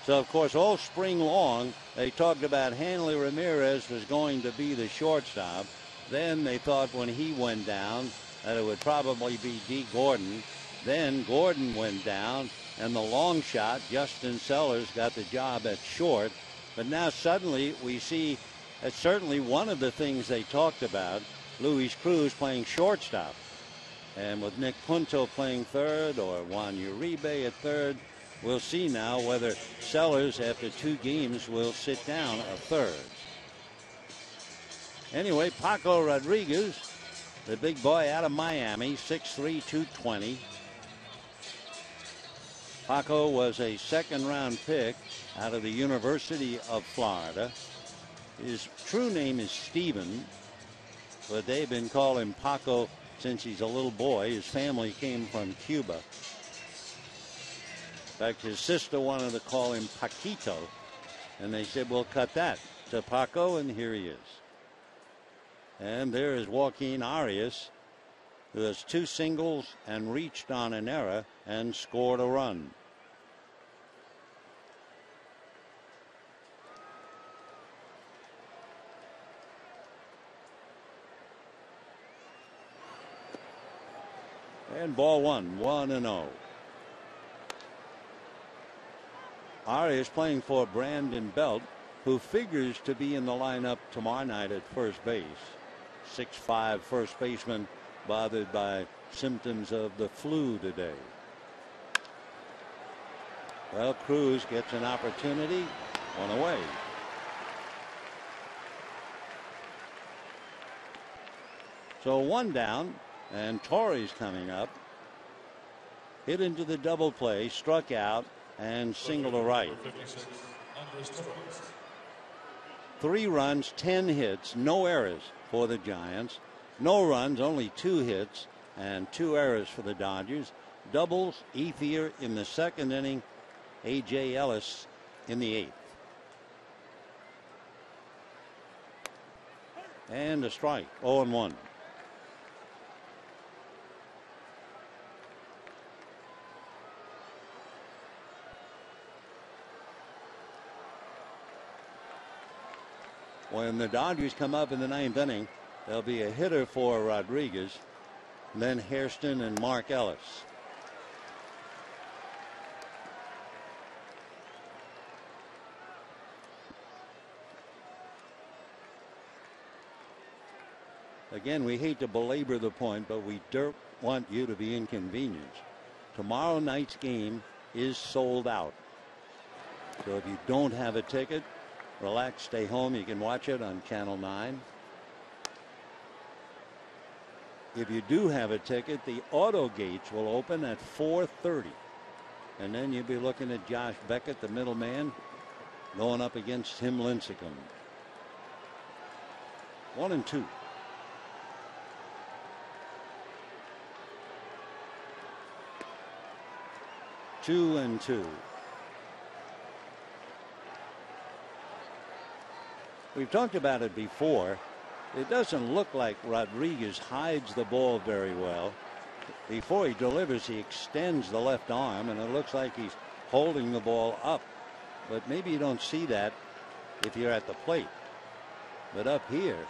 So, of course, all spring long, they talked about Hanley Ramirez was going to be the shortstop. Then they thought when he went down that it would probably be D. Gordon. Then Gordon went down, and the long shot, Justin Sellers, got the job at short. But now suddenly we see that's certainly one of the things they talked about, Luis Cruz playing shortstop. And with Nick Punto playing third or Juan Uribe at third, We'll see now whether Sellers, after 2 games, will sit down a third. Anyway, Paco Rodriguez, the big boy out of Miami, 6'3", 220. Paco was a second-round pick out of the University of Florida. His true name is Steven, but they've been calling him Paco since he's a little boy. His family came from Cuba. In fact, his sister wanted to call him Paquito, and they said, we'll cut that to Paco, and here he is. And there is Joaquin Arias, who has 2 singles and reached on an error and scored a run. And ball 1, 1-0. Arias playing for Brandon Belt, who figures to be in the lineup tomorrow night at first base. 6'5" first baseman, bothered by symptoms of the flu today. Well, Cruz gets an opportunity, 1 away. So 1 down, and Torres coming up. Hit into the double play, struck out, and single to right. 3 runs, 10 hits, no errors for the Giants. No runs, only 2 hits, and 2 errors for the Dodgers. Doubles, Ethier in the 2nd inning, A.J. Ellis in the 8th. And a strike, 0-1. When the Dodgers come up in the 9th inning, there'll be a hitter for Rodriguez, then Hairston and Mark Ellis. Again, we hate to belabor the point, but we don't want you to be inconvenienced. Tomorrow night's game is sold out. So if you don't have a ticket, relax, stay home. You can watch it on Channel 9. If you do have a ticket, the auto gates will open at 4:30. And then you'll be looking at Josh Beckett, the middleman, going up against Tim Lincecum. 1-2. Two and two. We've talked about it before. It doesn't look like Rodriguez hides the ball very well. Before he delivers, he extends the left arm, and it looks like he's holding the ball up. But maybe you don't see that if you're at the plate. But up here,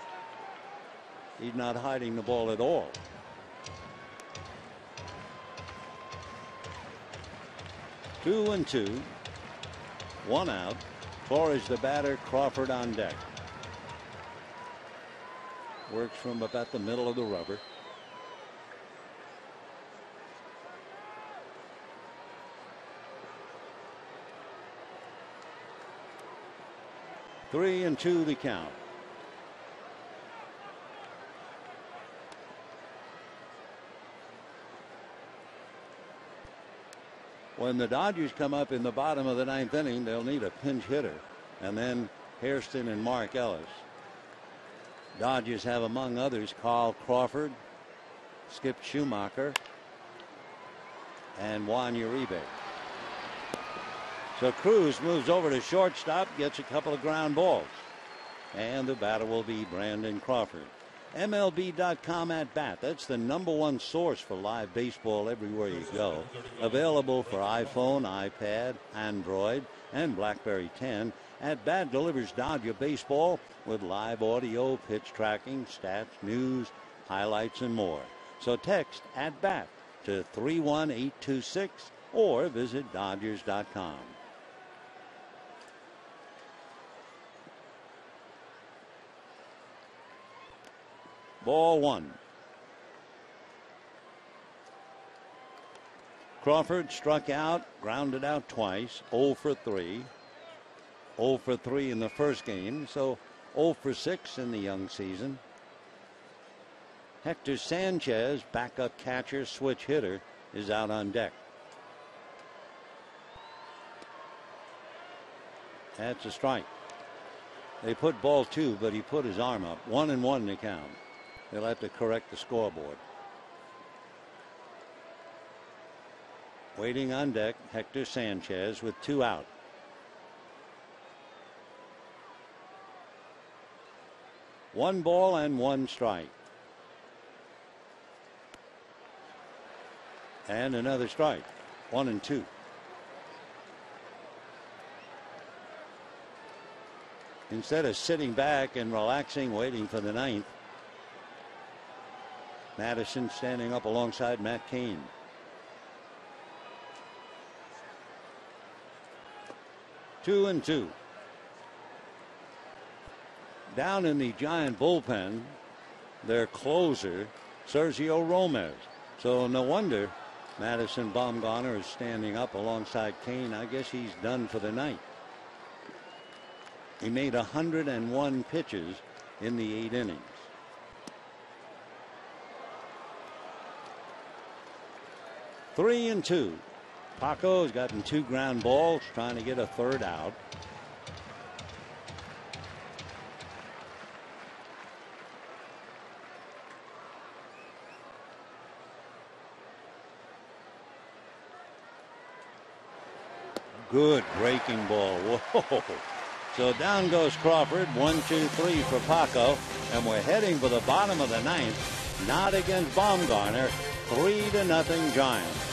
he's not hiding the ball at all. Two and two. 1 out. Torres the batter, Crawford on deck. Works from about the middle of the rubber. Three and two the count. When the Dodgers come up in the bottom of the 9th inning, they'll need a pinch hitter, and then Hairston and Mark Ellis. Dodgers have, among others, Carl Crawford, Skip Schumacher, and Juan Uribe. So Cruz moves over to shortstop, gets a couple of ground balls, and the batter will be Brandon Crawford. MLB.com at bat. That's the #1 source for live baseball everywhere you go. Available for iPhone, iPad, Android, and BlackBerry 10. At Bat delivers Dodger baseball with live audio, pitch tracking, stats, news, highlights, and more. So text at bat to 31826 or visit Dodgers.com. Ball 1. Crawford struck out, grounded out twice, 0 for 3. 0 for 3 in the first game, so 0 for 6 in the young season. Hector Sanchez, backup catcher, switch hitter, is out on deck. That's a strike. They put ball 2, but he put his arm up. 1-1 to count. They'll have to correct the scoreboard. Waiting on deck, Hector Sanchez with 2 out. One ball and 1 strike. And another strike. 1-2. Instead of sitting back and relaxing, waiting for the 9th, Madison standing up alongside Matt Cain. Two and 2. Down in the Giant bullpen, their closer, Sergio Romez. So no wonder Madison Bumgarner is standing up alongside Cain. I guess he's done for the night. He made 101 pitches in the 8 innings. Three and 2. Paco has gotten 2 ground balls, trying to get a 3rd out. Good breaking ball. Whoa. So down goes Crawford. 1, 2, 3 for Paco. And we're heading for the bottom of the 9th. Not against Bumgarner. 3-0 Giants.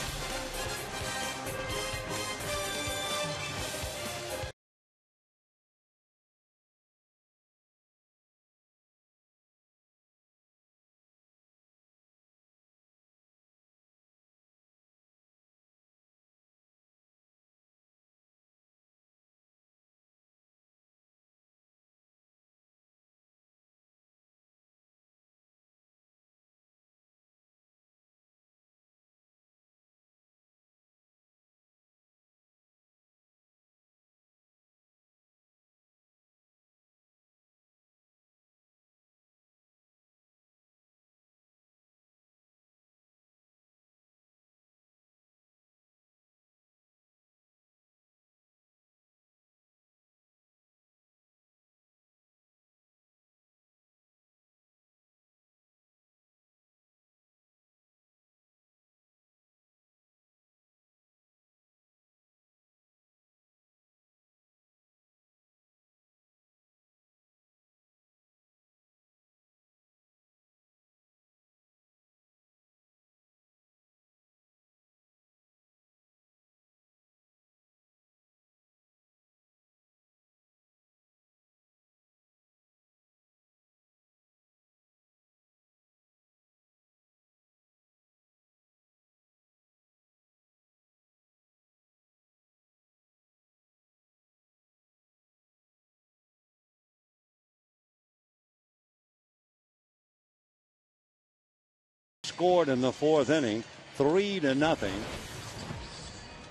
Scored in the 4th inning, 3-0.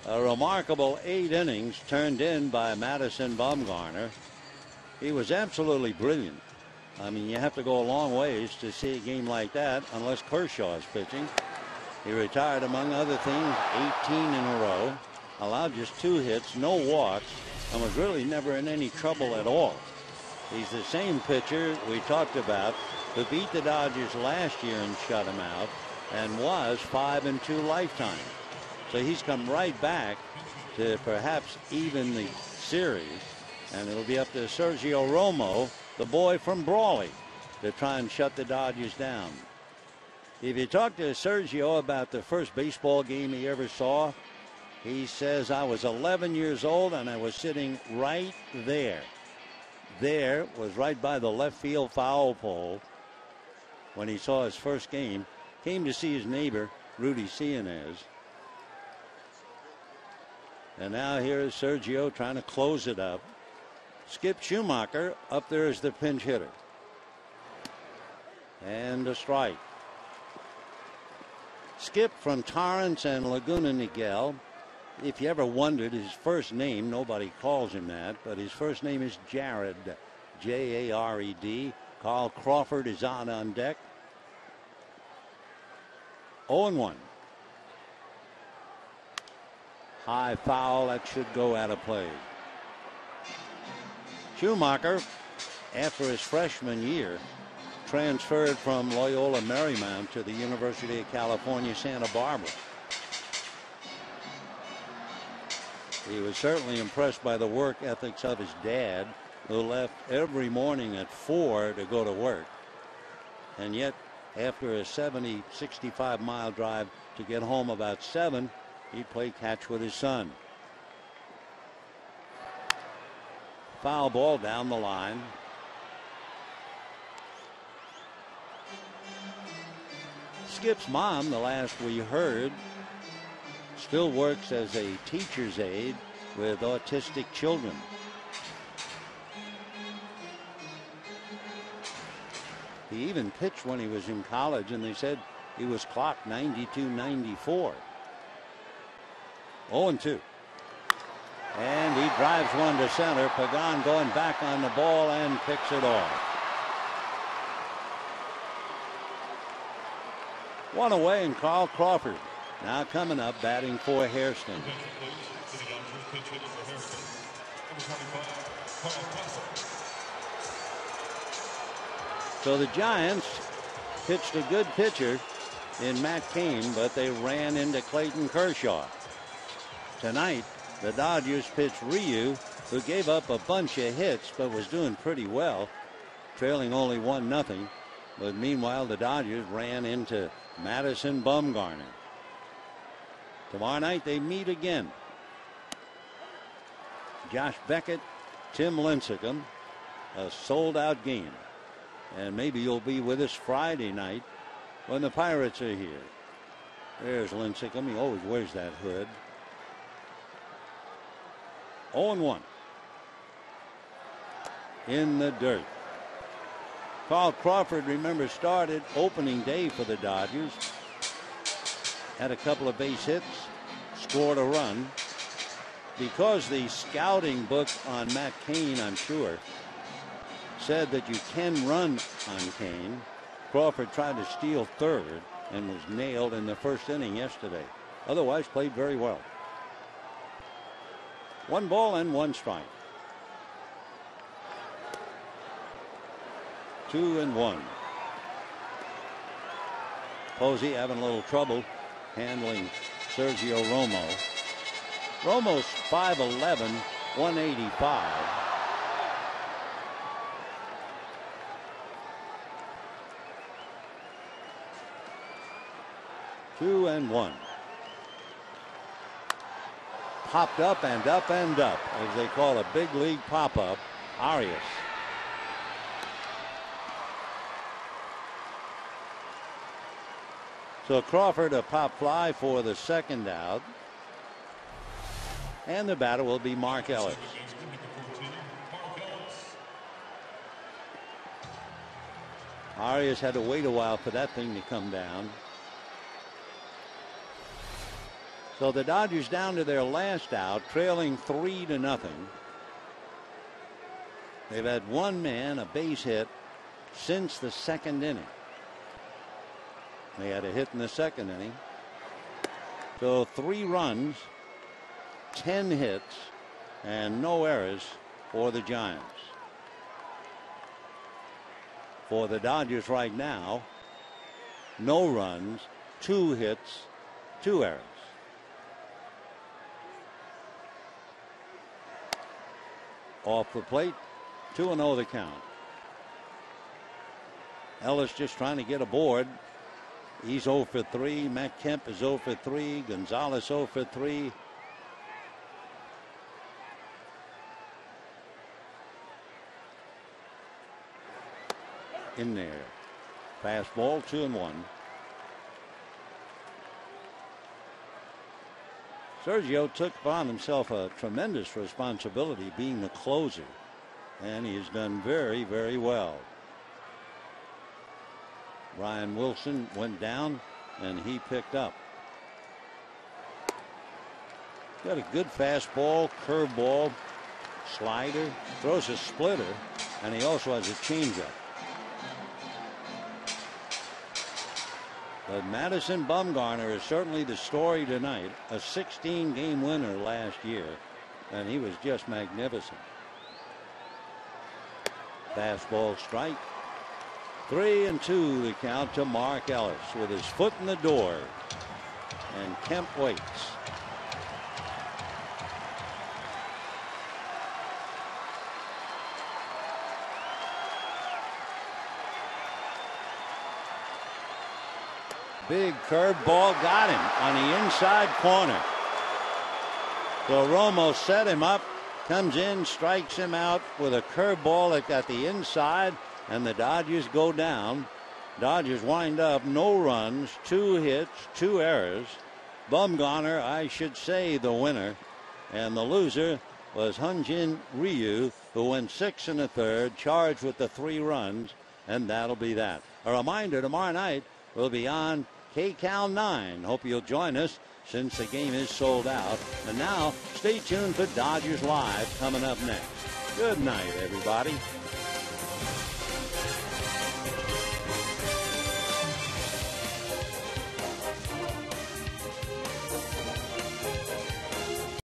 A remarkable 8 innings turned in by Madison Bumgarner. He was absolutely brilliant. I mean, you have to go a long ways to see a game like that unless Kershaw is pitching. He retired, among other things, 18 in a row, allowed just 2 hits, no walks, and was really never in any trouble at all. He's the same pitcher we talked about who beat the Dodgers last year and shut him out, and was 5-2 lifetime. So he's come right back to perhaps even the series, and it'll be up to Sergio Romo, the boy from Brawley, to try and shut the Dodgers down. If you talk to Sergio about the first baseball game he ever saw, he says, I was 11 years old and I was sitting right there. There was right by the left field foul pole when he saw his first game. Came to see his neighbor, Rudy Cianez. And now here is Sergio trying to close it up. Skip Schumacher up there as the pinch hitter. And a strike. Skip from Torrance and Laguna Niguel. If you ever wondered his first name, nobody calls him that, but his first name is Jared, Jared. Carl Crawford is on deck. 0-1. High foul, that should go out of play. Schumacher, after his freshman year, transferred from Loyola Marymount to the University of California, Santa Barbara. He was certainly impressed by the work ethics of his dad, who left every morning at 4 to go to work. And yet, after a 65-mile drive to get home about 7, he'd play catch with his son. Foul ball down the line. Skip's mom, the last we heard, still works as a teacher's aide with autistic children. He even pitched when he was in college, and they said he was clocked 92-94. 0-2. And he drives one to center. Pagan going back on the ball and picks it off. One away, and Carl Crawford now coming up, batting for Hairston. So the Giants pitched a good pitcher in Matt Cain, but they ran into Clayton Kershaw. Tonight, the Dodgers pitched Ryu, who gave up a bunch of hits but was doing pretty well, trailing only 1-0. But meanwhile, the Dodgers ran into Madison Bumgarner. Tomorrow night they meet again. Josh Beckett, Tim Lincecum, a sold-out game. And maybe you'll be with us Friday night when the Pirates are here. There's Lincecum. He always wears that hood. 0-1. In the dirt. Carl Crawford, remember, started opening day for the Dodgers. Had a couple of base hits, scored a run. Because the scouting book on Matt Cain, I'm sure, said that you can run on Cain, Crawford tried to steal third and was nailed in the first inning yesterday. Otherwise, played very well. 1 ball and 1 strike. 2-1. Posey having a little trouble handling Sergio Romo. Romo's 5'11", 185. Two and one. Popped up and up and up, as they call a big league pop-up. Arias. So Crawford a pop fly for the second out. And the batter will be Mark Ellis. Arias had to wait a while for that thing to come down. So the Dodgers down to their last out, trailing 3-0. They've had one man, a base hit, since the second inning. They had a hit in the second inning. So 3 runs, 10 hits, and no errors for the Giants. For the Dodgers right now, no runs, 2 hits, 2 errors. Off the plate, 2-0 the count. Ellis just trying to get aboard. He's 0 for 3. Matt Kemp is 0 for 3. Gonzalez 0 for 3. In there. Fastball, 2-1. Sergio took upon himself a tremendous responsibility being the closer, and he has done very, very well. Ryan Wilson went down and he picked up. Got a good fastball, curveball, slider, throws a splitter, and he also has a changeup. But Madison Bumgarner is certainly the story tonight. A 16-game winner last year, and he was just magnificent. Fastball strike. 3-2 the count to Mark Ellis with his foot in the door. And Kemp waits. Big curveball got him on the inside corner. So Romo set him up, comes in, strikes him out with a curveball at the inside, and the Dodgers go down. Dodgers wind up no runs, 2 hits, 2 errors. Bumgarner, I should say, the winner. And the loser was Hyun-Jin Ryu, who went 6 1/3, charged with the 3 runs, and that'll be that. A reminder, tomorrow night we'll be on KCAL 9. Hope you'll join us since the game is sold out. And now, stay tuned for Dodgers Live coming up next. Good night, everybody.